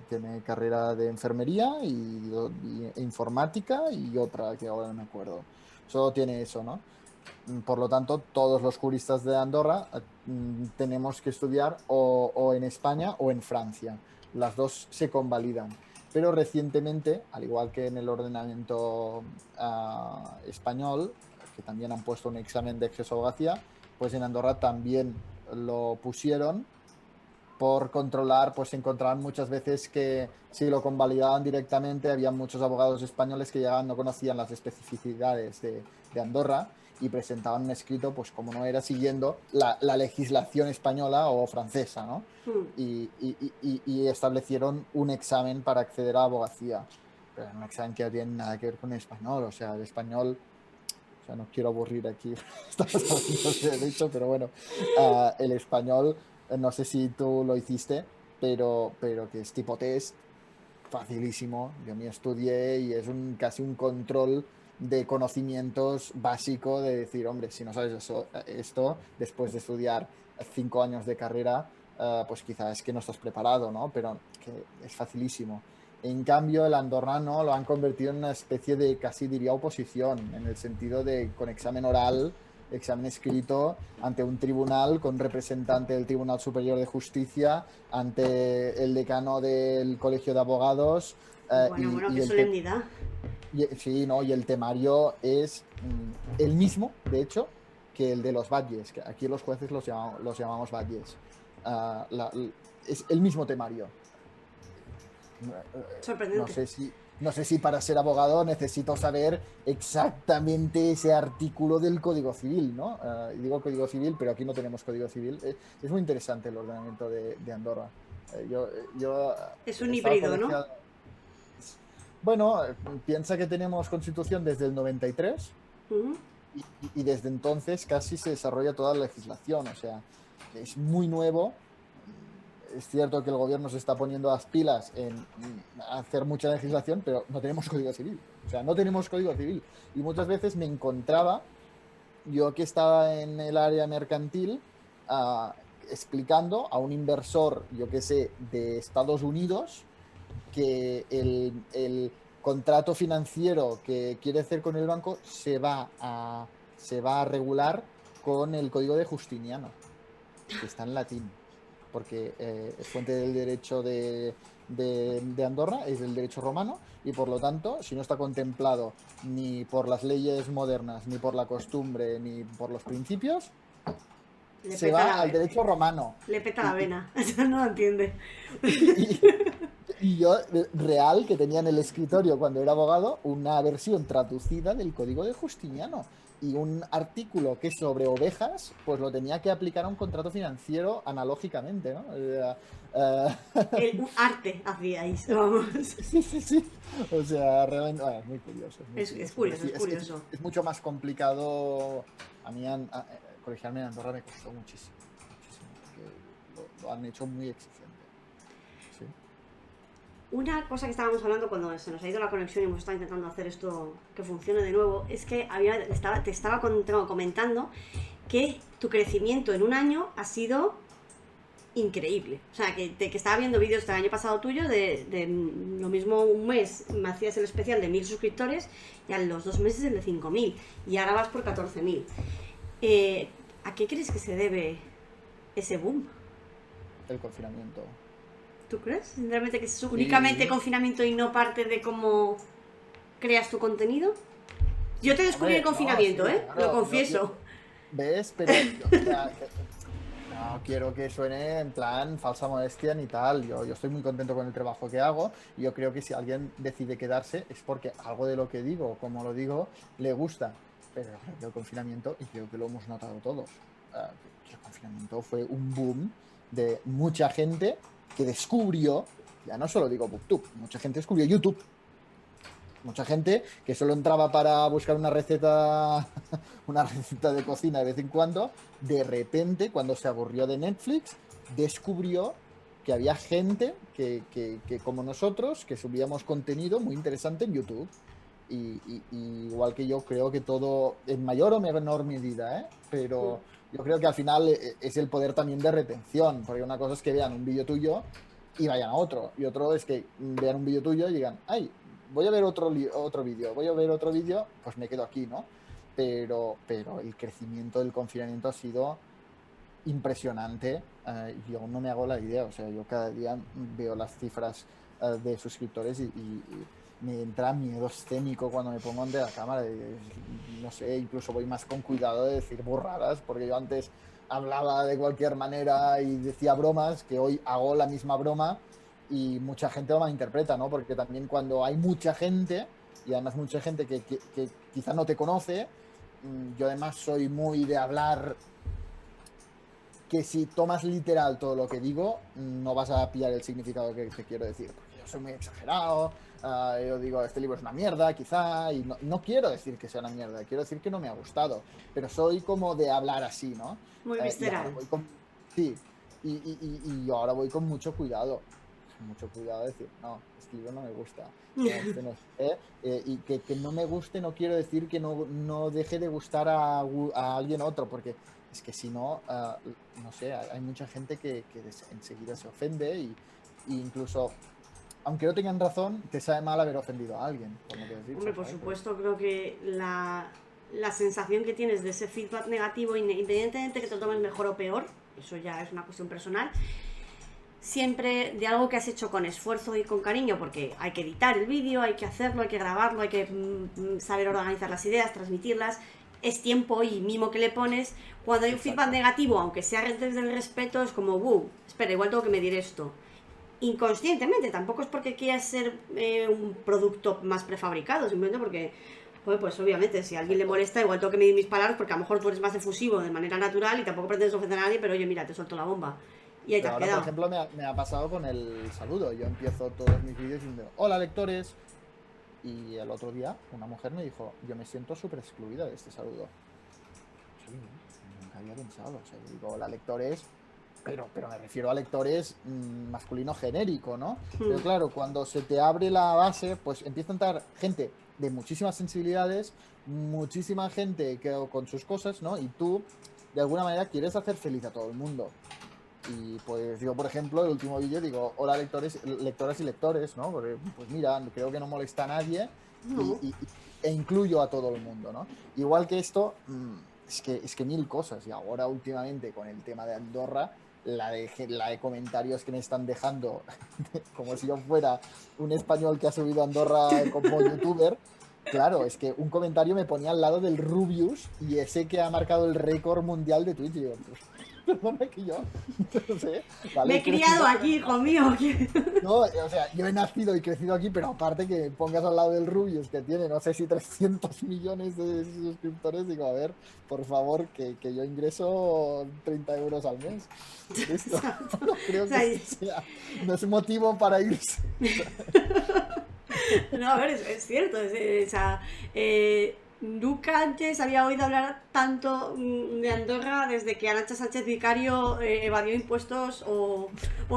Tiene carrera de enfermería e informática y otra que ahora no me acuerdo. Solo tiene eso, ¿no? Por lo tanto, todos los juristas de Andorra tenemos que estudiar o en España o en Francia. Las dos se convalidan. Pero recientemente, al igual que en el ordenamiento español, que también han puesto un examen de acceso a abogacía, pues en Andorra también lo pusieron por controlar, pues encontraban muchas veces que si lo convalidaban directamente, había muchos abogados españoles que llegaban, no conocían las especificidades de Andorra y presentaban un escrito, pues como no era siguiendo la legislación española o francesa, ¿no? Hmm. Y establecieron un examen para acceder a la abogacía. Pero un examen que no tiene nada que ver con el español, o sea, el español, o sea, no quiero aburrir aquí, estamos hablando de derecho, pero bueno, el español, no sé si tú lo hiciste, pero que es tipo test, facilísimo. Yo me estudié y es casi un control de conocimientos básico de decir, hombre, si no sabes esto, después de estudiar 5 años de carrera, pues quizás es que no estás preparado, ¿no? Pero que es facilísimo. En cambio, el andorrano lo han convertido en una especie de, casi diría, oposición, en el sentido de con examen oral, examen escrito, ante un tribunal con representante del Tribunal Superior de Justicia, ante el decano del Colegio de Abogados, Bueno, bueno, qué solemnidad. sí, ¿no? Y el temario es el mismo, de hecho, que el de los badges, que aquí los jueces los llamamos badges. Es el mismo temario. No Sorprendente. sé no sé si para ser abogado necesito saber exactamente ese artículo del Código Civil, ¿no? Digo Código Civil, pero aquí no tenemos Código Civil. Es muy interesante el ordenamiento de Andorra. Yo Es un estaba híbrido, ¿no? colegiado. Bueno, piensa que tenemos constitución desde el 93 Ujú. y desde entonces casi se desarrolla toda la legislación, o sea, es muy nuevo. es cierto que el gobierno se está poniendo las pilas en hacer mucha legislación, pero no tenemos código civil. O sea, no tenemos código civil. Y muchas veces me encontraba, yo que estaba en el área mercantil, explicando a un inversor, yo que sé, de Estados Unidos, que el contrato financiero que quiere hacer con el banco se va a regular con el código de Justiniano, que está en latín, porque es fuente del derecho de Andorra, es del derecho romano, y por lo tanto, si no está contemplado ni por las leyes modernas, ni por la costumbre, ni por los principios, Le se peta va la, al derecho romano. le peta la Y, vena. Eso no lo entiende. y, y yo, real, que tenía en el escritorio cuando era abogado una versión traducida del código de Justiniano. Y un artículo que es sobre ovejas, pues lo tenía que aplicar a un contrato financiero analógicamente, ¿no? Un arte hacíais, vamos. Sí, sí, sí. O sea, realmente es muy curioso, es muy Es curioso. Pero curioso, sí, es curioso. es mucho más complicado. A mí colegiarme en Andorra me costó muchísimo, muchísimo, porque lo han hecho muy exigente. Sí. Una cosa que estábamos hablando cuando se nos ha ido la conexión y hemos estado intentando hacer esto que funcione de nuevo, es que te estaba comentando que tu crecimiento en un año ha sido increíble. O sea, que estaba viendo vídeos del año pasado tuyo de lo mismo un mes me hacías el especial de 1000 suscriptores y a los 2 meses el de 5000 y ahora vas por 14000. ¿A qué crees que se debe ese boom? El confinamiento. ¿Tú crees? Sinceramente que es únicamente Sí. confinamiento y no parte de cómo creas tu contenido. Yo te descubrí en el Hombre, no, confinamiento, sí, ¿eh? Lo claro. confieso. ¿Ves? Pero o sea, no quiero que suene en plan falsa modestia ni tal. Yo estoy muy contento con el trabajo que hago. Y yo creo que si alguien decide quedarse es porque algo de lo que digo, como lo digo, le gusta. Pero yo creo que el confinamiento, y creo que lo hemos notado todos, que el confinamiento fue un boom de mucha gente que descubrió, ya no solo digo BookTube, mucha gente descubrió YouTube. Mucha gente que solo entraba para buscar una receta de cocina de vez en cuando, de repente, cuando se aburrió de Netflix, descubrió que había gente que como nosotros, que subíamos contenido muy interesante en YouTube. Y igual que yo creo que todo, en mayor o menor medida, ¿eh? Pero yo creo que al final es el poder también de retención, porque una cosa es que vean un vídeo tuyo y vayan a otro, y otro es que vean un vídeo tuyo y digan, ay, voy a ver otro vídeo, voy a ver otro vídeo, pues me quedo aquí, ¿no? Pero el crecimiento del confinamiento ha sido impresionante, y yo no me hago la idea, o sea, yo cada día veo las cifras de suscriptores y me entra miedo escénico cuando me pongo ante la cámara, no sé, incluso voy más con cuidado de decir burradas, porque yo antes hablaba de cualquier manera y decía bromas, que hoy hago la misma broma y mucha gente lo malinterpreta, ¿no? Porque también cuando hay mucha gente, y además mucha gente que quizá no te conoce, yo además soy muy de hablar que si tomas literal todo lo que digo, no vas a pillar el significado que te quiero decir. Porque yo soy muy exagerado, yo digo, este libro es una mierda, quizá, y no quiero decir que sea una mierda, quiero decir que no me ha gustado, pero soy como de hablar así, ¿no? Muy Y ahora visceral. voy con... Sí, y yo ahora voy con mucho cuidado de decir, no, este libro no me gusta, no, este no es... y que no me guste no quiero decir que no deje de gustar a alguien otro, porque es que si no, no sé, hay mucha gente que enseguida se ofende y incluso, aunque no tengan razón, te sabe mal haber ofendido a alguien, por lo que has Hombre, dicho, por ¿sabes? Porque supuesto, creo que la sensación que tienes de ese feedback negativo, independientemente que te lo tomes mejor o peor, eso ya es una cuestión personal, siempre de algo que has hecho con esfuerzo y con cariño, porque hay que editar el vídeo, hay que hacerlo, hay que grabarlo, hay que saber organizar las ideas, transmitirlas, es tiempo y mimo que le pones. Cuando hay un feedback exacto. negativo, aunque sea desde el respeto, es como, espera, igual tengo que medir esto. Inconscientemente, tampoco es porque quieras ser un producto más prefabricado, simplemente porque, joder, pues obviamente, si a alguien le Exacto. molesta, igual tengo que medir mis palabras, porque a lo mejor tú eres más efusivo de manera natural y tampoco pretendes ofender a nadie, pero oye, mira, te suelto la bomba. Y ahí te Pero has ahora, por quedado. ejemplo, me ha pasado con el saludo. Yo empiezo todos mis vídeos diciendo, hola lectores, y el otro día una mujer me dijo, yo me siento súper excluida de este saludo. Sí, nunca había pensado. O sea, yo digo, hola lectores, pero me refiero a lectores masculino genérico, ¿no? Pero Hmm. claro, cuando se te abre la base, pues empieza a entrar gente de muchísimas sensibilidades, muchísima gente que, con sus cosas, ¿no? Y tú, de alguna manera, quieres hacer feliz a todo el mundo. Y pues yo, por ejemplo, el último vídeo digo, hola lectores, lectoras y lectores, ¿no? Porque, pues mira, creo que no molesta a nadie No. e incluyo a todo el mundo, ¿no? Igual que esto, es que mil cosas. Y ahora últimamente con el tema de Andorra, la de comentarios que me están dejando, como si yo fuera un español que ha subido a Andorra como youtuber. Claro, es que un comentario me ponía al lado del Rubius y ese que ha marcado el récord mundial de Twitch. Y digo, pues, perdona que yo, no sé, Me vale, he he criado crecido, pero aquí, hijo mío. no, o sea, yo he nacido y crecido aquí, pero aparte que pongas al lado del Rubius, que tiene, no sé si 300 millones de suscriptores, digo, a ver, por favor, que yo ingreso 30 euros al mes. Esto Exacto. no O creo que sea, esto sea, no es motivo para irse. no, a ver, es cierto. O sea, nunca antes había oído hablar tanto de Andorra desde que Arantxa Sánchez Vicario evadió impuestos o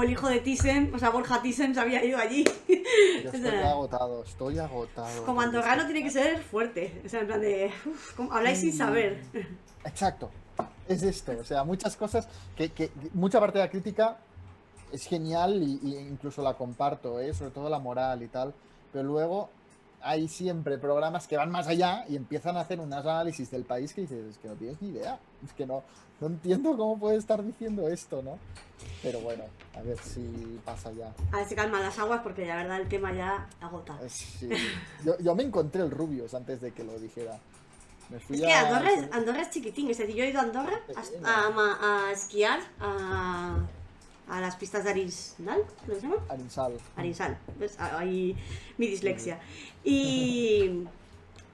el hijo de Thyssen, o sea, Borja Thyssen se había ido allí. Yo O estoy sea, agotado, como porque es que andorrano tiene que ser fuerte. O sea, en plan de. Habláis sin sí, saber. exacto, es esto, o sea, muchas cosas mucha parte de la crítica es genial y incluso la comparto, ¿eh? Sobre todo la moral y tal, pero luego hay siempre programas que van más allá y empiezan a hacer unos análisis del país que dices, es que no tienes ni idea, es que no entiendo cómo puedes estar diciendo esto, ¿no? Pero bueno, a ver si pasa ya. A ver si calman las aguas porque la verdad el tema ya agota. Sí. Yo me encontré el Rubius antes de que lo dijera. Me Es fui que al Andorra es chiquitín, es decir, yo he ido a Andorra pequeño, a esquiar a las pistas de Arinsal, ¿cómo se llama? Arinsal. Arinsal, ¿ves? Ahí mi Sí. dislexia. Y,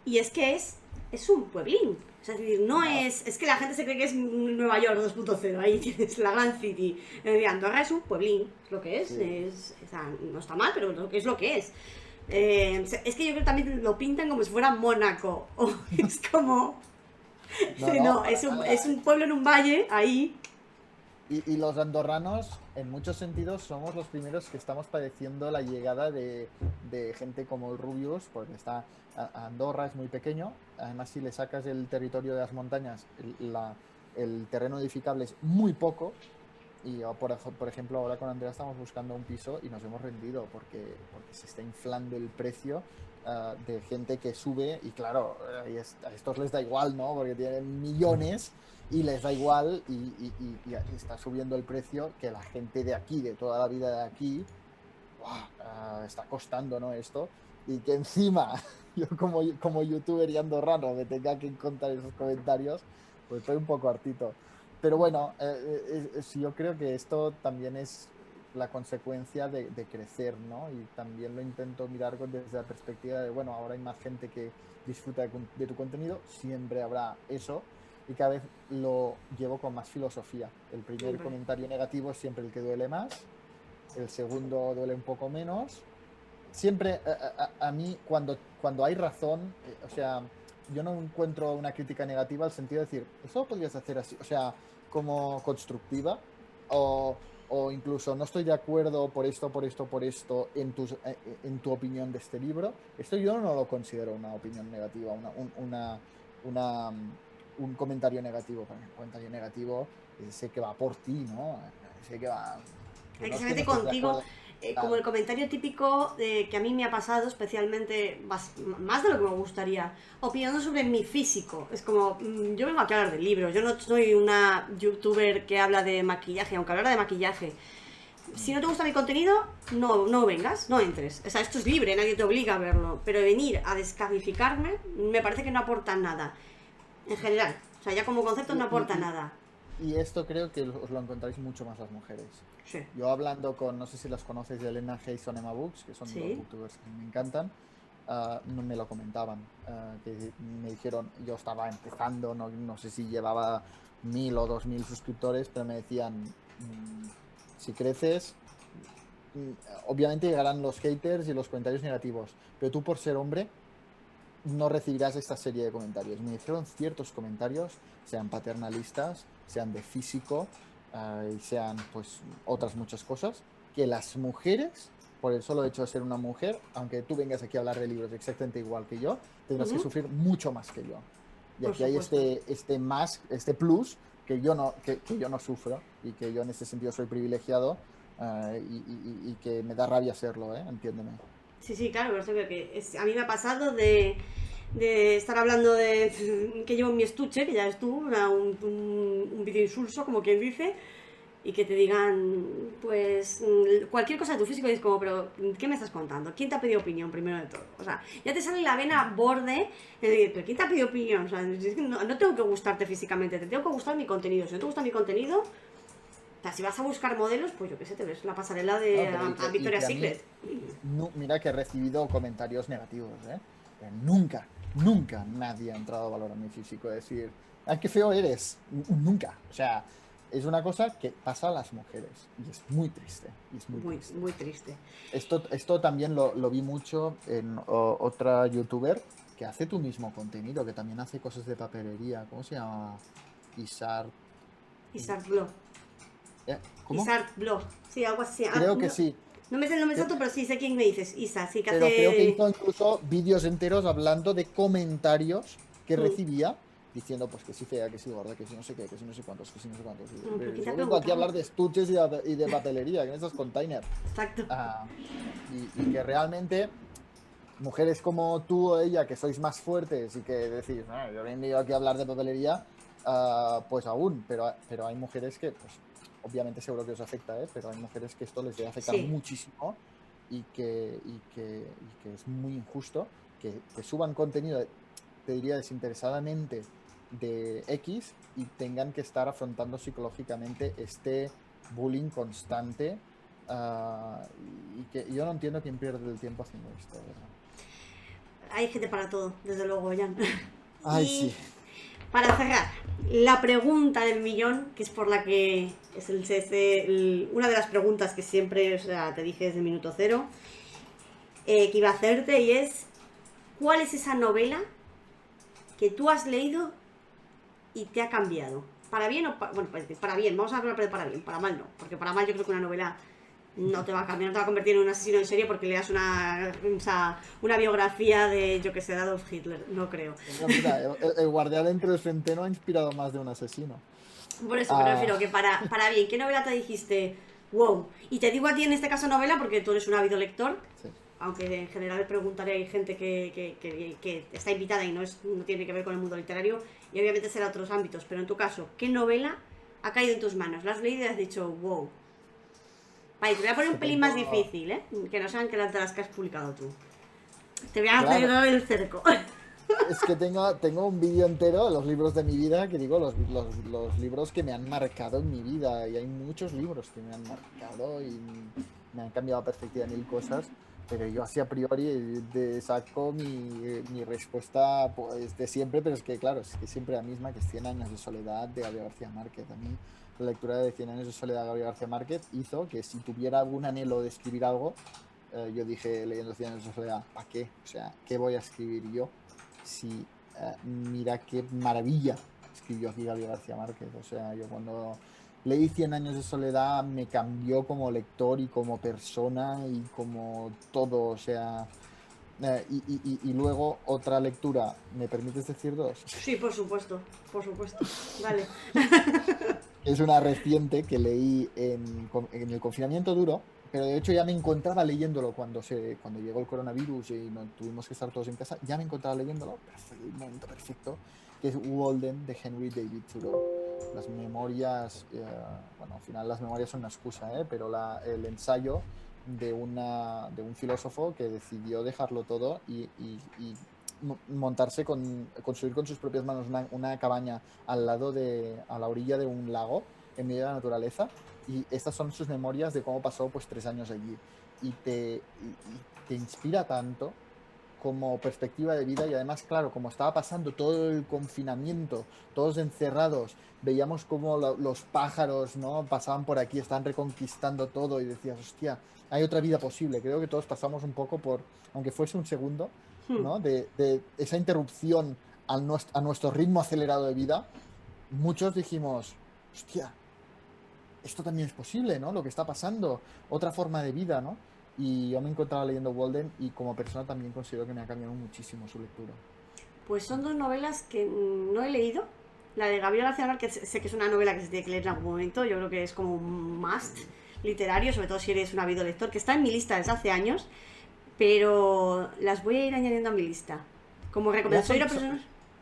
y es un pueblín. Es decir, no No, es que la gente se cree que es Nueva York 2.0, ahí tienes la Grand City. Andorra es un pueblín, es lo que sí. o sea, no está mal, pero es lo que es. Es que yo creo que también lo pintan como si fuera Mónaco. O es como. No, no, No, para es nada. un pueblo en un valle, ahí. Y los andorranos, en muchos sentidos, somos los primeros que estamos padeciendo la llegada de gente como el Rubius, porque Andorra es muy pequeño. Además, si le sacas el territorio de las montañas, el terreno edificable es muy poco. Y yo, por ejemplo, ahora con Andrea estamos buscando un piso y nos hemos rendido porque se está inflando el precio de gente que sube y claro, a estos les da igual, ¿no? Porque tienen millones y les da igual y está subiendo el precio que la gente de aquí, de toda la vida de aquí, ¡buah! Está costando, ¿no? Esto. Y que encima yo como youtuber y andorrano me tenga que encontrar esos comentarios, pues estoy un poco hartito. Pero bueno, sí, yo creo que esto también es la consecuencia de crecer, ¿no? Y también lo intento mirar desde la perspectiva de, bueno, ahora hay más gente que disfruta de tu contenido, siempre habrá eso, y cada vez lo llevo con más filosofía. El primer Hombre. comentario negativo es siempre el que duele más, el segundo duele un poco menos. Siempre, a mí, cuando hay razón, o sea, yo no encuentro una crítica negativa al sentido de decir, eso lo podrías hacer así, o sea, como constructiva, o incluso no estoy de acuerdo por esto en tu opinión de este libro. Esto yo no lo considero una opinión negativa, una, un comentario negativo. Para mí, un comentario negativo sé que va por ti, ¿no? Sé que va, que Hay no que es se que no mete estés de contigo, acuerdo. como el Claro. comentario típico que a mí me ha pasado, especialmente más de lo que me gustaría, opinando sobre mi físico. Es como, yo vengo aquí a hablar de libros, yo no soy una youtuber que habla de maquillaje, aunque hablara de maquillaje. Si Mm. no te gusta mi contenido, no vengas, no entres. O sea, esto es libre, nadie te obliga a verlo. Pero venir a descalificarme me parece que no aporta nada. En general. O sea, ya como concepto Y, no aporta y- nada. y esto creo que os lo encontráis mucho más las mujeres. Sí. Yo hablando con, no sé si las conoces, de Elena Hayson, Emma Books, que son dos Sí. booktubers que me encantan, no me lo comentaban. Que me dijeron, yo estaba empezando, no sé si llevaba 1000 o 2000 suscriptores, pero me decían, si creces, mm, obviamente llegarán los haters y los comentarios negativos, pero tú por ser hombre no recibirás esta serie de comentarios. Me hicieron ciertos comentarios, sean paternalistas, sean de físico, y sean pues otras muchas cosas, que las mujeres, por el solo hecho de ser una mujer, aunque tú vengas aquí a hablar de libros exactamente igual que yo, tendrás que Ujú, sufrir mucho más que yo. Y por aquí hay supuesto. este plus que yo no sufro y que yo en este sentido soy privilegiado, y que me da rabia serlo, ¿eh? Entiéndeme. Sí, sí, claro, pero esto creo que a mí me ha pasado de estar hablando de que llevo en mi estuche, que ya es tú, un vídeo insulso, como quien dice, y que te digan, pues, cualquier cosa de tu físico y es como, pero, ¿qué me estás contando? ¿Quién te ha pedido opinión primero de todo? O sea, ya te sale la vena borde, pero ¿quién te ha pedido opinión? O sea, es que no tengo que gustarte físicamente, te tengo que gustar mi contenido. Si no te gusta mi contenido, o sea, si vas a buscar modelos, pues yo qué sé, te ves la pasarela de No, pero a y Victoria's que a mí, Secret. mira que he recibido comentarios negativos, ¿eh? Pero nunca, nunca nadie ha entrado a valorar mi físico, decir, ¡ay, qué feo eres! Nunca. O sea, es una cosa que pasa a las mujeres y es muy triste, y es muy Muy, triste. muy triste. Esto también lo vi mucho en otra youtuber que hace tu mismo contenido, que también hace cosas de papelería. ¿Cómo se llama? Isar. Isaac Blog. ¿Cómo? Isaac Blog. Sí, algo así. Ah, Creo que no, sí. no me sé el nombre Cre- exacto, pero sí sé quién me dices. Isa, sí, que pero creo que hace. hizo incluso vídeos enteros hablando de comentarios que recibía, diciendo pues que sí fea, que sí gorda, que sí no sé qué, que sí no sé cuántos, que sí no sé cuántos. ¿Pero quién te ha Yo vengo aquí a preguntado? hablar de estuches y de papelería, que en estos containers. Exacto. Ah, y que realmente mujeres como tú o ella, que sois más fuertes y que decís, "Ah, yo he venido aquí a hablar de papelería", pues aún, pero hay mujeres que, pues obviamente seguro que os afecta, ¿eh? Pero hay mujeres que esto les debe afectar Sí. muchísimo y que es muy injusto que suban contenido, te diría desinteresadamente, de X y tengan que estar afrontando psicológicamente este bullying constante. Y que yo no entiendo quién pierde el tiempo haciendo esto, de verdad. Hay gente para todo, desde luego, Jan. Ay, Y sí. para cerrar, la pregunta del millón, que es por la que una de las preguntas que siempre, o sea, te dije desde el minuto cero, que iba a hacerte, y es, ¿cuál es esa novela que tú has leído y te ha cambiado? Para bien o bueno, para bien, vamos a hablar de para bien, para mal no, porque para mal yo creo que una novela no te va a cambiar, no te va a convertir en un asesino en serie porque leas una biografía de, yo que sé, de Adolf Hitler, no creo. Bueno, mira, el guardián entre el centeno ha inspirado más de un asesino. Por eso me Ah, refiero que para bien, ¿qué novela te dijiste? Wow. Y te digo a ti en este caso novela porque tú eres un ávido lector, sí. aunque en general preguntaré, hay gente que está invitada y no tiene que ver con el mundo literario y obviamente será otros ámbitos, pero en tu caso, ¿qué novela ha caído en tus manos? ¿La has leído y has dicho, wow? Vale, te voy a Es poner que un pelín más tengo. difícil, ¿eh? Que no sean que las de las que has publicado tú. Te voy a hacer Claro, el cerco. es que tengo un vídeo entero de los libros de mi vida, que digo, los libros que me han marcado en mi vida. Y hay muchos libros que me han marcado y me han cambiado la perspectiva de mil cosas. Pero yo así a priori saco mi respuesta pues, de siempre, pero es que claro, es que siempre la misma, que es Cien años de soledad de Gabriel García Márquez. A mí la lectura de Cien años de soledad de Gabriel García Márquez hizo que si tuviera algún anhelo de escribir algo, yo dije leyendo Cien años de soledad, ¿para qué? O sea, ¿qué voy a escribir yo? Si mira qué maravilla escribió aquí Gabriel García Márquez. O sea, yo cuando leí Cien años de soledad me cambió como lector y como persona y como todo. O sea, y luego otra lectura, ¿me permites decir dos? Sí, por supuesto, por supuesto. Dale. Es una reciente que leí en el confinamiento duro, pero de hecho ya me encontraba leyéndolo cuando llegó el coronavirus y no, tuvimos que estar todos en casa, ya me encontraba leyéndolo, pero fue el momento perfecto, que es Walden de Henry David Thoreau. Las memorias, bueno, al final las memorias son una excusa, pero el ensayo de un filósofo que decidió dejarlo todo y montarse construir con sus propias manos una cabaña a la orilla de un lago, en medio de la naturaleza, y estas son sus memorias de cómo pasó pues 3 años allí. Y te inspira tanto como perspectiva de vida y además, claro, como estaba pasando todo el confinamiento, todos encerrados, veíamos cómo los pájaros, ¿no? Pasaban por aquí, estaban reconquistando todo y decías, hostia, hay otra vida posible. Creo que todos pasamos un poco por, aunque fuese un segundo, ¿no? De esa interrupción a nuestro ritmo acelerado de vida. Muchos dijimos, hostia, esto también es posible, ¿no? Lo que está pasando, otra forma de vida, ¿no? Y yo me encontraba leyendo Walden y como persona también considero que me ha cambiado muchísimo su lectura. Pues son dos novelas que no he leído. La de Gabriel García Márquez, que sé que es una novela que se tiene que leer en algún momento, yo creo que es como un must literario, sobre todo si eres un ávido lector, que está en mi lista desde hace años, pero las voy a ir añadiendo a mi lista. Como Ya recomendación, son, a personas...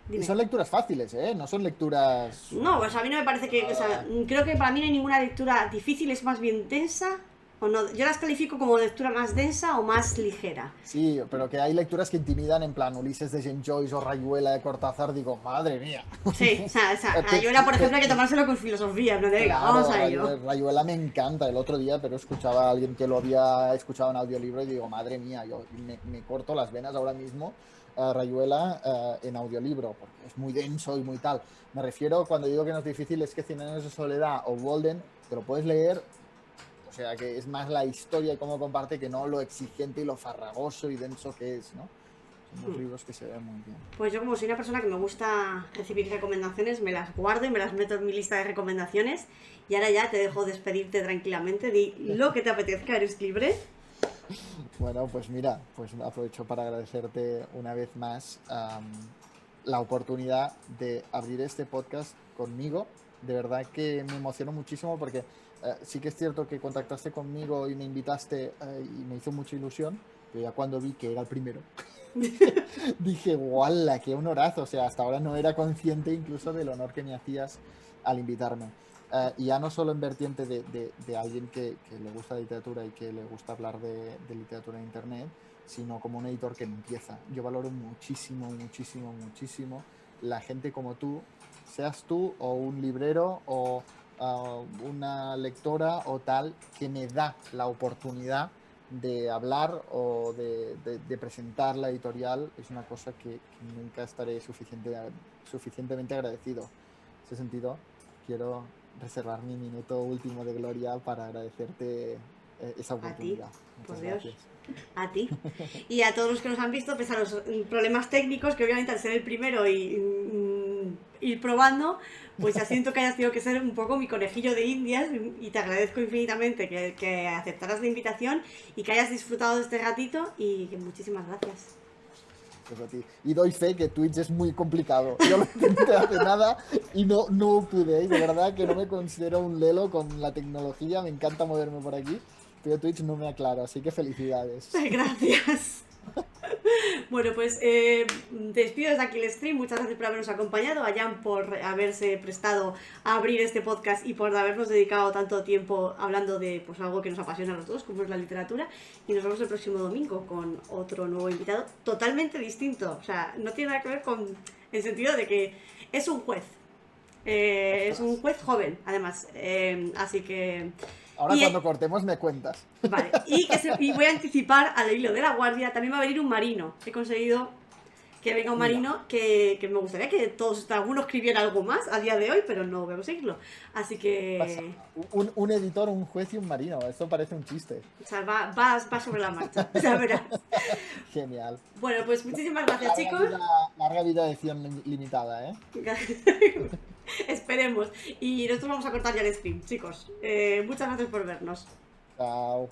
y Dime. son lecturas fáciles, ¿eh? No son lecturas... No, pues a mí no me parece que... O sea, creo que para mí no hay ninguna lectura difícil, es más bien densa. O no, yo las califico como lectura más densa o más ligera. Sí, pero que hay lecturas que intimidan, en plan Ulises de Jane Joyce o Rayuela de Cortázar, digo, madre mía. Sí, o sea Rayuela, por ejemplo, hay que tomárselo con filosofía, no te diga, vamos Claro, a ello. Rayuela me encanta. El otro día, pero escuchaba a alguien que lo había escuchado en audiolibro y digo, madre mía, yo me corto las venas ahora mismo Rayuela en audiolibro, porque es muy denso y muy tal. Me refiero, cuando digo que no es difícil, es que Cien años de soledad o Walden, te lo puedes leer, o sea, que es más la historia y cómo comparte que no lo exigente y lo farragoso y denso que es, ¿no? Son dos libros que se ven muy bien. Pues yo, como soy una persona que me gusta recibir recomendaciones, me las guardo y me las meto en mi lista de recomendaciones. Y ahora ya te dejo despedirte tranquilamente. Di lo que te apetezca, eres libre. Bueno, pues mira, pues aprovecho para agradecerte una vez más la oportunidad de abrir este podcast conmigo. De verdad que me emociono muchísimo porque sí que es cierto que contactaste conmigo y me invitaste y me hizo mucha ilusión, pero ya cuando vi que era el primero, dije, ¡guala! ¡Qué honorazo! O sea, hasta ahora no era consciente incluso del honor que me hacías al invitarme. Y ya no solo en vertiente de alguien que le gusta la literatura y que le gusta hablar de literatura en internet, sino como un editor que empieza. Yo valoro muchísimo, muchísimo, muchísimo la gente como tú, seas tú o un librero o una lectora o tal, que me da la oportunidad de hablar o de presentar la editorial. Es una cosa que nunca estaré suficientemente agradecido. En ese sentido, quiero reservar mi minuto último de gloria para agradecerte esa A ti, oportunidad. por Muchas Dios. gracias. A ti. Y a todos los que nos han visto, pese a los problemas técnicos, que obviamente al ser el primero y ir probando, pues ya siento que hayas tenido que ser un poco mi conejillo de indias y te agradezco infinitamente que aceptaras la invitación y que hayas disfrutado de este ratito y que muchísimas gracias. Pues a ti. Y doy fe que Twitch es muy complicado. Yo lo intenté hace nada y no pude. Y de verdad que no me considero un lelo con la tecnología. Me encanta moverme por aquí, pero Twitch no me aclara. Así que felicidades. Gracias. Bueno, pues despido desde aquí el stream. Muchas gracias por habernos acompañado, a Jan por haberse prestado a abrir este podcast y por habernos dedicado tanto tiempo hablando de pues algo que nos apasiona a los dos, como es la literatura. Y nos vemos el próximo domingo con otro nuevo invitado totalmente distinto. O sea, no tiene nada que ver con el sentido de que es un juez. Es un juez joven, además. Así que... Ahora Y, cuando cortemos me cuentas. vale, y voy a anticipar al hilo de la guardia, también va a venir un marino. He conseguido que venga un Mira. marino que me gustaría que todos, alguno escribiera algo más a día de hoy, pero no voy a conseguirlo. Así que... Un editor, un juez y un marino. Eso parece un chiste. O sea, va sobre la marcha, ya verás. Genial. Bueno, pues muchísimas gracias, chicos. Larga vida de edición limitada, ¿eh? Esperemos. Y nosotros vamos a cortar ya el stream, chicos. Muchas gracias por vernos. Chao.